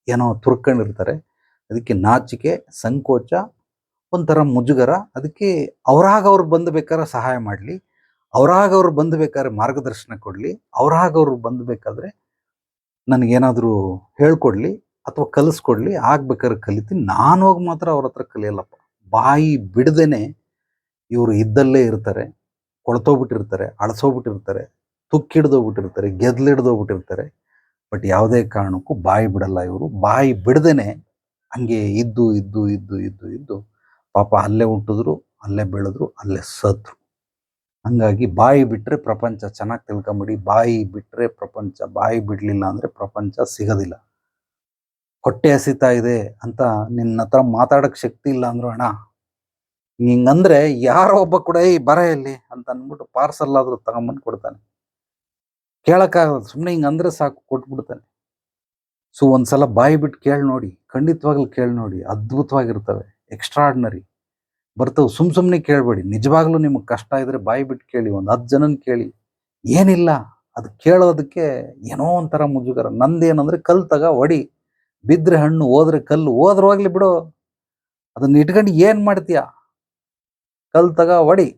ಏನೋ ತುರ್ಕೊಂಡಿರ್ತಾರೆ. ಅದಕ್ಕೆ ನಾಚಿಕೆ, ಸಂಕೋಚ, ಒಂಥರ ಮುಜುಗರ. ಅದಕ್ಕೆ ಅವ್ರು ಬಂದು ಬೇಕಾದ್ರೆ ಸಹಾಯ ಮಾಡಲಿ, ಅವ್ರು ಬಂದು ಬೇಕಾದ್ರೆ ಮಾರ್ಗದರ್ಶನ ಕೊಡಲಿ, ಅವ್ರು ಬಂದು ಬೇಕಾದ್ರೆ ನನಗೇನಾದರೂ ಹೇಳ್ಕೊಡ್ಲಿ ಅಥವಾ ಕಲಿಸ್ಕೊಡ್ಲಿ, ಆಗ್ಬೇಕಾದ್ರೆ ಕಲಿತೀನಿ. ನಾನು ಹೋಗಿ ಮಾತ್ರ ಅವ್ರ ಹತ್ರ ಕಲಿಯಲ್ಲಪ್ಪ. ಬಾಯಿ ಬಿಡದೇನೆ ಇವರು ಇದ್ದಲ್ಲೇ ಇರ್ತಾರೆ, ಕೊಳ್ತೋಗ್ಬಿಟ್ಟಿರ್ತಾರೆ, ಅಳಸೋಗ್ಬಿಟ್ಟಿರ್ತಾರೆ, ತುಕ್ಕಿಡ್ದೋಗ್ಬಿಟ್ಟಿರ್ತಾರೆ, ಗೆದ್ಲಿಡ್ದೋಗ್ಬಿಟ್ಟಿರ್ತಾರೆ. ಬಟ್ ಯಾವುದೇ ಕಾರಣಕ್ಕೂ ಬಾಯಿ ಬಿಡಲ್ಲ ಇವರು. ಬಾಯಿ ಬಿಡದೇನೆ ಹಂಗೆ ಇದ್ದು ಪಾಪ ಅಲ್ಲೇ ಹುಟ್ಟಿದ್ರು, ಅಲ್ಲೇ ಬೆಳೆದ್ರು, ಅಲ್ಲೇ ಸತ್ರು. ಹಂಗಾಗಿ ಬಾಯಿ ಬಿಟ್ಟರೆ ಪ್ರಪಂಚ, ಚೆನ್ನಾಗಿ ತಿಳ್ಕೊಂಬಿಡಿ. ಬಾಯಿ ಬಿಟ್ಟರೆ ಪ್ರಪಂಚ, ಬಾಯಿ ಬಿಡಲಿಲ್ಲ ಅಂದರೆ ಪ್ರಪಂಚ ಸಿಗೋದಿಲ್ಲ. ಹೊಟ್ಟೆ ಹಸಿತಾ ಇದೆ ಅಂತ ನಿನ್ನ ಹತ್ರ ಮಾತಾಡೋಕ್ಕೆ ಶಕ್ತಿ ಇಲ್ಲ ಅಂದ್ರು, ಅಣ್ಣ ಹಿಂಗಂದ್ರೆ ಯಾರೋ ಒಬ್ಬ ಕೂಡ ಈ ಬರ ಎಲ್ಲಿ ಅಂತ ಅಂದ್ಬಿಟ್ಟು ಪಾರ್ಸಲ್ ಆದರೂ ತಗೊಂಬಂದು ಕೊಡ್ತಾನೆ. ಕೇಳೋಕ್ಕಾಗಲ್ಲ, ಸುಮ್ಮನೆ ಹಿಂಗಂದ್ರೆ ಸಾಕು ಕೊಟ್ಬಿಡ್ತಾನೆ. ಸೊ ಒಂದ್ಸಲ ಬಾಯಿ ಬಿಟ್ಟು ಕೇಳಿ ನೋಡಿ, ಖಂಡಿತವಾಗ್ಲೂ ಕೇಳಿ ನೋಡಿ, ಅದ್ಭುತವಾಗಿರ್ತವೆ, ಎಕ್ಸ್ಟ್ರಾರ್ಡಿನರಿ ಬರ್ತವೆ. ಸುಮ್ಮನೆ ಕೇಳಬೇಡಿ. ನಿಜವಾಗ್ಲೂ ನಿಮಗೆ ಕಷ್ಟ ಇದ್ರೆ ಬಾಯಿ ಬಿಟ್ಟು ಕೇಳಿ, ಒಂದು 10 ಜನನ ಕೇಳಿ, ಏನಿಲ್ಲ. ಅದು ಕೇಳೋದಕ್ಕೆ ಏನೋ ಒಂಥರ ಮುಜುಗರ. ನಂದೇನಂದ್ರೆ, ಕಲ್ಲು ತಗ ಹೊಡಿ, ಬಿದ್ದರೆ ಹಣ್ಣು, ಹೋದ್ರೆ ಕಲ್ಲು, ಹೋದ್ರೆ ಹೋಗ್ಲಿ ಬಿಡು, ಅದನ್ನ ಇಟ್ಕೊಂಡು ಏನು ಮಾಡ್ತೀಯ? ಕಲ್ಲು ತಗ ಹೊಡಿ.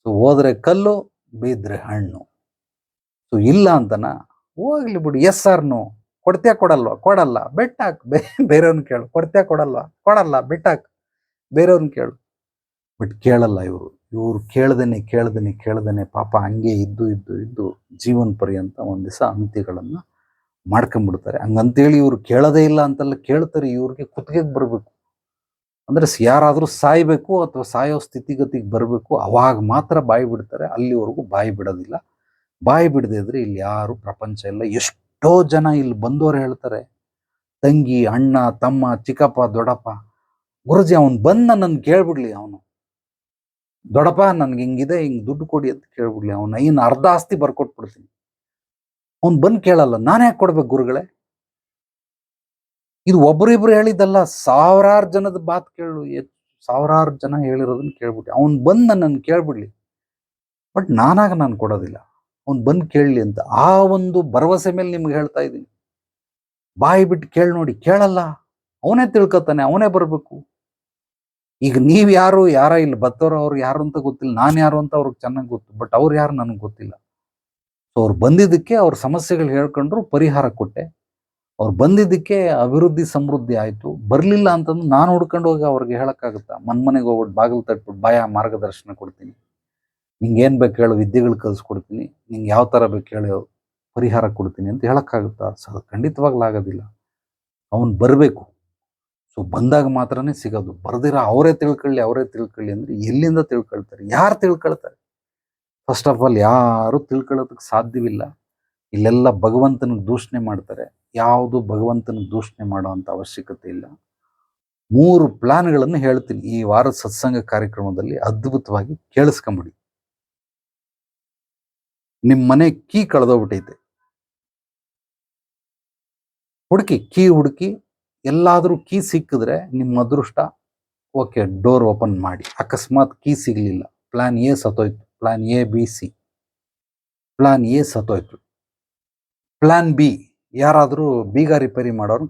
ಸೊ ಹೋದ್ರೆ ಕಲ್ಲು, ಬಿದ್ದರೆ ಹಣ್ಣು. ಸೊ ಇಲ್ಲ ಅಂತನ, ಹೋಗ್ಲಿ ಬಿಡು. ಎಸ್ ಆರ್ ನೋ, ಕೊಡ್ತೀಯ ಕೊಡಲ್ವಾ? ಕೊಡಲ್ಲ, ಬೆಟ್ಟಾಕ್, ಬೇರೆಯವ್ರನ್ನ ಕೇಳು. ಕೊಡ್ತೀಯ ಕೊಡಲ್ವಾ? ಕೊಡಲ್ಲ, ಬೆಟ್ಟಾಕ್, ಬೇರೆಯವ್ರನ್ನ ಕೇಳು. ಬಟ್ ಕೇಳಲ್ಲ ಇವರು. ಇವ್ರು ಕೇಳ್ದೇನೆ ಪಾಪ ಹಂಗೆ ಇದ್ದು ಜೀವನ ಪರ್ಯಂತ ಒಂದು ದಿವಸ ಅಂತ್ಯಗಳನ್ನು ಮಾಡ್ಕೊಂಡ್ಬಿಡ್ತಾರೆ. ಹಂಗಂತೇಳಿ ಇವ್ರು ಕೇಳೋದೇ ಇಲ್ಲ ಅಂತಲ್ಲ, ಕೇಳ್ತಾರೆ. ಇವ್ರಿಗೆ ಕುತ್ತಿಗೆಗೆ ಬರಬೇಕು, ಅಂದರೆ ಯಾರಾದರೂ ಸಾಯ್ಬೇಕು ಅಥವಾ ಸಾಯೋ ಸ್ಥಿತಿಗತಿಗೆ ಬರಬೇಕು, ಅವಾಗ ಮಾತ್ರ ಬಾಯಿ ಬಿಡ್ತಾರೆ. ಅಲ್ಲಿವರೆಗೂ ಬಾಯಿ ಬಿಡೋದಿಲ್ಲ. ಬಾಯಿ ಬಿಡದೆ ಇದ್ರೆ ಇಲ್ಲಿ ಯಾರು ಪ್ರಪಂಚ ಇಲ್ಲ. ಎಷ್ಟೋ ಜನ ಇಲ್ಲಿ ಬಂದವರು ಹೇಳ್ತಾರೆ, ತಂಗಿ, ಅಣ್ಣ, ತಮ್ಮ, ಚಿಕ್ಕಪ್ಪ, ದೊಡ್ಡಪ್ಪ, ಗುರುಜಿ ಅವ್ನು ಬಂದು ನನ್ನನ್ನು ಕೇಳ್ಬಿಡ್ಲಿ, ಅವನು ದೊಡ್ಡಪ್ಪ ನನ್ಗೆ ಹಿಂಗಿದೆ, ಹಿಂಗೆ ದುಡ್ಡು ಕೊಡಿ ಅಂತ ಕೇಳ್ಬಿಡ್ಲಿ, ಅವನ ಇನ್ನು ಅರ್ಧ ಆಸ್ತಿ ಬರ್ಕೊಟ್ಬಿಡ್ತೀನಿ. ಅವ್ನು ಬಂದು ಕೇಳಲ್ಲ, ನಾನು ಯಾಕೆ ಕೊಡ್ಬೇಕು ಗುರುಗಳೇ? ಇದು ಒಬ್ಬರಿಬ್ರು ಹೇಳಿದ್ದಲ್ಲ, ಸಾವಿರಾರು ಜನದ ಮಾತು ಕೇಳು, ಸಾವಿರಾರು ಜನ ಹೇಳಿರೋದನ್ನ ಕೇಳ್ಬಿಟ್ಟು ಅವ್ನು ಬಂದು ನನ್ನನ್ನು ಕೇಳ್ಬಿಡ್ಲಿ, ಬಟ್ ನಾನು ಕೊಡೋದಿಲ್ಲ, ಅವ್ನು ಬಂದು ಕೇಳಲಿ ಅಂತ. ಆ ಒಂದು ಭರವಸೆ ಮೇಲೆ ನಿಮ್ಗೆ ಹೇಳ್ತಾ ಇದ್ದೀನಿ. ಬಾಯಿ ಬಿಟ್ಟು ಕೇಳಿ ನೋಡಿ, ಕೇಳಲ್ಲ, ಅವನೇ ತಿಳ್ಕೊತಾನೆ, ಅವನೇ ಬರಬೇಕು. ಈಗ ನೀವು ಯಾರ ಇಲ್ಲಿ ಬತ್ತವ್ರು, ಅವ್ರು ಯಾರು ಅಂತ ಗೊತ್ತಿಲ್ಲ, ನಾನು ಯಾರು ಅಂತ ಅವ್ರಿಗೆ ಚೆನ್ನಾಗಿ ಗೊತ್ತು, ಬಟ್ ಅವ್ರು ಯಾರು ನನಗೆ ಗೊತ್ತಿಲ್ಲ. ಸೊ ಅವ್ರು ಬಂದಿದ್ದಕ್ಕೆ ಅವ್ರ ಸಮಸ್ಯೆಗಳು ಹೇಳ್ಕೊಂಡ್ರು, ಪರಿಹಾರ ಕೊಟ್ಟೆ. ಅವ್ರು ಬಂದಿದ್ದಕ್ಕೆ ಅಭಿವೃದ್ಧಿ ಸಮೃದ್ಧಿ ಆಯಿತು. ಬರಲಿಲ್ಲ ಅಂತಂದು ನಾನು ಹುಡ್ಕೊಂಡು ಹೋಗಿ ಅವ್ರಿಗೆ ಹೇಳೋಕ್ಕಾಗುತ್ತಾ? ಮನೆಗೆ ಹೋಗ್ಬಿಟ್ಟು ಬಾಗಿಲು ತಟ್ಬಿಟ್ಟು ಬಾಯ ಮಾರ್ಗದರ್ಶನ ಕೊಡ್ತೀನಿ, ನಿಂಗೆ ಏನು ಬೇಕು ಹೇಳು, ವಿದ್ಯೆಗಳು ಕಲಿಸ್ಕೊಡ್ತೀನಿ, ನಿಂಗೆ ಯಾವ ಥರ ಬೇಕು ಹೇಳು, ಪರಿಹಾರ ಕೊಡ್ತೀನಿ ಅಂತ ಹೇಳೋಕ್ಕಾಗುತ್ತಾ? ಸೊ ಅದು ಖಂಡಿತವಾಗ್ಲೂ ಆಗೋದಿಲ್ಲ. ಅವನು ಬರಬೇಕು. ಸೊ ಬಂದಾಗ ಮಾತ್ರನೇ ಸಿಗೋದು. ಬರ್ದಿರ ಅವರೇ ತಿಳ್ಕೊಳ್ಳಿ ಅಂದರೆ ಎಲ್ಲಿಂದ ತಿಳ್ಕೊಳ್ತಾರೆ? ಯಾರು ತಿಳ್ಕೊಳ್ತಾರೆ? ಫಸ್ಟ್ ಆಫ್ ಆಲ್ ಯಾರು ತಿಳ್ಕೊಳ್ಳೋದಕ್ಕೆ ಸಾಧ್ಯವಿಲ್ಲ. ಇಲ್ಲೆಲ್ಲ ಭಗವಂತನಿಗೆ ದೂಷಣೆ ಮಾಡ್ತಾರೆ. ಯಾವುದು ಭಗವಂತನಿಗೆ ದೂಷಣೆ ಮಾಡುವಂಥ ಅವಶ್ಯಕತೆ ಇಲ್ಲ. 3 ಪ್ಲಾನ್ಗಳನ್ನು ಹೇಳ್ತೀನಿ ಈ ವಾರದ ಸತ್ಸಂಗ ಕಾರ್ಯಕ್ರಮದಲ್ಲಿ, ಅದ್ಭುತವಾಗಿ ಕೇಳಿಸ್ಕೊಂಬಿಡಿ. ನಿಮ್ಮ ಮನೆ ಕೀ ಕಳೆದೋಗ್ಬಿಟ್ಟೈತೆ, ಹುಡುಕಿ ಎಲ್ಲಾದರೂ ಕೀ ಸಿಕ್ಕಿದ್ರೆ ನಿಮ್ಮ ಅದೃಷ್ಟ. ಓಕೆ, ಡೋರ್ ಓಪನ್ ಮಾಡಿ. ಅಕಸ್ಮಾತ್ ಕೀ ಸಿಗಲಿಲ್ಲ, ಪ್ಲಾನ್ ಎ ಸತ್ತೋಯ್ತು, plan A B C. Plan A ಸತ್ತೋಯ್ತು, ಪ್ಲಾನ್ ಬಿ, ಯಾರಾದರೂ ಬೀಗ ರಿಪೇರಿ ಮಾಡೋರನ್ನ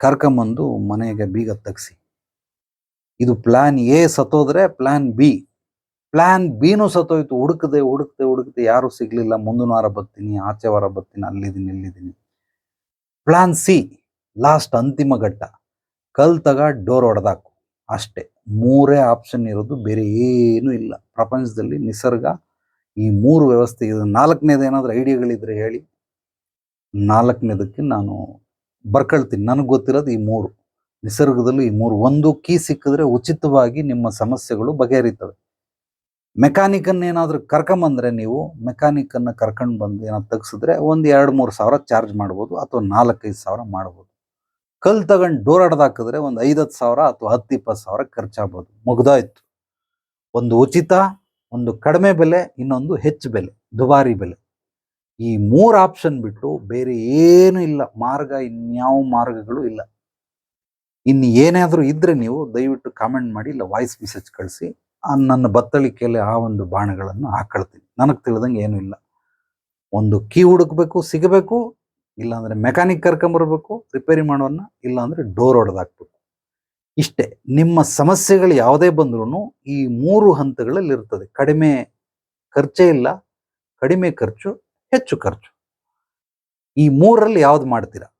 ಕರ್ಕೊಂಬಂದು ಮನೆಗೆ ಬೀಗ ತಗ್ಸಿ. ಇದು ಪ್ಲಾನ್ ಎ ಸತ್ತೋದ್ರೆ ಪ್ಲಾನ್ ಬಿನೂ ಸತ್ತೋಯ್ತು. ಹುಡುಕ್ದೆ ಯಾರು ಸಿಗ್ಲಿಲ್ಲ. ಮುಂದಿನ ವಾರ ಬರ್ತೀನಿ, ಆಚೆ ವಾರ ಬರ್ತೀನಿ, ಇಲ್ಲಿದ್ದೀನಿ. ಪ್ಲಾನ್ ಸಿ, ಲಾಸ್ಟ್ ಅಂತಿಮ ಘಟ್ಟ, ಕಲ್ ತಗ ಡೋರ್ ಹೊಡೆದಾಕು. ಅಷ್ಟೇ, 3 ಆಪ್ಷನ್ ಇರೋದು, ಬೇರೆ ಏನೂ ಇಲ್ಲ ಪ್ರಪಂಚದಲ್ಲಿ. ನಿಸರ್ಗ ಈ 3 ವ್ಯವಸ್ಥೆ ಇದೆ. 4ನೇದು ಏನಾದರೂ ಐಡಿಯಾಗಳಿದ್ರೆ ಹೇಳಿ, 4ನೇದಕ್ಕೆ ನಾನು ಬರ್ಕೊಳ್ತೀನಿ. ನನಗೆ ಗೊತ್ತಿರೋದು ಈ 3. ನಿಸರ್ಗದಲ್ಲೂ ಈ 3. ಒಂದು ಕೀ ಸಿಕ್ಕಿದ್ರೆ ಉಚಿತವಾಗಿ ನಿಮ್ಮ ಸಮಸ್ಯೆಗಳು ಬಗೆಹರಿತವೆ. ಮೆಕ್ಯಾನಿಕನ್ನು ಏನಾದರೂ ಕರ್ಕೊಂಬಂದ್ರೆ, ನೀವು ಮೆಕ್ಯಾನಿಕನ್ನು ಕರ್ಕೊಂಡು ಬಂದು ಏನಾದ್ರು ತೆಗ್ಸಿದ್ರೆ ಒಂದು 2-3 ಸಾವಿರ ಚಾರ್ಜ್ ಮಾಡ್ಬೋದು, ಅಥವಾ 4-5 ಸಾವಿರ ಮಾಡ್ಬೋದು. ಕಲ್ ತಗೊಂಡು ಡೋರ್ ಹೊಡೆದಾಕಿದ್ರೆ ಒಂದು 5-10 ಸಾವಿರ ಅಥವಾ 10-20 ಸಾವಿರ ಖರ್ಚಾಗ್ಬೋದು. ಮುಗ್ದಾಯ್ತು. ಒಂದು ಉಚಿತ, ಒಂದು ಕಡಿಮೆ ಬೆಲೆ, ಇನ್ನೊಂದು ಹೆಚ್ಚು ಬೆಲೆ, ದುಬಾರಿ ಬೆಲೆ. ಈ 3 ಆಪ್ಷನ್ ಬಿಟ್ಟು ಬೇರೆ ಏನೂ ಇಲ್ಲ. ಮಾರ್ಗ ಇನ್ಯಾವ ಮಾರ್ಗಗಳು ಇಲ್ಲ. ಇನ್ನು ಏನಾದರೂ ಇದ್ರೆ ನೀವು ದಯವಿಟ್ಟು ಕಾಮೆಂಟ್ ಮಾಡಿ, ಇಲ್ಲ ವಾಯ್ಸ್ ಮೆಸೇಜ್ ಕಳಿಸಿ. ನನ್ನ ಬತ್ತಳಿಕೆಯಲ್ಲಿ ಆ ಒಂದು ಬಾಣಗಳನ್ನು ಹಾಕೊಳ್ತೀನಿ. ನನಗೆ ತಿಳಿದಂಗೆ ಏನೂ ಇಲ್ಲ. ಒಂದು ಕೀ ಹುಡುಕ್ಬೇಕು, ಸಿಗಬೇಕು, ಇಲ್ಲಾಂದರೆ ಮೆಕ್ಯಾನಿಕ್ ಕರ್ಕೊಂಬರ್ಬೇಕು ರಿಪೇರಿ ಮಾಡೋನ್ನ, ಇಲ್ಲಾಂದರೆ ಡೋರ್ ಹೊಡೆದಾಕ್ಬೇಕು. ಇಷ್ಟೇ. ನಿಮ್ಮ ಸಮಸ್ಯೆಗಳು ಯಾವುದೇ ಬಂದ್ರೂ ಈ 3 ಹಂತಗಳಲ್ಲಿ ಇರ್ತದೆ. ಕಡಿಮೆ ಖರ್ಚೇ ಇಲ್ಲ, ಕಡಿಮೆ ಖರ್ಚು, ಹೆಚ್ಚು ಖರ್ಚು. ಈ 3ರಲ್ಲಿ ಯಾವ್ದು ಮಾಡ್ತೀರಾ?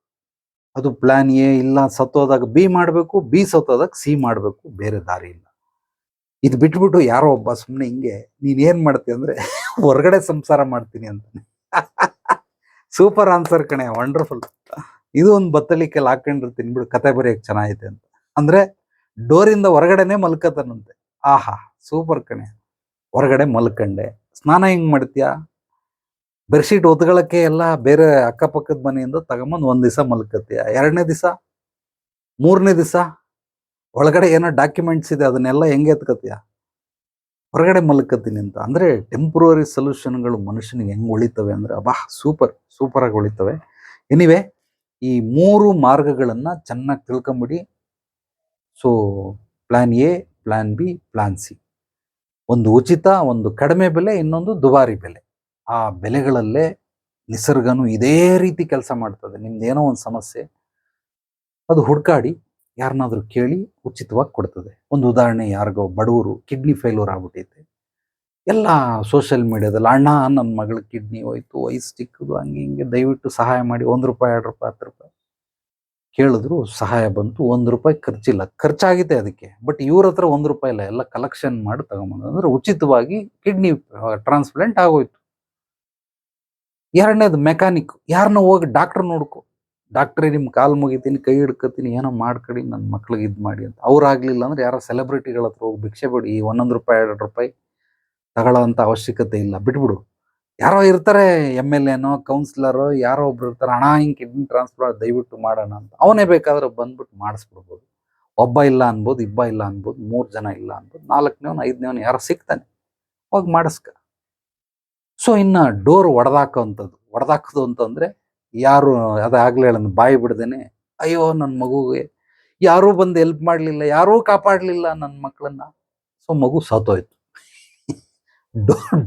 ಅದು ಪ್ಲಾನ್ ಎ ಇಲ್ಲ, ಸತ್ತೋದಾಗ ಬಿ ಮಾಡಬೇಕು, ಬಿ ಸತ್ತೋದಾಗ ಸಿ ಮಾಡಬೇಕು, ಬೇರೆ ದಾರಿ ಇಲ್ಲ. ಇದು ಬಿಟ್ಬಿಟ್ಟು ಯಾರೋ ಒಬ್ಬ ಸುಮ್ಮನೆ ಹಿಂಗೆ ನೀನೇನು ಮಾಡ್ತೀಯ ಅಂದರೆ ಹೊರಗಡೆ ಸಂಸಾರ ಮಾಡ್ತೀನಿ ಅಂತಾನೆ. ಸೂಪರ್ ಆನ್ಸರ್ ಕಣೆ, ವಂಡರ್ಫುಲ್. ಇದು ಒಂದು ಬತ್ತಳಿಕೆಯಲ್ಲಿ ಹಾಕೊಂಡಿರ್ತೀನಿ ಬಿಡು, ಕತೆ ಬರೆಯೋಕೆ ಚೆನ್ನಾಗೈತೆ ಅಂತ. ಅಂದರೆ ಡೋರಿಂದ ಹೊರಗಡೆನೆ ಮಲ್ಕತಾನಂತೆ. ಆಹಾ, ಸೂಪರ್ ಕಣೆ. ಹೊರಗಡೆ ಮಲ್ಕಂಡೆ. ಸ್ನಾನ ಹೆಂಗೆ ಮಾಡ್ತೀಯಾ? ಬೆಡ್ಶೀಟ್ ಒದ್ಕೊಳ್ಳೋಕ್ಕೆ ಎಲ್ಲ ಬೇರೆ ಅಕ್ಕಪಕ್ಕದ ಮನೆಯಿಂದ ತಗೊಂಬಂದು 1 ದಿವಸ ಮಲ್ಕತ್ತೀಯ. 2ನೇ ದಿವಸ, 3ನೇ ದಿವಸ ಒಳಗಡೆ ಏನೋ ಡಾಕ್ಯುಮೆಂಟ್ಸ್ ಇದೆ, ಅದನ್ನೆಲ್ಲ ಹೆಂಗೆ ಎತ್ಕೋತೀಯ? ಹೊರಗಡೆ ಮಲ್ಕತ್ತೀನಿ ಅಂತ. ಅಂದರೆ ಟೆಂಪ್ರವರಿ ಸೊಲ್ಯೂಷನ್ಗಳು ಮನುಷ್ಯನಿಗೆ ಹೆಂಗೆ ಉಳಿತವೆ ಅಂದರೆ, ಅಬ್ಬಾ, ಸೂಪರಾಗಿ ಉಳಿತವೆ. ಎನಿವೆ, ಈ 3 ಮಾರ್ಗಗಳನ್ನು ಚೆನ್ನಾಗಿ ತಿಳ್ಕೊಂಬಿಡಿ. So plan A, plan B, plan C. ಒಂದು ಉಚಿತ, ಒಂದು ಕಡಿಮೆ ಬೆಲೆ, ಇನ್ನೊಂದು ದುಬಾರಿ ಬೆಲೆ. ಆ ಬೆಲೆಗಳಲ್ಲೇ ನಿಸರ್ಗನೂ ಇದೇ ರೀತಿ ಕೆಲಸ ಮಾಡ್ತದೆ. ನಿಮ್ದೇನೋ ಒಂದು ಸಮಸ್ಯೆ, ಅದು ಹುಡ್ಕಾಡಿ ಯಾರನ್ನಾದ್ರೂ ಕೇಳಿ ಉಚಿತವಾಗಿ ಕೊಡ್ತದೆ. ಒಂದು ಉದಾಹರಣೆ, ಯಾರಿಗೋ ಬಡವರು ಕಿಡ್ನಿ ಫೇಲ್ಯೂರ್ ಆಗ್ಬಿಟ್ಟೈತೆ, ಎಲ್ಲ ಸೋಷಿಯಲ್ ಮೀಡಿಯಾದಲ್ಲಿ, ಅಣ್ಣ ನನ್ನ ಮಗಳ ಕಿಡ್ನಿ ಹೋಯ್ತು, ವಯಸ್ಸು ಚಿಕ್ಕದು, ಹಂಗೆ ಹಿಂಗೆ, ದಯವಿಟ್ಟು ಸಹಾಯ ಮಾಡಿ, ₹1, ₹2, ₹10. ಕೇಳಿದ್ರು ಸಹಾಯ ಬಂತು. ₹1 ಖರ್ಚಿಲ್ಲ. ಖರ್ಚಾಗಿದೆ ಅದಕ್ಕೆ. ಬಟ್ ಇವ್ರ ಹತ್ರ ₹1 ಇಲ್ಲ. ಎಲ್ಲ ಕಲೆಕ್ಷನ್ ಮಾಡಿ ತಗೊಂಬಂದು ಅಂದ್ರೆ ಉಚಿತವಾಗಿ ಕಿಡ್ನಿ ಟ್ರಾನ್ಸ್‌ಪ್ಲಾಂಟ್ ಆಗೋಯ್ತು. ಎರಡನೇದು ಮೆಕ್ಯಾನಿಕ್. ಯಾರನ್ನ ಹೋಗಿ ಡಾಕ್ಟರ್ ನೋಡ್ಕೊ. ಡಾಕ್ಟ್ರೇ ನಿಮ್ ಕಾಲು ಮುಗಿತೀನಿ, ಕೈ ಹಿಡ್ಕತೀನಿ, ಏನೋ ಮಾಡ್ಕೊಡಿ ನನ್ನ ಮಕ್ಳಿಗೆ ಇದು ಮಾಡಿ ಅಂತ. ಅವ್ರಾಗ್ಲಿಲ್ಲ ಅಂದ್ರೆ ಯಾರೋ ಸೆಲೆಬ್ರಿಟಿಗಳ ಹತ್ರ ಹೋಗಿ ಭಿಕ್ಷೆ ಬೇಡಿ. ಈ ₹1 ₹2 ತಗೊಳ್ಳೋಂಥ ಅವಶ್ಯಕತೆ ಇಲ್ಲ. ಬಿಟ್ಬಿಡು. ಯಾರೋ ಇರ್ತಾರೆ MLAನೋ ಕೌನ್ಸಿಲರೋ ಯಾರೋ ಒಬ್ರು ಇರ್ತಾರೆ. ಅಣ್ಣ ಹಿಂಗ್ ಕಿಡ್ನಿ ಟ್ರಾನ್ಸ್‌ಪ್ಲಾಂಟ್ ದಯವಿಟ್ಟು ಮಾಡೋಣ ಅಂತ. ಅವನೇ ಬೇಕಾದ್ರೆ ಬಂದ್ಬಿಟ್ಟು ಮಾಡಿಸ್ಬಿಡ್ಬೋದು. ಒಬ್ಬ ಇಲ್ಲ ಅನ್ಬೋದು, ಇಬ್ಬ ಇಲ್ಲ ಅನ್ಬೋದು, 3 ಜನ ಇಲ್ಲ ಅನ್ಬೋದು, 4ನೇವನು 5ನೇವನು ಯಾರೋ ಸಿಗ್ತಾನೆ. ಹೋಗಿ ಮಾಡಿಸ್ಕ. ಸೊ ಇನ್ನ ಡೋರ್ ಹೊಡೆದಾಕೋದು ಅಂತಂದ್ರೆ ಯಾರು ಅದಾಗ್ಲೇ ಹೇಳೋದು ಬಾಯಿ ಬಿಡ್ದೇನೆ, ಅಯ್ಯೋ ನನ್ನ ಮಗುಗೆ ಯಾರೂ ಬಂದು ಹೆಲ್ಪ್ ಮಾಡ್ಲಿಲ್ಲ, ಯಾರೂ ಕಾಪಾಡ್ಲಿಲ್ಲ ನನ್ನ ಮಕ್ಕಳನ್ನ. ಸೊ ಮಗು ಸತ್ತೋಯ್ತು.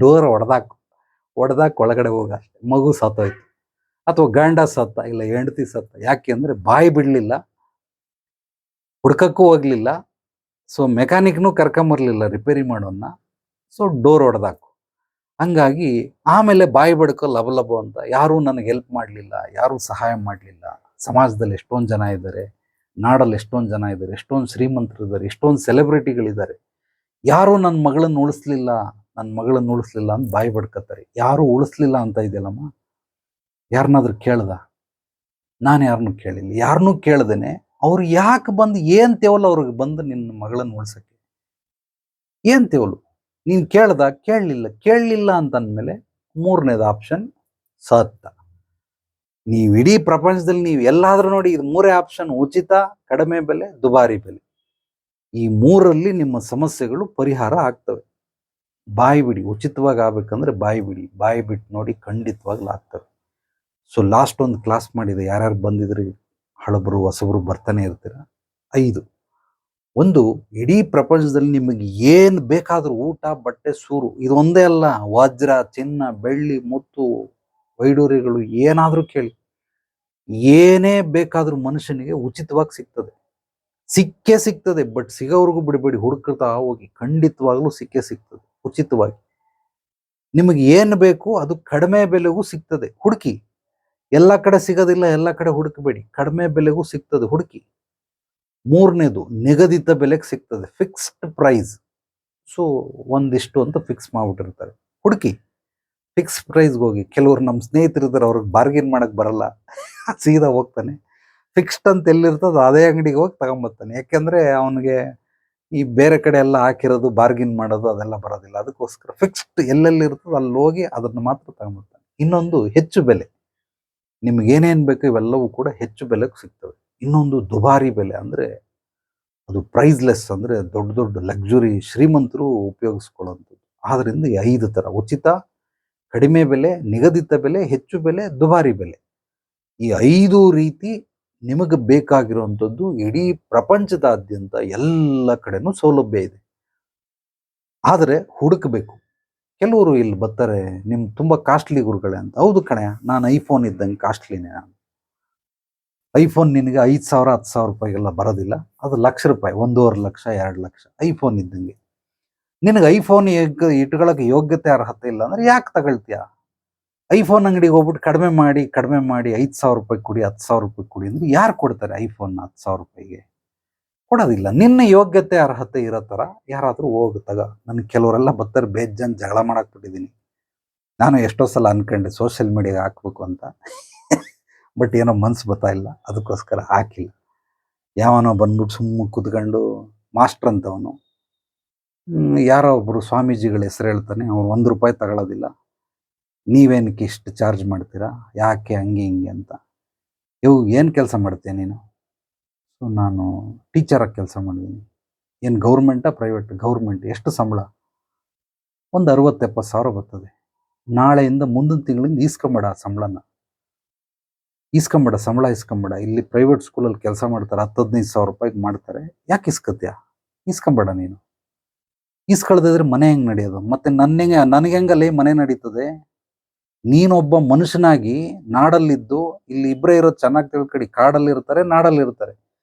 ಡೋರ್ ಹೊಡೆದಾಕ್ ಒಳಗಡೆ ಹೋಗ ಅಷ್ಟೇ. ಮಗು ಸತ್ತೋಯ್ತು. ಅಥವಾ ಗಂಡ ಸತ್ತ, ಇಲ್ಲ ಹೆಂಡತಿ ಸತ್ತ. ಯಾಕೆ ಅಂದ್ರೆ ಬಾಯಿ ಬಿಡ್ಲಿಲ್ಲ, ಹುಡ್ಕಕ್ಕೂ ಹೋಗ್ಲಿಲ್ಲ. ಸೊ ಮೆಕ್ಯಾನಿಕ್ನು ಕರ್ಕೊಂಬರ್ಲಿಲ್ಲ ರಿಪೇರಿ ಮಾಡೋನ್ನ. ಸೊ ಡೋರ್ ಹೊಡೆದಾಕು. ಹಂಗಾಗಿ ಆಮೇಲೆ ಬಾಯಿ ಬಡ್ಕೋ ಲಬಲಬೋ ಅಂತ ಯಾರೂ ನನಗೆ ಹೆಲ್ಪ್ ಮಾಡಲಿಲ್ಲ, ಯಾರೂ ಸಹಾಯ ಮಾಡಲಿಲ್ಲ. ಸಮಾಜದಲ್ಲಿ ಎಷ್ಟೊಂದು ಜನ ಇದ್ದಾರೆ, ನಾಡಲ್ಲಿ ಎಷ್ಟೊಂದು ಜನ ಇದ್ದಾರೆ, ಎಷ್ಟೊಂದು ಶ್ರೀಮಂತರಿದ್ದಾರೆ, ಎಷ್ಟೊಂದು ಸೆಲೆಬ್ರಿಟಿಗಳಿದ್ದಾರೆ. ಯಾರೂ ನನ್ನ ಮಗಳನ್ನ ಉಳಿಸ್ಲಿಲ್ಲ ಅಂತ ಬಾಯಿ ಬಡ್ಕತ್ತಾರೆ. ಯಾರೂ ಉಳಿಸ್ಲಿಲ್ಲ ಅಂತ ಇದೆಯಲ್ಲಮ್ಮ. ಯಾರನ್ನಾದ್ರೂ ಕೇಳ್ದ? ನಾನು ಯಾರನ್ನೂ ಕೇಳಿಲ್ಲ. ಯಾರನ್ನೂ ಕೇಳ್ದೇನೆ ಅವ್ರು ಯಾಕೆ ಬಂದು ಏನ್ ತೇವಲ್ಲ ಅವ್ರಿಗೆ ಬಂದು ನಿನ್ನ ಮಗಳನ್ನ ಉಳ್ಸಕ್ಕೆ? ಏನ್ ತೇವಲು? ನೀನ್ ಕೇಳಲಿಲ್ಲ ಅಂತಂದ್ಮೇಲೆ 3ನೇದು ಆಪ್ಷನ್ ಸತ್ತ. ನೀವು ಇಡೀ ಪ್ರಪಂಚದಲ್ಲಿ ನೀವು ಎಲ್ಲಾದ್ರೂ ನೋಡಿ, ಇದು 3 ಆಪ್ಷನ್: ಉಚಿತ, ಕಡಿಮೆ ಬೆಲೆ, ದುಬಾರಿ ಬೆಲೆ. ಈ 3ರಲ್ಲಿ ನಿಮ್ಮ ಸಮಸ್ಯೆಗಳು ಪರಿಹಾರ ಆಗ್ತವೆ. ಬಾಯಿ ಬಿಡಿ. ಉಚಿತವಾಗಿ ಆಗ್ಬೇಕಂದ್ರೆ ಬಾಯಿ ಬಿಡಿ. ಬಾಯಿ ಬಿಟ್ಟು ನೋಡಿ, ಖಂಡಿತವಾಗ್ಲೂ ಆಗ್ತವೆ. ಸೊ ಲಾಸ್ಟ್ ಒಂದು ಕ್ಲಾಸ್ ಮಾಡಿದೆ. ಯಾರ್ಯಾರು ಬಂದಿದ್ರಿ, ಹಳಬರು ಹೊಸಬರು ಬರ್ತಾನೆ ಇರ್ತೀರ. 5. ಒಂದು, ಇಡೀ ಪ್ರಪಂಚದಲ್ಲಿ ನಿಮಗೆ ಏನು ಬೇಕಾದ್ರೂ ಊಟ, ಬಟ್ಟೆ, ಸೂರು, ಇದೊಂದೇ ಅಲ್ಲ, ವಜ್ರ, ಚಿನ್ನ, ಬೆಳ್ಳಿ, ಮುತ್ತು, ವೈಡೂರ್ಯಗಳು ಏನಾದ್ರೂ ಕೇಳಿ, ಏನೇ ಬೇಕಾದ್ರೂ ಮನುಷ್ಯನಿಗೆ ಉಚಿತವಾಗಿ ಸಿಗ್ತದೆ. ಬಟ್ ಸಿಗೋವರೆಗೂ ಬಿಡಬೇಡಿ, ಹುಡುಕ್ತಾ ಹೋಗಿ. ಖಂಡಿತವಾಗ್ಲೂ ಸಿಗ್ತದೆ ಉಚಿತವಾಗಿ. ನಿಮಗೆ ಏನು ಬೇಕು ಅದು ಕಡಿಮೆ ಬೆಲೆಗೂ ಸಿಗ್ತದೆ, ಹುಡುಕಿ. ಎಲ್ಲ ಕಡೆ ಸಿಗೋದಿಲ್ಲ, ಎಲ್ಲ ಕಡೆ ಹುಡುಕಬೇಡಿ. ಕಡಿಮೆ ಬೆಲೆಗೂ ಸಿಗ್ತದೆ, ಹುಡುಕಿ. 3ನೇದು, ನಿಗದಿತ ಬೆಲೆಗೆ ಸಿಗ್ತದೆ, ಫಿಕ್ಸ್ಡ್ ಪ್ರೈಸ್. ಸೊ ಒಂದಿಷ್ಟು ಅಂತ ಫಿಕ್ಸ್ ಮಾಡ್ಬಿಟ್ಟಿರ್ತಾರೆ, ಹುಡುಕಿ. ಫಿಕ್ಸ್ ಪ್ರೈಸ್ಗೆ ಹೋಗಿ. ಕೆಲವರು ನಮ್ಮ ಸ್ನೇಹಿತರಿದ್ದಾರೆ, ಅವ್ರಿಗೆ ಬಾರ್ಗೇನ್ ಮಾಡಕ್ ಬರಲ್ಲ, ಸೀದಾ ಹೋಗ್ತಾನೆ. ಫಿಕ್ಸ್ಡ್ ಅಂತ ಎಲ್ಲಿರ್ತದೋ ಅದೇ ಅಂಗಡಿಗೆ ಹೋಗಿ ತಗೊಂಬರ್ತಾನೆ. ಯಾಕೆಂದ್ರೆ ಅವನಿಗೆ ಈ ಬೇರೆ ಕಡೆ ಎಲ್ಲ ಹಾಕಿರೋದು, ಬಾರ್ಗಿನ್ ಮಾಡೋದು ಅದೆಲ್ಲ ಬರೋದಿಲ್ಲ. ಅದಕ್ಕೋಸ್ಕರ ಫಿಕ್ಸ್ಡ್ ಎಲ್ಲೆಲ್ಲಿ ಇರ್ತದೋ ಅಲ್ಲಿ ಹೋಗಿ ಅದನ್ನ ಮಾತ್ರ ತಗೊಂಬರ್ತಾನೆ. ಇನ್ನೊಂದು, ಹೆಚ್ಚು ಬೆಲೆ. ನಿಮ್ಗೆ ಏನೇನು ಬೇಕು ಇವೆಲ್ಲವೂ ಕೂಡ ಹೆಚ್ಚು ಬೆಲೆಗೆ ಸಿಗ್ತವೆ. ಇನ್ನೊಂದು, ದುಬಾರಿ ಬೆಲೆ. ಅಂದ್ರೆ ಅದು ಪ್ರೈಸ್ಲೆಸ್, ಅಂದ್ರೆ ದೊಡ್ಡ ದೊಡ್ಡ ಲಕ್ಸುರಿ ಶ್ರೀಮಂತರು ಉಪಯೋಗಿಸ್ಕೊಳ್ಳೋಂಥದ್ದು. ಆದ್ರಿಂದ ಈ 5 ತರ: ಉಚಿತ, ಕಡಿಮೆ ಬೆಲೆ, ನಿಗದಿತ ಬೆಲೆ, ಹೆಚ್ಚು ಬೆಲೆ, ದುಬಾರಿ ಬೆಲೆ. ಈ 5 ರೀತಿ ನಿಮಗೆ ಬೇಕಾಗಿರುವಂಥದ್ದು ಇಡೀ ಪ್ರಪಂಚದಾದ್ಯಂತ ಎಲ್ಲ ಕಡೆನೂ ಸೌಲಭ್ಯ ಇದೆ. ಆದರೆ ಹುಡುಕಬೇಕು. ಕೆಲವರು ಇಲ್ಲಿ ಬರ್ತಾರೆ, ನಿಮ್ ತುಂಬಾ ಕಾಸ್ಟ್ಲಿ ಗುರುಗಳೇ ಅಂತ. ಹೌದು ಕಣೆ, ನಾನು ಐಫೋನ್ ಇದ್ದಂಗೆ ಕಾಸ್ಟ್ಲಿನೇ. ನಾನು ಐಫೋನ್ ನಿನಗೆ 5,000 10,000 ಬರೋದಿಲ್ಲ. ಅದು ₹1,00,000, 1.5 ಲಕ್ಷ, 2 ಲಕ್ಷ ಐಫೋನ್ ಇದ್ದಂಗೆ. ನಿನಗೆ ಐಫೋನ್ ಇಟ್ಕೊಳ್ಳೋಕೆ ಯೋಗ್ಯತೆ ಅರ್ಹತೆ ಇಲ್ಲ ಅಂದ್ರೆ ಯಾಕೆ ತಗೊಳ್ತೀಯ? ಐಫೋನ್ ಅಂಗಡಿಗೆ ಹೋಗ್ಬಿಟ್ಟು ಕಡಿಮೆ ಮಾಡಿ ₹5,000 ಕೊಡಿ, ₹10,000 ಕೊಡಿ ಅಂದ್ರೆ ಯಾರು ಕೊಡ್ತಾರೆ ಐಫೋನ್ ₹10,000? ಕೊಡೋದಿಲ್ಲ. ನಿನ್ನ ಯೋಗ್ಯತೆ ಅರ್ಹತೆ ಇರೋ ತರ ಯಾರಾದ್ರೂ ಹೋಗಿ ತಗ. ನನ್ಗೆ ಕೆಲವರೆಲ್ಲ ಬರ್ತಾರೆ, ಬೇಜಾನ್ ಜಗಳ ಮಾಡಾಕ್ಬಿಟ್ಟಿದ್ದೀನಿ. ನಾನು ಎಷ್ಟೋ ಸಲ ಅನ್ಕೊಂಡೆ ಸೋಷಿಯಲ್ ಮೀಡಿಯಾಗೆ ಹಾಕ್ಬೇಕು ಅಂತ, ಬಟ್ ಏನೋ ಮನ್ಸು ಬರ್ತಾ ಇಲ್ಲ, ಅದಕ್ಕೋಸ್ಕರ ಹಾಕಿಲ್ಲ. ಯಾವನೋ ಬಂದ್ಬಿಟ್ಟು ಸುಮ್ಮ ಕೂತ್ಕೊಂಡು, ಮಾಸ್ಟರ್ ಅಂತವನು, ಯಾರೋ ಒಬ್ರು ಸ್ವಾಮೀಜಿಗಳ ಹೆಸರು ಹೇಳ್ತಾನೆ, ಅವ್ರು ₹1 ತಗೊಳ್ಳೋದಿಲ್ಲ. ನೀವೇನಕ್ಕೆ ಇಷ್ಟು ಚಾರ್ಜ್ ಮಾಡ್ತೀರಾ, ಯಾಕೆ ಹಂಗೆ ಹಿಂಗೆ ಅಂತ. ಏನು ಕೆಲಸ ಮಾಡ್ತೀಯ ನೀನು? ಸೊ ನಾನು ಟೀಚರಾಗಿ ಕೆಲಸ ಮಾಡಿದ್ದೀನಿ. ಏನು ಗೌರ್ಮೆಂಟಾ ಪ್ರೈವೇಟ್? ಗೌರ್ಮೆಂಟ್. ಎಷ್ಟು ಸಂಬಳ? ಒಂದು 60-70 ಸಾವಿರ ಬರ್ತದೆ. ನಾಳೆಯಿಂದ ಮುಂದಿನ ತಿಂಗಳಿಂದ ಈಸ್ಕೊಂಬೇಡ ಆ ಸಂಬಳನ. ಸಂಬಳ ಇಸ್ಕೊಂಬೇಡ. ಇಲ್ಲಿ ಪ್ರೈವೇಟ್ ಸ್ಕೂಲಲ್ಲಿ ಕೆಲಸ ಮಾಡ್ತಾರೆ, 10-15 ಸಾವಿರ ರೂಪಾಯಿಗೆ ಮಾಡ್ತಾರೆ. ಯಾಕೆ ಇಸ್ಕತ್ಯ? ಇಸ್ಕೊಂಬೇಡ ನೀನು. ಇಸ್ಕೊಳ್ದಿದ್ರೆ ಮನೆ ಹೆಂಗೆ ನಡೆಯೋದು? ಮತ್ತೆ ನನಗೆ ಹೆಂಗಲ್ಲಿ ಮನೆ ನಡೀತದೆ? ನೀನೊಬ್ಬ ಮನುಷ್ಯನಾಗಿ ನಾಡಲ್ಲಿದ್ದು, ಇಲ್ಲಿ ಇಬ್ಬರೇ ಇರೋದು ಚೆನ್ನಾಗಿ ತಿಳ್ಕಡಿ. ಕಾಡಲ್ಲಿರ್ತಾರೆ, ನಾಡಲ್ಲಿರ್ತಾರೆ.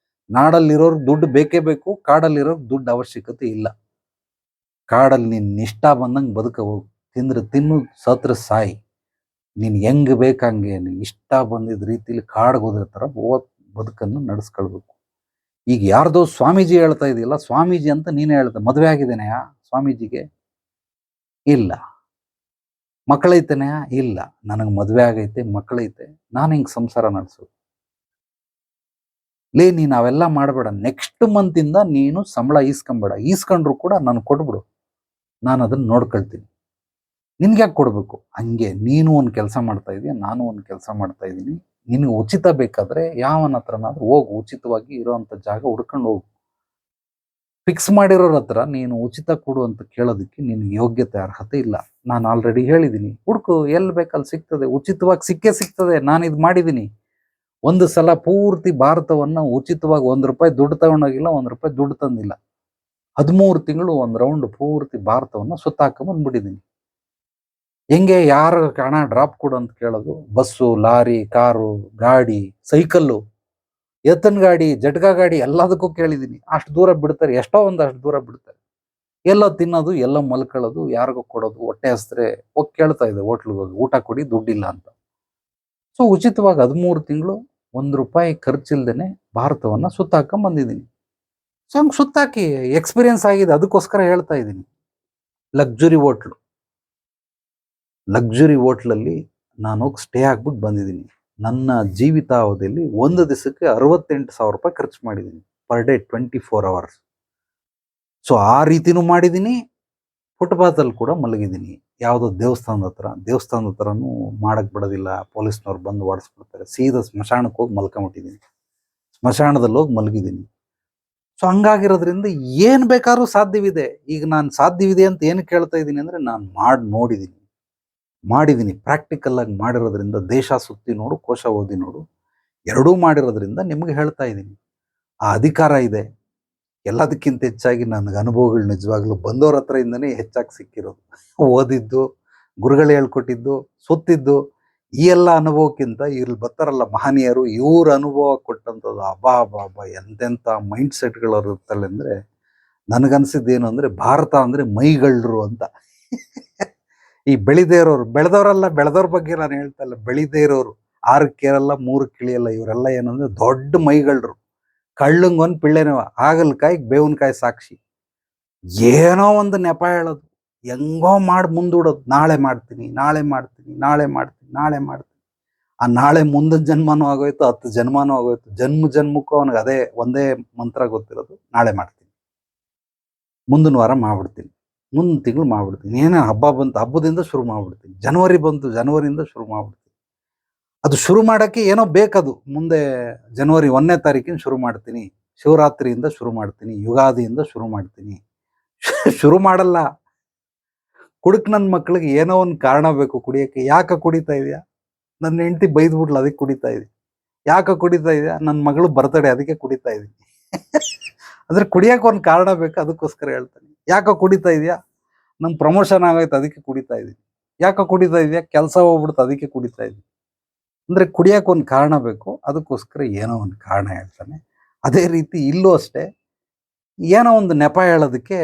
ನಾಡಲ್ಲಿರೋರು ದುಡ್ಡು ಬೇಕೇ ಬೇಕು, ಕಾಡಲ್ಲಿರೋರು ದುಡ್ಡು ಅವಶ್ಯಕತೆ ಇಲ್ಲ. ಕಾಡಲ್ಲಿ ನೀನ್ ಇಷ್ಟ ಬಂದಂಗೆ ಬದುಕ ಹೋಗು. ತಿಂದ್ರೆ ತಿನ್ನು, ಸತ್ರ ಸಾಯಿ. ನೀನ್ ಹೆಂಗ್ ಬೇಕಂಗೆ ಇಷ್ಟ ಬಂದಿದ್ದ ರೀತಿಲಿ ಕಾಡ್ಗೆ ಹೋದಿರ್ತಾರ ಬದುಕನ್ನು ನಡೆಸ್ಕೊಳ್ಬೇಕು. ಈಗ ಯಾರ್ದೋ ಸ್ವಾಮೀಜಿ ಹೇಳ್ತಾ ಇದೆಯಲ್ಲ, ಸ್ವಾಮೀಜಿ ಅಂತ ನೀನೇ ಹೇಳ್ತಾ, ಮದುವೆ ಆಗಿದ್ದೇನೆಯಾ ಸ್ವಾಮೀಜಿಗೆ? ಇಲ್ಲ. ಮಕ್ಕಳೈತೆನೆಯಾ? ಇಲ್ಲ. ನನಗೆ ಮದುವೆ ಆಗೈತೆ, ಮಕ್ಕಳೈತೆ, ನಾನು ಹಿಂಗೆ ಸಂಸಾರ ನಡೆಸೋದು. ನೀನು ಅವೆಲ್ಲ ಮಾಡಬೇಡ. ನೆಕ್ಸ್ಟ್ ಮಂತಿಂದ ನೀನು ಸಂಬಳ ಈಸ್ಕೊಂಬೇಡ. ಈಸ್ಕೊಂಡ್ರು ಕೂಡ ನಾನು ಕೊಟ್ಬಿಡು, ನಾನು ಅದನ್ನು ನೋಡ್ಕೊಳ್ತೀನಿ. ನಿನ್ಗೆ ಯಾಕೆ ಕೊಡಬೇಕು? ಹಂಗೆ ನೀನು ಒಂದು ಕೆಲಸ ಮಾಡ್ತಾ ಇದೀಯ, ನಾನು ಒಂದು ಕೆಲಸ ಮಾಡ್ತಾ ಇದ್ದೀನಿ. ನಿನಗೆ ಉಚಿತ ಬೇಕಾದ್ರೆ ಯಾವನ ಹತ್ರನಾದ್ರೂ ಹೋಗು, ಉಚಿತವಾಗಿ ಇರೋವಂಥ ಜಾಗ ಹುಡ್ಕೊಂಡು ಹೋಗು. ಫಿಕ್ಸ್ ಮಾಡಿರೋರ ಹತ್ರ ನೀನು ಉಚಿತ ಕೊಡು ಅಂತ ಕೇಳೋದಕ್ಕೆ ನಿನಗೆ ಯೋಗ್ಯತೆ, ಅರ್ಹತೆ ಇಲ್ಲ. ನಾನು ಆಲ್ರೆಡಿ ಹೇಳಿದ್ದೀನಿ. ಹುಡುಕು, ಎಲ್ಲಿ ಬೇಕಲ್ಲಿ ಸಿಗ್ತದೆ, ಉಚಿತವಾಗಿ ಸಿಕ್ಕೇ ಸಿಗ್ತದೆ. ನಾನು ಇದು ಮಾಡಿದ್ದೀನಿ. ಒಂದು ಸಲ ಪೂರ್ತಿ ಭಾರತವನ್ನು ಉಚಿತವಾಗಿ ₹1 ದುಡ್ಡು ತಗೊಂಡೋಗಿಲ್ಲ, ₹1 ದುಡ್ಡು ತಂದಿಲ್ಲ. 13 ತಿಂಗಳು ಒಂದು ರೌಂಡ್ ಪೂರ್ತಿ ಭಾರತವನ್ನು ಸುತ್ತಾಕೊಂಡ್ಬಂದ್ಬಿಟ್ಟಿದ್ದೀನಿ. ಹೆಂಗೆ? ಯಾರು ಹಣ ಡ್ರಾಪ್ ಕೊಡು ಅಂತ ಕೇಳೋದು? ಬಸ್ಸು, ಲಾರಿ, ಕಾರು, ಗಾಡಿ, ಸೈಕಲ್ಲು, ಎತ್ತನ್ ಗಾಡಿ, ಜಟ್ಕಾ ಗಾಡಿ, ಎಲ್ಲದಕ್ಕೂ ಕೇಳಿದ್ದೀನಿ. ಅಷ್ಟು ದೂರ ಬಿಡ್ತಾರೆ, ಎಷ್ಟೋ ಒಂದಷ್ಟು ದೂರ ಬಿಡ್ತಾರೆ. ಎಲ್ಲ ತಿನ್ನೋದು, ಎಲ್ಲ ಮಲ್ಕೊಳ್ಳೋದು, ಯಾರಿಗೋ ಕೊಡೋದು. ಹೊಟ್ಟೆ ಹಸಿದ್ರೆ ಹೋಗಿ ಕೇಳ್ತಾ ಇದೆ ಹೋಟ್ಲಿಗೆ ಹೋಗಿ, ಊಟ ಕೊಡಿ, ದುಡ್ಡಿಲ್ಲ ಅಂತ. ಸೊ ಉಚಿತವಾಗಿ 13 ತಿಂಗಳು ₹1 ಖರ್ಚಿಲ್ದೇನೆ ಭಾರತವನ್ನು ಸುತ್ತಾಕೊಂಡ್ ಬಂದಿದ್ದೀನಿ. ಸೊ ಹಂಗೆ ಸುತ್ತಾಕಿ ಎಕ್ಸ್ಪೀರಿಯನ್ಸ್ ಆಗಿದೆ, ಅದಕ್ಕೋಸ್ಕರ ಹೇಳ್ತಾ ಇದ್ದೀನಿ. ಲಕ್ಸುರಿ ಹೋಟ್ಲಲ್ಲಿ ನಾನು ಹೋಗಿ ಸ್ಟೇ ಆಗ್ಬಿಟ್ಟು ಬಂದಿದ್ದೀನಿ. ನನ್ನ ಜೀವಿತಾವಧಿಯಲ್ಲಿ ಒಂದು ದಿವಸಕ್ಕೆ ₹68,000 ಖರ್ಚು ಮಾಡಿದ್ದೀನಿ, ಪರ್ ಡೇ 24 hours. ಸೊ ಆ ರೀತಿನೂ ಮಾಡಿದ್ದೀನಿ. ಫುಟ್ಪಾತಲ್ಲಿ ಕೂಡ ಮಲಗಿದ್ದೀನಿ. ಯಾವುದೋ ದೇವಸ್ಥಾನದ ಹತ್ರನೂ ಮಾಡಕ್ಕೆ ಬಿಡೋದಿಲ್ಲ, ಪೊಲೀಸ್ನವ್ರು ಬಂದು ಓಡಿಸ್ಬಿಡ್ತಾರೆ. ಸೀದಾ ಸ್ಮಶಾನಕ್ಕೆ ಹೋಗಿ ಮಲ್ಕೊಂಬಿಟ್ಟಿದ್ದೀನಿ, ಸ್ಮಶಾನದಲ್ಲಿ ಹೋಗಿ ಮಲಗಿದ್ದೀನಿ. ಸೊ ಹಂಗಾಗಿರೋದ್ರಿಂದ ಏನು ಬೇಕಾದ್ರೂ ಸಾಧ್ಯವಿದೆ. ಈಗ ನಾನು ಸಾಧ್ಯವಿದೆ ಅಂತ ಏನು ಕೇಳ್ತಾ ಇದ್ದೀನಿ ಅಂದರೆ, ನಾನು ಮಾಡಿದ್ದೀನಿ, ಪ್ರಾಕ್ಟಿಕಲ್ ಆಗಿ ಮಾಡಿರೋದ್ರಿಂದ, ದೇಶ ಸುತ್ತಿ ನೋಡು, ಕೋಶ ಓದಿ ನೋಡು, ಎರಡೂ ಮಾಡಿರೋದ್ರಿಂದ ನಿಮಗೆ ಹೇಳ್ತಾ ಇದ್ದೀನಿ. ಆ ಅಧಿಕಾರ ಇದೆ. ಎಲ್ಲದಕ್ಕಿಂತ ಹೆಚ್ಚಾಗಿ ನನಗೆ ಅನುಭವಗಳು ನಿಜವಾಗ್ಲೂ ಬಂದವ್ರ ಹತ್ರದಿಂದನೇ ಹೆಚ್ಚಾಗಿ ಸಿಕ್ಕಿರೋದು. ಓದಿದ್ದು, ಗುರುಗಳು ಹೇಳ್ಕೊಟ್ಟಿದ್ದು, ಸುತ್ತಿದ್ದು, ಈ ಎಲ್ಲ ಅನುಭವಕ್ಕಿಂತ ಇಲ್ಲಿ ಬರ್ತಾರಲ್ಲ ಮಹನೀಯರು, ಇವ್ರ ಅನುಭವ ಕೊಟ್ಟಂಥದ್ದು ಅಬ್ಬಾ ಎಂತೆಂಥ ಮೈಂಡ್ ಸೆಟ್ಗಳು ಇರ್ತಲ್ಲ ಅಂದರೆ, ನನಗನ್ಸಿದ್ದೇನು ಅಂದರೆ, ಭಾರತ ಅಂದರೆ ಮೈಗಳ್ರು ಅಂತ. ಈ ಬೆಳೆದವರವ್ರ ಬಗ್ಗೆ ನಾನು ಹೇಳ್ತಾ ಇಲ್ಲ, ಬೆಳಿದೇ ಇರೋರು, 6 ಕೇರಲ್ಲ 3 ಕಿಳಿಯಲ್ಲ, ಇವರೆಲ್ಲ ಏನಂದ್ರೆ ದೊಡ್ಡ ಮೈಗಳ್ರು. ಕಳ್ಳಂಗೊಂದು ಪಿಳ್ಳೆನವ, ಹಾಗಲಕಾಯಿ ಬೇವಿನಕಾಯಿ ಸಾಕ್ಷಿ. ಏನೋ ಒಂದು ನೆಪ ಹೇಳೋದು, ಹೆಂಗೋ ಮಾಡಿ ಮುಂದೂಡೋದು. ನಾಳೆ ಮಾಡ್ತೀನಿ. ಆ ನಾಳೆ ಮುಂದಿನ ಜನ್ಮನೂ ಆಗೋಯ್ತು, 10 ಜನ್ಮನೂ ಆಗೋಯ್ತು. ಜನ್ಮಕ್ಕೂ ಅವನಿಗೆ ಅದೇ ಒಂದೇ ಮಂತ್ರ ಗೊತ್ತಿರೋದು, ನಾಳೆ ಮಾಡ್ತೀನಿ, ಮುಂದಿನ ವಾರ ಮಾಡ್ಬಿಡ್ತೀನಿ, ಮುಂದಿನ ತಿಂಗಳು ಮಾಡ್ಬಿಡ್ತೀನಿ. ಏನೇ ಹಬ್ಬ ಬಂತು, ಹಬ್ಬದಿಂದ ಶುರು ಮಾಡ್ಬಿಡ್ತೀನಿ. ಜನವರಿ ಬಂತು, ಜನವರಿಯಿಂದ ಶುರು ಮಾಡ್ಬಿಡ್ತೀನಿ. ಅದು ಶುರು ಮಾಡೋಕ್ಕೆ ಏನೋ ಬೇಕದು. ಮುಂದೆ ಜನವರಿ 1ನೇ ತಾರೀಕಿನ ಶುರು ಮಾಡ್ತೀನಿ, ಶಿವರಾತ್ರಿಯಿಂದ ಶುರು ಮಾಡ್ತೀನಿ, ಯುಗಾದಿಯಿಂದ ಶುರು ಮಾಡ್ತೀನಿ. ಶುರು ಮಾಡಲ್ಲ. ನನ್ನ ಮಕ್ಕಳಿಗೆ ಏನೋ ಒಂದು ಕಾರಣ ಬೇಕು ಕುಡಿಯೋಕ್ಕೆ. ಯಾಕೆ ಕುಡಿತಾ ಇದೆಯಾ? ನನ್ನ ಹೆಂಡತಿ ಬೈದ್ಬಿಟ್ಲು, ಅದಕ್ಕೆ ಕುಡಿತಾ ಇದ್ದೀನಿ. ಯಾಕೆ ಕುಡಿತಾ ಇದೆಯಾ? ನನ್ನ ಮಗಳು ಬರ್ತಡೆ, ಅದಕ್ಕೆ ಕುಡಿತಾ ಇದ್ದೀನಿ. ಅಂದರೆ ಕುಡಿಯೋಕೆ ಒಂದು ಕಾರಣ ಬೇಕು, ಅದಕ್ಕೋಸ್ಕರ ಹೇಳ್ತಾನೆ. ಯಾಕೆ ಕುಡಿತಾ ಇದೆಯಾ? ನಮ್ಮ ಪ್ರಮೋಷನ್ ಆಗೋಯ್ತು, ಅದಕ್ಕೆ ಕುಡಿತಾ ಇದ್ದೀನಿ. ಯಾಕೆ ಕುಡಿತಾ ಇದೆಯಾ? ಕೆಲಸ ಹೋಗ್ಬಿಡ್ತು, ಅದಕ್ಕೆ ಕುಡಿತಾ ಇದ್ದೀನಿ. ಅಂದರೆ ಕುಡಿಯೋಕೆ ಒಂದು ಕಾರಣ ಬೇಕು, ಅದಕ್ಕೋಸ್ಕರ ಏನೋ ಒಂದು ಕಾರಣ ಹೇಳ್ತಾನೆ. ಅದೇ ರೀತಿ ಇಲ್ಲೂ ಅಷ್ಟೇ, ಏನೋ ಒಂದು ನೆಪ ಹೇಳೋದಕ್ಕೆ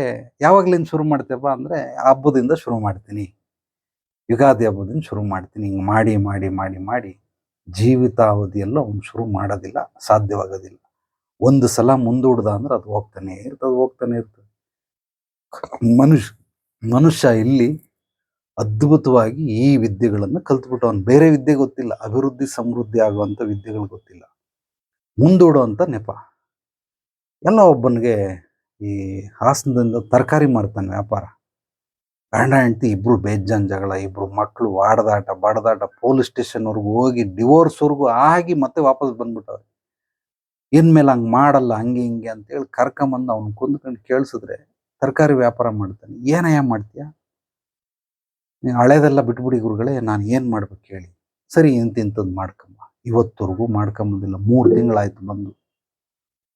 ಯಾವಾಗಲಿಂದ ಶುರು ಮಾಡ್ತೇಪ್ಪ ಅಂದರೆ, ಹಬ್ಬದಿಂದ ಶುರು ಮಾಡ್ತೀನಿ, ಯುಗಾದಿ ಹಬ್ಬದಿಂದ ಶುರು ಮಾಡ್ತೀನಿ. ಹಿಂಗೆ ಮಾಡಿ ಜೀವಿತಾವಧಿಯೆಲ್ಲ ಅವ್ನು ಶುರು ಮಾಡೋದಿಲ್ಲ, ಸಾಧ್ಯವಾಗೋದಿಲ್ಲ. ಒಂದು ಸಲ ಮುಂದೂಡ್ದ ಅಂದ್ರೆ ಅದು ಹೋಗ್ತಾನೆ ಇರ್ತದೆ. ಮನುಷ್ಯ ಇಲ್ಲಿ ಅದ್ಭುತವಾಗಿ ಈ ವಿದ್ಯೆಗಳನ್ನು ಕಲ್ತ್ಬಿಟ್ಟು, ಅವನು ಬೇರೆ ವಿದ್ಯೆ ಗೊತ್ತಿಲ್ಲ, ಅಭಿವೃದ್ಧಿ ಸಮೃದ್ಧಿ ಆಗುವಂಥ ವಿದ್ಯೆಗಳು ಗೊತ್ತಿಲ್ಲ, ಮುಂದೂಡುವಂಥ ನೆಪ. ಎಲ್ಲ ಒಬ್ಬನಿಗೆ ಈ ಹಾಸನದಿಂದ ತರಕಾರಿ ಮಾಡ್ತಾನೆ ವ್ಯಾಪಾರ. ಗಂಡ ಹೆಂಡತಿ ಇಬ್ರು ಬೇಜಾನ್ ಜಗಳ, ಇಬ್ರು ಮಕ್ಕಳು ಬಡದಾಟ, ಪೊಲೀಸ್ ಸ್ಟೇಷನ್ವರೆಗೂ ಹೋಗಿ ಡಿವೋರ್ಸ್ವರೆಗೂ ಆಗಿ ಮತ್ತೆ ವಾಪಸ್ ಬಂದ್ಬಿಟ್ಟವ್ರೆ. ಇನ್ಮೇಲೆ ಹಂಗೆ ಮಾಡಲ್ಲ, ಹಂಗೆ ಹಿಂಗೆ ಅಂತೇಳಿ ಕರ್ಕೊಂಬಂದು ಅವ್ನು ಕುಂದ್ಕೊಂಡು ಕೇಳಿಸಿದ್ರೆ, ತರಕಾರಿ ವ್ಯಾಪಾರ ಮಾಡ್ತಾನೆ. ಏನಯ್ಯ ಮಾಡ್ತೀಯ? ನೀವು ಹಳೇದೆಲ್ಲ ಬಿಟ್ಬಿಡಿ ಗುರುಗಳೇ, ನಾನು ಏನು ಮಾಡ್ಬೇಕು ಹೇಳಿ? ಸರಿ, ಇಂಥದ್ದು ಮಾಡ್ಕೊಂಬ. ಇವತ್ತವರೆಗೂ ಮಾಡ್ಕೊಂಬಂದಿಲ್ಲ. 3 ತಿಂಗಳಾಯ್ತು ಬಂದು,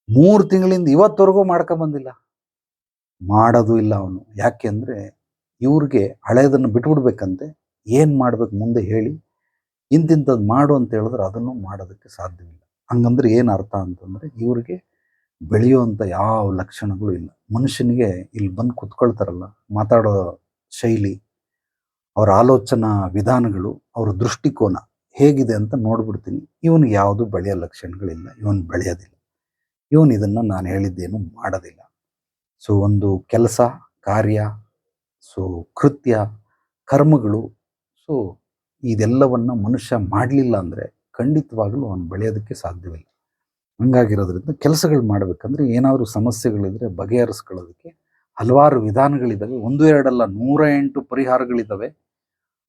3 ತಿಂಗಳಿಂದ ಇವತ್ತವರೆಗೂ ಮಾಡ್ಕೊಂಬಂದಿಲ್ಲ, ಮಾಡೋದು ಇಲ್ಲ ಅವನು. ಯಾಕೆ ಅಂದರೆ, ಇವ್ರಿಗೆ ಹಳೇದನ್ನು ಬಿಟ್ಬಿಡ್ಬೇಕಂತೆ. ಏನು ಮಾಡ್ಬೇಕು ಮುಂದೆ ಹೇಳಿ? ಇಂಥದ್ದು ಮಾಡು ಅಂತ ಹೇಳಿದ್ರೆ ಅದನ್ನು ಮಾಡೋದಕ್ಕೆ ಸಾಧ್ಯವಿಲ್ಲ. ಹಂಗಂದ್ರೆ ಏನು ಅರ್ಥ ಅಂತಂದರೆ, ಇವ್ರಿಗೆ ಬೆಳೆಯುವಂಥ ಯಾವ ಲಕ್ಷಣಗಳು ಇಲ್ಲ. ಮನುಷ್ಯನಿಗೆ ಇಲ್ಲಿ ಬಂದು ಕುತ್ಕೊಳ್ತಾರಲ್ಲ, ಮಾತಾಡೋ ಶೈಲಿ, ಅವರ ಆಲೋಚನಾ ವಿಧಾನಗಳು, ಅವರ ದೃಷ್ಟಿಕೋನ ಹೇಗಿದೆ ಅಂತ ನೋಡ್ಬಿಡ್ತೀನಿ. ಇವನಿಗೆ ಯಾವುದು ಬೆಳೆಯೋ ಲಕ್ಷಣಗಳಿಲ್ಲ, ಇವನು ಬೆಳೆಯೋದಿಲ್ಲ, ಇವನು ಇದನ್ನು ನಾನು ಹೇಳಿದ್ದೇನು ಮಾಡೋದಿಲ್ಲ. ಸೊ ಒಂದು ಕೆಲಸ, ಕಾರ್ಯ, ಸೊ ಕೃತ್ಯ, ಕರ್ಮಗಳು, ಸೊ ಇದೆಲ್ಲವನ್ನು ಮನುಷ್ಯ ಮಾಡಲಿಲ್ಲ ಅಂದರೆ ಖಂಡಿತವಾಗಲೂ ಅವನು ಬೆಳೆಯೋದಕ್ಕೆ ಸಾಧ್ಯವಿಲ್ಲ. ಹಂಗಾಗಿರೋದ್ರಿಂದ ಕೆಲಸಗಳು ಮಾಡಬೇಕಂದ್ರೆ ಏನಾದರೂ ಸಮಸ್ಯೆಗಳಿದ್ರೆ ಬಗೆಹರಿಸ್ಕೊಳ್ಳೋದಕ್ಕೆ ಹಲವಾರು ವಿಧಾನಗಳಿದ್ದಾವೆ. 1, 2 ಅಲ್ಲ, 108 ಪರಿಹಾರಗಳಿದ್ದಾವೆ.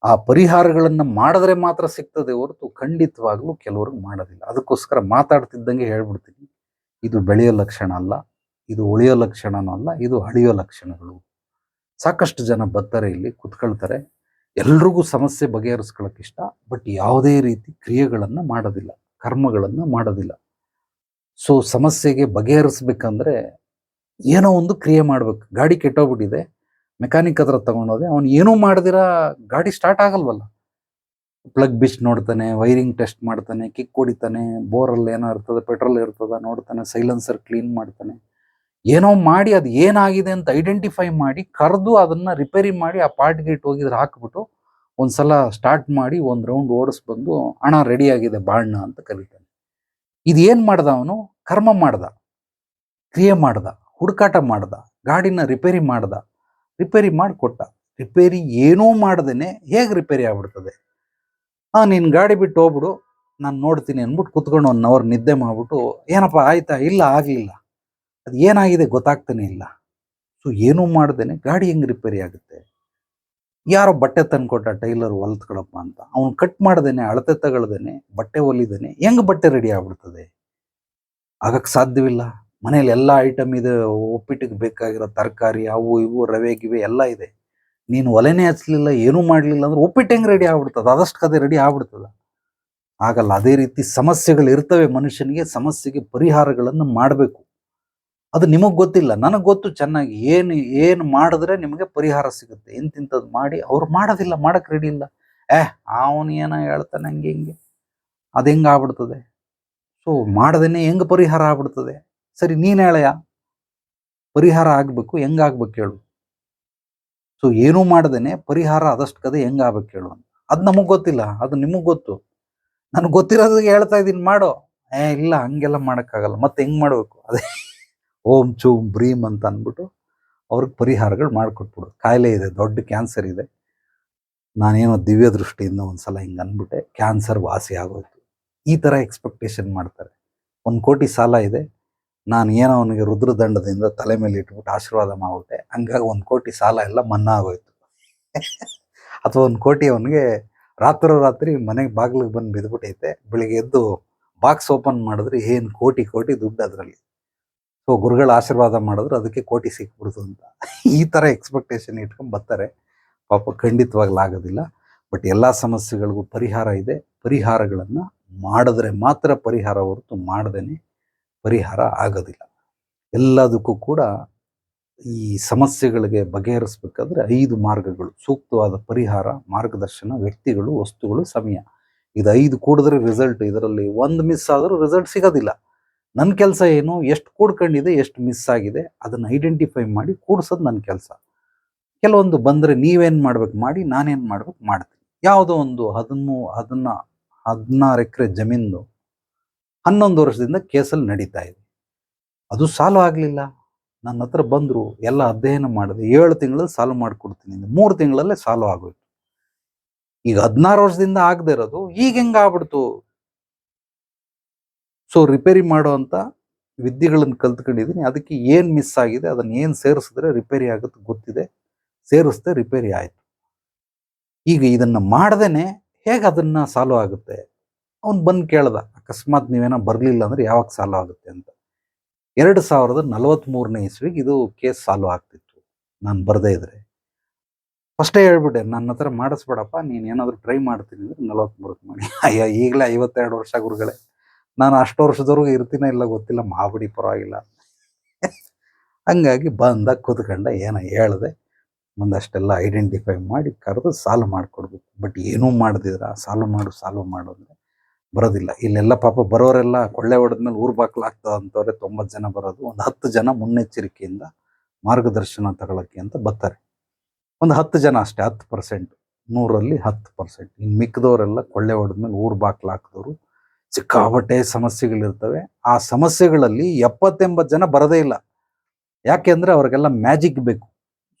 ಆ ಪರಿಹಾರಗಳನ್ನು ಮಾಡಿದ್ರೆ ಮಾತ್ರ ಸಿಗ್ತದೆ ಹೊರತು ಖಂಡಿತವಾಗ್ಲೂ ಕೆಲವ್ರಿಗೆ ಮಾಡೋದಿಲ್ಲ. ಅದಕ್ಕೋಸ್ಕರ ಮಾತಾಡ್ತಿದ್ದಂಗೆ ಹೇಳ್ಬಿಡ್ತೀನಿ, ಇದು ಬೆಳೆಯೋ ಲಕ್ಷಣ ಅಲ್ಲ, ಇದು ಉಳಿಯೋ ಲಕ್ಷಣನೂ ಅಲ್ಲ, ಇದು ಅಳಿಯೋ ಲಕ್ಷಣಗಳು. ಸಾಕಷ್ಟು ಜನ ಬರ್ತಾರೆ, ಇಲ್ಲಿ ಕುತ್ಕೊಳ್ತಾರೆ, ಎಲ್ರಿಗೂ ಸಮಸ್ಯೆ ಬಗೆಹರಿಸ್ಕೊಳ್ಳೋಕೆ ಇಷ್ಟ, ಬಟ್ ಯಾವುದೇ ರೀತಿ ಕ್ರಿಯೆಗಳನ್ನು ಮಾಡೋದಿಲ್ಲ, ಕರ್ಮಗಳನ್ನು ಮಾಡೋದಿಲ್ಲ. ಸೊ ಸಮಸ್ಯೆಗೆ ಬಗೆಹರಿಸ್ಬೇಕಂದ್ರೆ ಏನೋ ಒಂದು ಕ್ರಿಯೆ ಮಾಡ್ಬೇಕು. ಗಾಡಿ ಕೆಟ್ಟೋಗ್ಬಿಟ್ಟಿದೆ, ಮೆಕ್ಯಾನಿಕ್ ಹತ್ರ ತಗೊಂಡೋದೆ, ಅವನು ಏನೂ ಮಾಡ್ದಿರ ಗಾಡಿ ಸ್ಟಾರ್ಟ್ ಆಗಲ್ವಲ್ಲ. ಪ್ಲಗ್ ಬಿಚ್ ನೋಡ್ತಾನೆ, ವೈರಿಂಗ್ ಟೆಸ್ಟ್ ಮಾಡ್ತಾನೆ, ಕಿಕ್ ಹೊಡಿತಾನೆ, ಬೋರಲ್ಲಿ ಏನೋ ಇರ್ತದೆ, ಪೆಟ್ರೋಲ್ ಇರ್ತದ ನೋಡ್ತಾನೆ, ಸೈಲೆನ್ಸರ್ ಕ್ಲೀನ್ ಮಾಡ್ತಾನೆ, ಏನೋ ಮಾಡಿ ಅದು ಏನಾಗಿದೆ ಅಂತ ಐಡೆಂಟಿಫೈ ಮಾಡಿ ಕರೆದು ಅದನ್ನು ರಿಪೇರಿ ಮಾಡಿ ಆ ಪಾರ್ಟ್ ಗೇಟ್ ಹೋಗಿದ್ರೆ ಹಾಕ್ಬಿಟ್ಟು ಒಂದ್ಸಲ ಸ್ಟಾರ್ಟ್ ಮಾಡಿ ಒಂದು ರೌಂಡ್ ಓಡಿಸ್ಬಂದು ಹಣ ರೆಡಿ ಆಗಿದೆ ಬಾಣ್ಣ ಅಂತ ಕರೀತಾನೆ. ಇದೇನು ಮಾಡ್ದ ಅವನು? ಕರ್ಮ ಮಾಡ್ದ, ಕ್ರಿಯೆ ಮಾಡ್ದ, ಹುಡುಕಾಟ ಮಾಡ್ದ, ಗಾಡಿನ ರಿಪೇರಿ ಮಾಡ್ದ, ರಿಪೇರಿ ಮಾಡಿಕೊಟ್ಟ. ರಿಪೇರಿ ಏನೂ ಮಾಡ್ದೇನೆ ಹೇಗೆ ರಿಪೇರಿ ಆಗ್ಬಿಡ್ತದೆ? ನೀನು ಗಾಡಿ ಬಿಟ್ಟು ಹೋಗ್ಬಿಡು, ನಾನು ನೋಡ್ತೀನಿ ಅಂದ್ಬಿಟ್ಟು ಕುತ್ಕೊಂಡು 1 ಅವರ್ ನಿದ್ದೆ ಮಾಡ್ಬಿಟ್ಟು ಏನಪ್ಪ ಆಯ್ತಾ? ಇಲ್ಲ, ಆಗಲಿಲ್ಲ, ಅದು ಏನಾಗಿದೆ ಗೊತ್ತಾಗ್ತಾನೆ ಇಲ್ಲ. ಸೊ ಏನೂ ಮಾಡ್ದೇನೆ ಗಾಡಿ ಹೆಂಗೆ ರಿಪೇರಿ ಆಗುತ್ತೆ? ಯಾರೋ ಬಟ್ಟೆ ತಂದ್ಕೊಟ್ಟ, ಟೈಲರ್ ಹೊಲ್ತ್ಕೊಳಪ್ಪ ಅಂತ, ಅವ್ನು ಕಟ್ ಮಾಡ್ದೇನೆ, ಅಳತೆ ತಗೊಳ್ದೇನೆ, ಬಟ್ಟೆ ಹೊಲಿದೇನೆ ಹೆಂಗೆ ಬಟ್ಟೆ ರೆಡಿ ಆಗ್ಬಿಡ್ತದೆ? ಆಗಕ್ಕೆ ಸಾಧ್ಯವಿಲ್ಲ. ಮನೇಲಿ ಎಲ್ಲ ಐಟಮ್ ಇದೆ, ಉಪ್ಪಿಟ್ಟಿಗೆ ಬೇಕಾಗಿರೋ ತರಕಾರಿ, ಅವು ಇವು, ರವೆ ಗಿವೆ ಎಲ್ಲ ಇದೆ. ನೀನು ಒಲೆನೇ ಹಚ್ಚಲಿಲ್ಲ, ಏನೂ ಮಾಡಲಿಲ್ಲ ಅಂದ್ರೆ ಉಪ್ಪಿಟ್ಟು ಹೆಂಗೆ ರೆಡಿ ಆಗ್ಬಿಡ್ತದೆ? ಅದಷ್ಟು ಕದೆ ರೆಡಿ ಆಗ್ಬಿಡ್ತದ? ಆಗಲ್ಲ. ಅದೇ ರೀತಿ ಸಮಸ್ಯೆಗಳು ಇರ್ತವೆ ಮನುಷ್ಯನಿಗೆ. ಸಮಸ್ಯೆಗೆ ಪರಿಹಾರಗಳನ್ನು ಮಾಡಬೇಕು. ಅದು ನಿಮಗೆ ಗೊತ್ತಿಲ್ಲ, ನನಗೆ ಗೊತ್ತು ಚೆನ್ನಾಗಿ. ಏನು ಮಾಡಿದ್ರೆ ನಿಮಗೆ ಪರಿಹಾರ ಸಿಗುತ್ತೆ, ಇಂತಿಂಥದ್ದು ಮಾಡಿ. ಅವ್ರು ಮಾಡೋದಿಲ್ಲ, ಮಾಡಕ್ಕೆ ರೆಡಿ ಇಲ್ಲ. ಅವನು ಏನೋ ಹೇಳ್ತಾನೆ ಹಂಗೆ ಹಿಂಗೆ, ಅದು ಹೆಂಗೆ ಆಗ್ಬಿಡ್ತದೆ? ಸೊ ಮಾಡದೇನೆ ಹೆಂಗೆ ಪರಿಹಾರ ಆಗ್ಬಿಡ್ತದೆ? ಸರಿ, ನೀನು ಹೇಳಯ್ಯ, ಪರಿಹಾರ ಆಗಬೇಕು, ಹೆಂಗಾಗ್ಬೇಕು ಹೇಳು? ಸೊ ಏನೂ ಮಾಡ್ದೇನೆ ಪರಿಹಾರ ಅದಷ್ಟು ಕದೆ ಹೆಂಗಾಗ್ಬೇಕು ಹೇಳು ಅಂತ. ಅದು ನಮಗೆ ಗೊತ್ತಿಲ್ಲ, ಅದು ನಿಮಗೆ ಗೊತ್ತು. ನನಗೆ ಗೊತ್ತಿರೋದಕ್ಕೆ ಹೇಳ್ತಾ ಇದ್ದೀನಿ, ಮಾಡೋ. ಇಲ್ಲ, ಹಂಗೆಲ್ಲ ಮಾಡೋಕ್ಕಾಗಲ್ಲ. ಮತ್ತೆ ಹೆಂಗೆ ಮಾಡಬೇಕು? ಅದೇ ಓಂ ಚೂಮ್ ಬ್ರೀಮ್ ಅಂತ ಅಂದ್ಬಿಟ್ಟು ಅವ್ರಿಗೆ ಪರಿಹಾರಗಳು ಮಾಡಿಕೊಟ್ಬಿಡು. ಕಾಯಿಲೆ ಇದೆ, ದೊಡ್ಡ ಕ್ಯಾನ್ಸರ್ ಇದೆ, ನಾನೇನೋ ದಿವ್ಯ ದೃಷ್ಟಿಯಿಂದ ಒಂದ್ಸಲ ಹಿಂಗೆ ಅಂದ್ಬಿಟ್ಟೆ, ಕ್ಯಾನ್ಸರ್ ವಾಸಿ ಆಗೋಯ್ತು. ಈ ಥರ ಎಕ್ಸ್ಪೆಕ್ಟೇಷನ್ ಮಾಡ್ತಾರೆ. 1 ಕೋಟಿ ಸಾಲ ಇದೆ, ನಾನು ಏನೋ ಅವನಿಗೆ ರುದ್ರದಂಡದಿಂದ ತಲೆ ಮೇಲೆ ಇಟ್ಬಿಟ್ಟು ಆಶೀರ್ವಾದ ಮಾಡ್ಬಿಟ್ಟೆ, ಹಂಗಾಗಿ 1 ಕೋಟಿ ಸಾಲ ಎಲ್ಲ ಮನ್ನಾ ಆಗೋಯ್ತು. ಅಥವಾ 1 ಕೋಟಿ ಅವನಿಗೆ ರಾತ್ರಿ ಮನೆಗೆ ಬಾಗಿಲಿಗೆ ಬಂದು ಬಿದ್ದುಬಿಟ್ಟೈತೆ, ಬೆಳಿಗ್ಗೆ ಎದ್ದು ಬಾಕ್ಸ್ ಓಪನ್ ಮಾಡಿದ್ರೆ ಏನು ಕೋಟಿ ದುಡ್ಡು ಅದರಲ್ಲಿ. ಸೊ ಗುರುಗಳ ಆಶೀರ್ವಾದ ಮಾಡಿದ್ರು ಅದಕ್ಕೆ ಕೋಟಿ ಸಿಕ್ಬಿಡ್ತು ಅಂತ. ಈ ಥರ ಎಕ್ಸ್ಪೆಕ್ಟೇಷನ್ ಇಟ್ಕೊಂಡು ಬರ್ತಾರೆ. ಪಾಪ ಖಂಡಿತವಾಗ್ಲೂ ಆಗೋದಿಲ್ಲ. ಬಟ್ ಎಲ್ಲ ಸಮಸ್ಯೆಗಳಿಗೂ ಪರಿಹಾರ ಇದೆ. ಪರಿಹಾರಗಳನ್ನು ಮಾಡಿದ್ರೆ ಮಾತ್ರ ಪರಿಹಾರ ಹೊರತು ಮಾಡ್ದೇನೆ ಪರಿಹಾರ ಆಗೋದಿಲ್ಲ. ಎಲ್ಲದಕ್ಕೂ ಕೂಡ ಈ ಸಮಸ್ಯೆಗಳಿಗೆ ಬಗೆಹರಿಸ್ಬೇಕಾದ್ರೆ 5 ಮಾರ್ಗಗಳು, ಸೂಕ್ತವಾದ ಪರಿಹಾರ, ಮಾರ್ಗದರ್ಶನ, ವ್ಯಕ್ತಿಗಳು, ವಸ್ತುಗಳು, ಸಮಯ. ಇದು 5 ಕೂಡಿದ್ರೆ ರಿಸಲ್ಟ್. ಇದರಲ್ಲಿ ಒಂದು ಮಿಸ್ ಆದರೂ ರಿಸಲ್ಟ್ ಸಿಗೋದಿಲ್ಲ. ನನ್ನ ಕೆಲಸ ಏನು? ಎಷ್ಟು ಕೂಡ್ಕೊಂಡಿದೆ, ಎಷ್ಟು ಮಿಸ್ ಆಗಿದೆ, ಅದನ್ನು ಐಡೆಂಟಿಫೈ ಮಾಡಿ ಕೂಡ್ಸೋದು ನನ್ನ ಕೆಲಸ. ಕೆಲವೊಂದು ಬಂದರೆ ನೀವೇನು ಮಾಡ್ಬೇಕು ಮಾಡಿ, ನಾನೇನು ಮಾಡ್ಬೇಕು ಮಾಡ್ತೀನಿ. ಯಾವುದೋ ಒಂದು 16 ಎಕರೆ ಜಮೀನು 11 ವರ್ಷದಿಂದ ಕೇಸಲ್ಲಿ ನಡೀತಾ ಇದೆ. ಅದು ಸಾಲ್ವ್ ಆಗಲಿಲ್ಲ. ನನ್ನ ಹತ್ರ ಬಂದರು, ಎಲ್ಲ ಅಧ್ಯಯನ ಮಾಡಿದೆ, 7 ತಿಂಗಳಲ್ಲಿ ಸಾಲ್ವ್ ಮಾಡಿಕೊಡ್ತೀನಿ, 3 ತಿಂಗಳಲ್ಲೇ ಸಾಲ್ವ್ ಆಗೋಯ್ತು. ಈಗ 16 ವರ್ಷದಿಂದ ಆಗದೆ ಇರೋದು ಈಗ ಹೆಂಗೆ ಆಗ್ಬಿಡ್ತು? ಸೊ ರಿಪೇರಿ ಮಾಡೋ ಅಂತ ವಿದ್ಯೆಗಳನ್ನು ಕಲ್ತ್ಕೊಂಡಿದ್ದೀನಿ. ಅದಕ್ಕೆ ಏನು ಮಿಸ್ ಆಗಿದೆ, ಅದನ್ನು ಏನು ಸೇರಿಸಿದ್ರೆ ರಿಪೇರಿ ಆಗುತ್ತೆ ಗೊತ್ತಿದೆ, ಸೇರಿಸ್ದೆ ರಿಪೇರಿ ಆಯಿತು. ಈಗ ಇದನ್ನು ಮಾಡ್ದೇನೆ ಹೇಗೆ ಅದನ್ನು ಸಾಲ್ವ್ ಆಗುತ್ತೆ? ಅವ್ನು ಬಂದು ಕೇಳ್ದ, ಅಕಸ್ಮಾತ್ ನೀವೇನೋ ಬರಲಿಲ್ಲ ಅಂದರೆ ಯಾವಾಗ ಸಾಲ್ವ್ ಆಗುತ್ತೆ ಅಂತ. 2043ನೇ ಇಸ್ವಿಗೆ ಇದು ಕೇಸ್ ಸಾಲ್ವ್ ಆಗ್ತಿತ್ತು, ನಾನು ಬರದೇ ಇದ್ರೆ. ಫಸ್ಟೇ ಹೇಳ್ಬಿಟ್ಟೆ, ನನ್ನ ಹತ್ರ ಮಾಡಿಸ್ಬೇಡಪ್ಪ, ನೀನು ಏನಾದರೂ ಟ್ರೈ ಮಾಡ್ತೀನಿ ಅಂದರೆ 43ಕ್ಕೆ ಮಾಡಿ. ಅಯ್ಯೋ, ಈಗಲೇ 52 ವರ್ಷ ಗುರುಗಳೇ, ನಾನು ಅಷ್ಟು ವರ್ಷದವರೆಗೂ ಇರ್ತೀನೋ ಇಲ್ಲ ಗೊತ್ತಿಲ್ಲ, ಮಾಡ್ಬಿಡಿ ಪರವಾಗಿಲ್ಲ. ಹಂಗಾಗಿ ಬಂದಾಗ ಕೂತ್ಕೊಂಡ, ಏನೋ ಹೇಳಿದೆ, ಒಂದಷ್ಟೆಲ್ಲ ಐಡೆಂಟಿಫೈ ಮಾಡಿ ಕರೆದು ಸಾಲ್ವ್ ಮಾಡಿಕೊಡ್ಬೇಕು. ಬಟ್ ಏನೂ ಮಾಡ್ದಿದ್ರ ಸಾಲ್ವ್ ಮಾಡು ಅಂದರೆ ಬರೋದಿಲ್ಲ. ಇಲ್ಲೆಲ್ಲ ಪಾಪ ಬರೋರೆಲ್ಲ ಕೊಳ್ಳೆ ಹೊಡೆದ್ಮೇಲೆ ಊರು ಬಾಕ್ಲು ಆಗ್ತದೆ ಅಂತವ್ರೆ 90 ಜನ ಬರೋದು. ಒಂದು 10 ಜನ ಮುನ್ನೆಚ್ಚರಿಕೆಯಿಂದ ಮಾರ್ಗದರ್ಶನ ತಗೊಳ್ಳೋಕ್ಕೆ ಅಂತ ಬರ್ತಾರೆ. ಒಂದು 10 ಜನ ಅಷ್ಟೇ, 10%. 100ರಲ್ಲಿ 10%. ಇನ್ನು ಮಿಕ್ಕಿದವರೆಲ್ಲ ಕೊಳ್ಳೆ ಹೊಡೆದ್ಮೇಲೆ ಊರು ಬಾಕ್ಲು ಹಾಕಿದವರು. ಸಿಕ್ಕಾಪಟ್ಟೆ ಸಮಸ್ಯೆಗಳಿರ್ತವೆ. ಆ ಸಮಸ್ಯೆಗಳಲ್ಲಿ 70-80 ಜನ ಬರೋದೇ ಇಲ್ಲ. ಯಾಕೆಂದರೆ ಅವ್ರಿಗೆಲ್ಲ ಮ್ಯಾಜಿಕ್ ಬೇಕು.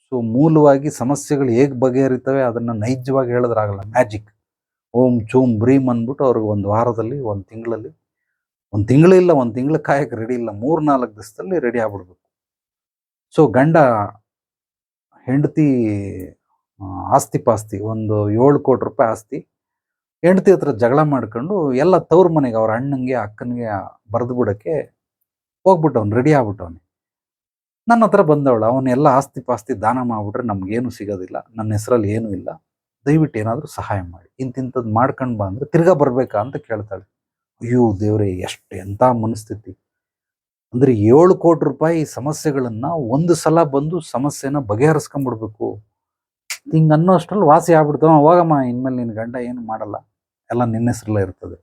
ಸೊ ಮೂಲವಾಗಿ ಸಮಸ್ಯೆಗಳು ಹೇಗೆ ಬಗೆಹರಿತವೆ ಅದನ್ನು ನೈಜವಾಗಿ ಹೇಳಿದ್ರಾಗಲ್ಲ. ಮ್ಯಾಜಿಕ್ ಓಂ ಚೂಮ್ ಬ್ರೀಮ್ ಅಂದ್ಬಿಟ್ಟು ಅವ್ರಿಗೆ ಒಂದು ವಾರದಲ್ಲಿ, ಒಂದು ತಿಂಗಳಲ್ಲಿ, ಒಂದು ತಿಂಗಳು ಕಾಯಕ್ಕೆ ರೆಡಿ ಇಲ್ಲ, 3-4 ದಿವಸದಲ್ಲಿ ರೆಡಿ ಆಗ್ಬಿಡ್ಬೇಕು. ಸೊ ಗಂಡ ಹೆಂಡತಿ ಆಸ್ತಿ ಪಾಸ್ತಿ ಒಂದು 7 ಕೋಟಿ ರೂಪಾಯಿ ಆಸ್ತಿ, ಹೆಂಡತಿ ಹತ್ರ ಜಗಳ ಮಾಡ್ಕೊಂಡು ಎಲ್ಲ ತವ್ರ ಮನೆಗೆ ಅವ್ರ ಅಣ್ಣಂಗೆ ಅಕ್ಕನಿಗೆ ಬರೆದು ಬಿಡೋಕ್ಕೆ ಹೋಗ್ಬಿಟ್ಟವ್ನು, ರೆಡಿ ಆಗ್ಬಿಟ್ಟವನು. ನನ್ನ ಹತ್ರ ಬಂದವಳು, ಅವನ್ನೆಲ್ಲ ಆಸ್ತಿ ಪಾಸ್ತಿ ದಾನ ಮಾಡಿಬಿಟ್ರೆ ನಮಗೇನು ಸಿಗೋದಿಲ್ಲ, ನನ್ನ ಹೆಸರಲ್ಲಿ ಏನೂ ಇಲ್ಲ, ದಯವಿಟ್ಟು ಏನಾದರೂ ಸಹಾಯ ಮಾಡಿ, ಇಂಥದ್ದು ಮಾಡ್ಕೊಂಡು ಬಾ ಅಂದರೆ ತಿರ್ಗಾ ಬರಬೇಕಾ ಅಂತ ಕೇಳ್ತಾಳೆ. ಅಯ್ಯೋ ದೇವ್ರೆ, ಎಂಥ ಮನಸ್ಥಿತಿ ಅಂದರೆ 7 ಕೋಟಿ ರೂಪಾಯಿ ಸಮಸ್ಯೆಗಳನ್ನು ಒಂದು ಸಲ ಬಂದು ಸಮಸ್ಯೆನ ಬಗೆಹರಿಸ್ಕೊಂಡ್ಬಿಡ್ಬೇಕು. ಹಿಂಗೆ ಅನ್ನೋ ಅಷ್ಟರಲ್ಲಿ ವಾಸಿ ಆಗ್ಬಿಡ್ತಾವ. ಹೋಗಮ್ಮ, ಇನ್ಮೇಲೆ ನಿನ್ನ ಗಂಡ ಏನು ಮಾಡಲ್ಲ, ಎಲ್ಲ ನಿನ್ನ ಹೆಸರಲ್ಲೇ ಇರ್ತದೆ.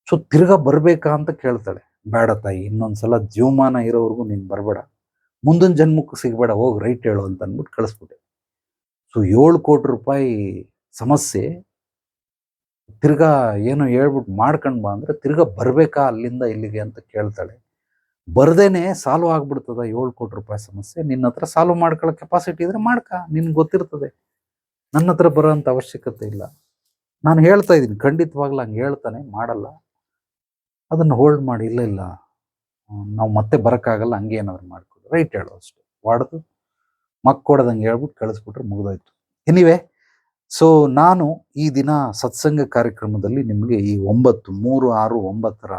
ಸೊ ತಿರ್ಗಾ ಬರಬೇಕಾ ಅಂತ ಕೇಳ್ತಾಳೆ. ಬೇಡ ತಾಯಿ, ಇನ್ನೊಂದ್ಸಲ ಜೀವಮಾನ ಇರೋವರೆಗೂ ನೀನು ಬರಬೇಡ, ಮುಂದಿನ ಜನ್ಮಕ್ಕೂ ಸಿಗಬೇಡ, ಹೋಗಿ ರೈಟ್ ಹೇಳು ಅಂತ ಅಂದ್ಬಿಟ್ಟು ಕಳಿಸ್ಬಿಟ್ಟೆ. ಸೊ 7 ಕೋಟಿ ರೂಪಾಯಿ ಸಮಸ್ಯೆ ತಿರ್ಗಾ ಏನೋ ಹೇಳ್ಬಿಟ್ಟು ಮಾಡ್ಕೊಂಡು ಬಾ ಅಂದರೆ ತಿರ್ಗಾ ಬರಬೇಕಾ ಅಲ್ಲಿಂದ ಇಲ್ಲಿಗೆ ಅಂತ ಕೇಳ್ತಾಳೆ. ಬರ್ದೇನೆ ಸಾಲ್ವ್ ಆಗ್ಬಿಡ್ತದ 7 ಕೋಟಿ ರೂಪಾಯಿ ಸಮಸ್ಯೆ? ನಿನ್ನ ಹತ್ರ ಸಾಲ್ವ್ ಮಾಡ್ಕೊಳ್ಳೋ ಕೆಪಾಸಿಟಿ ಇದ್ರೆ ಮಾಡ್ಕ, ನಿನ್ಗೆ ಗೊತ್ತಿರ್ತದೆ. ನನ್ನ ಹತ್ರ ಬರೋ ಅಂಥ ಅವಶ್ಯಕತೆ ಇಲ್ಲ. ನಾನು ಹೇಳ್ತಾ ಇದ್ದೀನಿ, ಖಂಡಿತವಾಗ್ಲೂ ಹಂಗೆ ಹೇಳ್ತಾನೆ, ಮಾಡಲ್ಲ, ಅದನ್ನು ಹೋಲ್ಡ್ ಮಾಡಿ. ಇಲ್ಲ ನಾವು ಮತ್ತೆ ಬರೋಕ್ಕಾಗಲ್ಲ, ಹಂಗೆ ಏನಾದ್ರು ಮಾಡ್ಕೊಡು, ರೈಟ್ ಹೇಳು ಅಷ್ಟೇ, ಹೊಡೆದು ಮಕ್ಕೊಡೋದಂಗೆ ಹೇಳ್ಬಿಟ್ಟು ಕಳಿಸ್ಬಿಟ್ರೆ ಮುಗಿದೋಯ್ತು. ಎನಿವೆ, ಸೊ ನಾನು ಈ ದಿನ ಸತ್ಸಂಗ ಕಾರ್ಯಕ್ರಮದಲ್ಲಿ ನಿಮಗೆ ಈ 9, 3, 6, 9ರ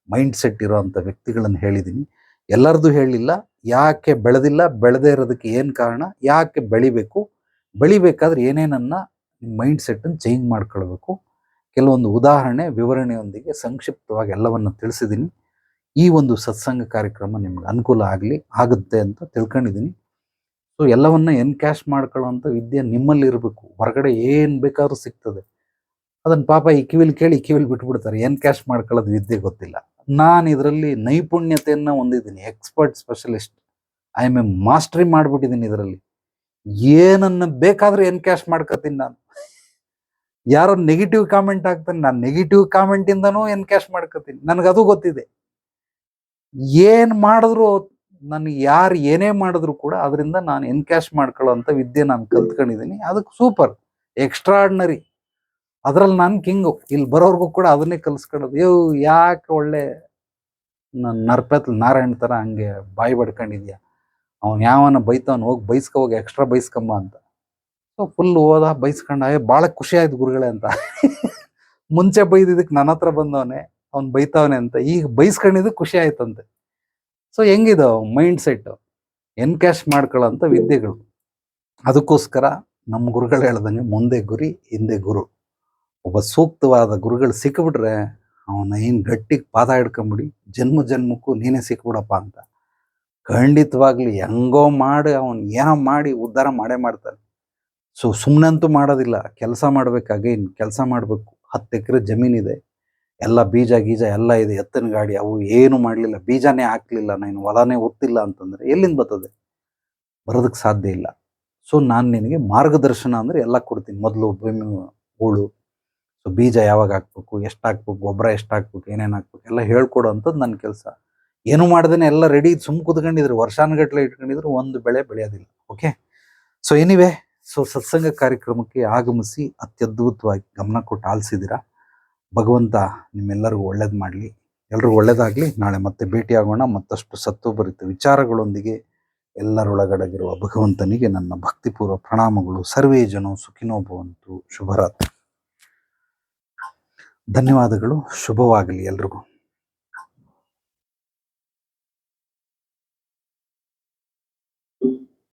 ಮೈಂಡ್ ಸೆಟ್ ಇರೋವಂಥ ವ್ಯಕ್ತಿಗಳನ್ನು ಹೇಳಿದ್ದೀನಿ. ಎಲ್ಲರದು ಹೇಳಿಲ್ಲ. ಯಾಕೆ ಬೆಳೆದಿಲ್ಲ, ಬೆಳೆದೇ ಇರೋದಕ್ಕೆ ಏನು ಕಾರಣ, ಯಾಕೆ ಬೆಳಿಬೇಕು, ಬೆಳಿಬೇಕಾದ್ರೆ ಏನೇನನ್ನ ನಿಮ್ಮ ಮೈಂಡ್ ಸೆಟ್ಟನ್ನು ಚೇಂಜ್ ಮಾಡ್ಕೊಳ್ಬೇಕು, ಕೆಲವೊಂದು ಉದಾಹರಣೆ ವಿವರಣೆಯೊಂದಿಗೆ ಸಂಕ್ಷಿಪ್ತವಾಗಿ ಎಲ್ಲವನ್ನು ತಿಳಿಸಿದ್ದೀನಿ. ಈ ಒಂದು ಸತ್ಸಂಗ ಕಾರ್ಯಕ್ರಮ ನಿಮ್ಗೆ ಅನುಕೂಲ ಆಗುತ್ತೆ ಅಂತ ತಿಳ್ಕೊಂಡಿದ್ದೀನಿ. ಸೊ ಎಲ್ಲವನ್ನ ಎನ್ಕ್ಯಾಶ್ ಮಾಡ್ಕೊಳ್ಳೋವಂಥ ವಿದ್ಯೆ ನಿಮ್ಮಲ್ಲಿ ಇರಬೇಕು. ಹೊರಗಡೆ ಏನು ಬೇಕಾದ್ರೂ ಸಿಗ್ತದೆ, ಅದನ್ನು ಪಾಪ ಈ ಕಿವಿಲಿ ಕೇಳಿ ಕಿವಿಲಿ ಬಿಟ್ಬಿಡ್ತಾರೆ. ಎನ್ಕ್ಯಾಶ್ ಮಾಡ್ಕೊಳ್ಳೋದು ವಿದ್ಯೆ ಗೊತ್ತಿಲ್ಲ. ನಾನು ಇದರಲ್ಲಿ ನೈಪುಣ್ಯತೆಯನ್ನು ಹೊಂದಿದ್ದೀನಿ, expert specialist, I am a mastery ಮಾಡಿಬಿಟ್ಟಿದ್ದೀನಿ ಇದರಲ್ಲಿ. ಏನನ್ನು ಬೇಕಾದರೂ ಎನ್ಕ್ಯಾಶ್ ಮಾಡ್ಕೊತೀನಿ ನಾನು. ಯಾರೋ ನೆಗೆಟಿವ್ ಕಾಮೆಂಟ್ ಆಗ್ತಾನೆ, ನಾನು ನೆಗೆಟಿವ್ ಕಾಮೆಂಟಿಂದನೂ ಎನ್ಕ್ಯಾಶ್ ಮಾಡ್ಕೊತೀನಿ, ನನಗದು ಗೊತ್ತಿದೆ. ಏನು ಮಾಡಿದ್ರು, ನನಗೆ ಯಾರು ಏನೇ ಮಾಡಿದ್ರು ಕೂಡ ಅದರಿಂದ ನಾನು ಎನ್ಕ್ಯಾಶ್ ಮಾಡ್ಕೊಳ್ಳೋ ಅಂಥ ವಿದ್ಯೆ ನಾನು ಕಲ್ತ್ಕೊಂಡಿದ್ದೀನಿ. ಅದಕ್ಕೆ ಸೂಪರ್, ಎಕ್ಸ್ಟ್ರಾರ್ಡಿನರಿ, ಅದರಲ್ಲಿ ನಾನು ಕಿಂಗು. ಇಲ್ಲಿ ಬರೋರ್ಗೂ ಕೂಡ ಅದನ್ನೇ ಕಲಿಸ್ಕೊಳ್ಳೋದು. ಯಾಕೆ ಒಳ್ಳೆ ನರ್ಪೆತ್ಲು ನಾರಾಯಣ ಥರ ಹಂಗೆ ಬಾಯಿ ಬಡ್ಕೊಂಡಿದ್ಯಾ, ಅವ್ನು ಯಾವನ ಬೈತವನು, ಹೋಗಿ ಹೋಗಿ ಎಕ್ಸ್ಟ್ರಾ ಬೈಸ್ಕೊಂಬ ಅಂತ. ಸೊ ಫುಲ್ ಹೋದ, ಬೈಸ್ಕೊಂಡ, ಭಾಳ ಖುಷಿ ಆಯ್ತು ಗುರುಗಳೇ ಅಂತ. ಮುಂಚೆ ಬೈದಿದ್ದಕ್ಕೆ ನನ್ನ ಹತ್ರ ಬಂದವನೇ, ಅವ್ನು ಬೈತಾವನೆ ಅಂತ, ಈಗ ಬೈಸ್ಕೊಂಡಿದ್ದಕ್ಕೆ ಖುಷಿ ಆಯ್ತಂತೆ. ಸೊ ಹೆಂಗಿದ ಮೈಂಡ್ ಸೆಟ್ಟು, ಎನ್ಕ್ಯಾಶ್ ಮಾಡ್ಕೊಳ್ಳೋಂಥ ವಿದ್ಯೆಗಳು. ಅದಕ್ಕೋಸ್ಕರ ನಮ್ಮ ಗುರುಗಳು ಹೇಳ್ದಂಗೆ ಮುಂದೆ ಗುರಿ ಹಿಂದೆ ಗುರು. ಒಬ್ಬ ಸೂಕ್ತವಾದ ಗುರುಗಳು ಸಿಕ್ಕಿಬಿಟ್ರೆ ಅವನ ಏನು ಗಟ್ಟಿಗೆ ಪಾದ ಹಿಡ್ಕೊಂಬಿಡಿ, ಜನ್ಮಕ್ಕೂ ನೀನೇ ಸಿಕ್ಬಿಡಪ್ಪ ಅಂತ. ಖಂಡಿತವಾಗ್ಲಿ ಹೆಂಗೋ ಮಾಡಿ ಅವನು ಏನೋ ಮಾಡಿ ಉದ್ಧಾರ ಮಾಡೇ ಮಾಡ್ತಾನೆ. ಸೊ ಸುಮ್ಮನಂತೂ ಮಾಡೋದಿಲ್ಲ, ಕೆಲಸ ಮಾಡಬೇಕಾಗೆ, ಇನ್ನು ಕೆಲಸ ಮಾಡಬೇಕು. 10 ಎಕರೆ ಜಮೀನಿದೆ, ಎಲ್ಲ ಬೀಜ ಗೀಜ ಎಲ್ಲ ಇದೆ, ಎತ್ತಿನ ಗಾಡಿ, ಅವು ಏನು ಮಾಡಲಿಲ್ಲ, ಬೀಜನೇ ಹಾಕ್ಲಿಲ್ಲ, ನಾನು ಹೊಲನೇ ಒತ್ತಿಲ್ಲ ಅಂತಂದರೆ ಎಲ್ಲಿಂದ ಬರ್ತದೆ? ಬರೋದಕ್ಕೆ ಸಾಧ್ಯ ಇಲ್ಲ. ಸೊ ನಾನು ನಿನಗೆ ಮಾರ್ಗದರ್ಶನ ಅಂದರೆ ಎಲ್ಲ ಕೊಡ್ತೀನಿ. ಮೊದಲು ಭೂಮಿ ಹೂಳು, ಸೊ ಬೀಜ ಯಾವಾಗ ಹಾಕ್ಬೇಕು, ಎಷ್ಟು ಹಾಕ್ಬೇಕು, ಗೊಬ್ಬರ ಎಷ್ಟು ಹಾಕ್ಬೇಕು, ಏನೇನು ಹಾಕ್ಬೇಕು ಎಲ್ಲ ಹೇಳ್ಕೊಡೋ ಅಂಥದ್ದು ನನ್ನ ಕೆಲಸ. ಏನು ಮಾಡ್ದೇನೆ ಎಲ್ಲ ರೆಡಿ ಸುಮ್ಮ ಕೂತ್ಕೊಂಡಿದ್ರು, ವರ್ಷಾನುಗಟ್ಟಲೆ ಇಟ್ಕೊಂಡಿದ್ರು, ಒಂದು ಬೆಳೆ ಬೆಳೆಯೋದಿಲ್ಲ. ಓಕೆ, ಸೊ ಎನಿವೆ, ಸೊ ಸತ್ಸಂಗ ಕಾರ್ಯಕ್ರಮಕ್ಕೆ ಆಗಮಿಸಿ ಅತ್ಯದ್ಭುತವಾಗಿ ಗಮನ ಕೊಟ್ಟು ಆಲಿಸಿದ್ದೀರಾ. ಭಗವಂತ ನಿಮ್ಮೆಲ್ಲರಿಗೂ ಒಳ್ಳೇದು ಮಾಡಲಿ, ಎಲ್ರಿಗೂ ಒಳ್ಳೇದಾಗಲಿ. ನಾಳೆ ಮತ್ತೆ ಭೇಟಿಯಾಗೋಣ ಮತ್ತಷ್ಟು ಸತ್ವಭರಿತ ವಿಚಾರಗಳೊಂದಿಗೆ. ಎಲ್ಲರೊಳಗಡಗಿರುವ ಭಗವಂತನಿಗೆ ನನ್ನ ಭಕ್ತಿಪೂರ್ವ ಪ್ರಣಾಮಗಳು. ಸರ್ವೇ ಜನೋ ಸುಖಿನೋ ಭವಂತು. ಶುಭರಾತ್ರಿ. ಧನ್ಯವಾದಗಳು. ಶುಭವಾಗಲಿ ಎಲ್ರಿಗೂ.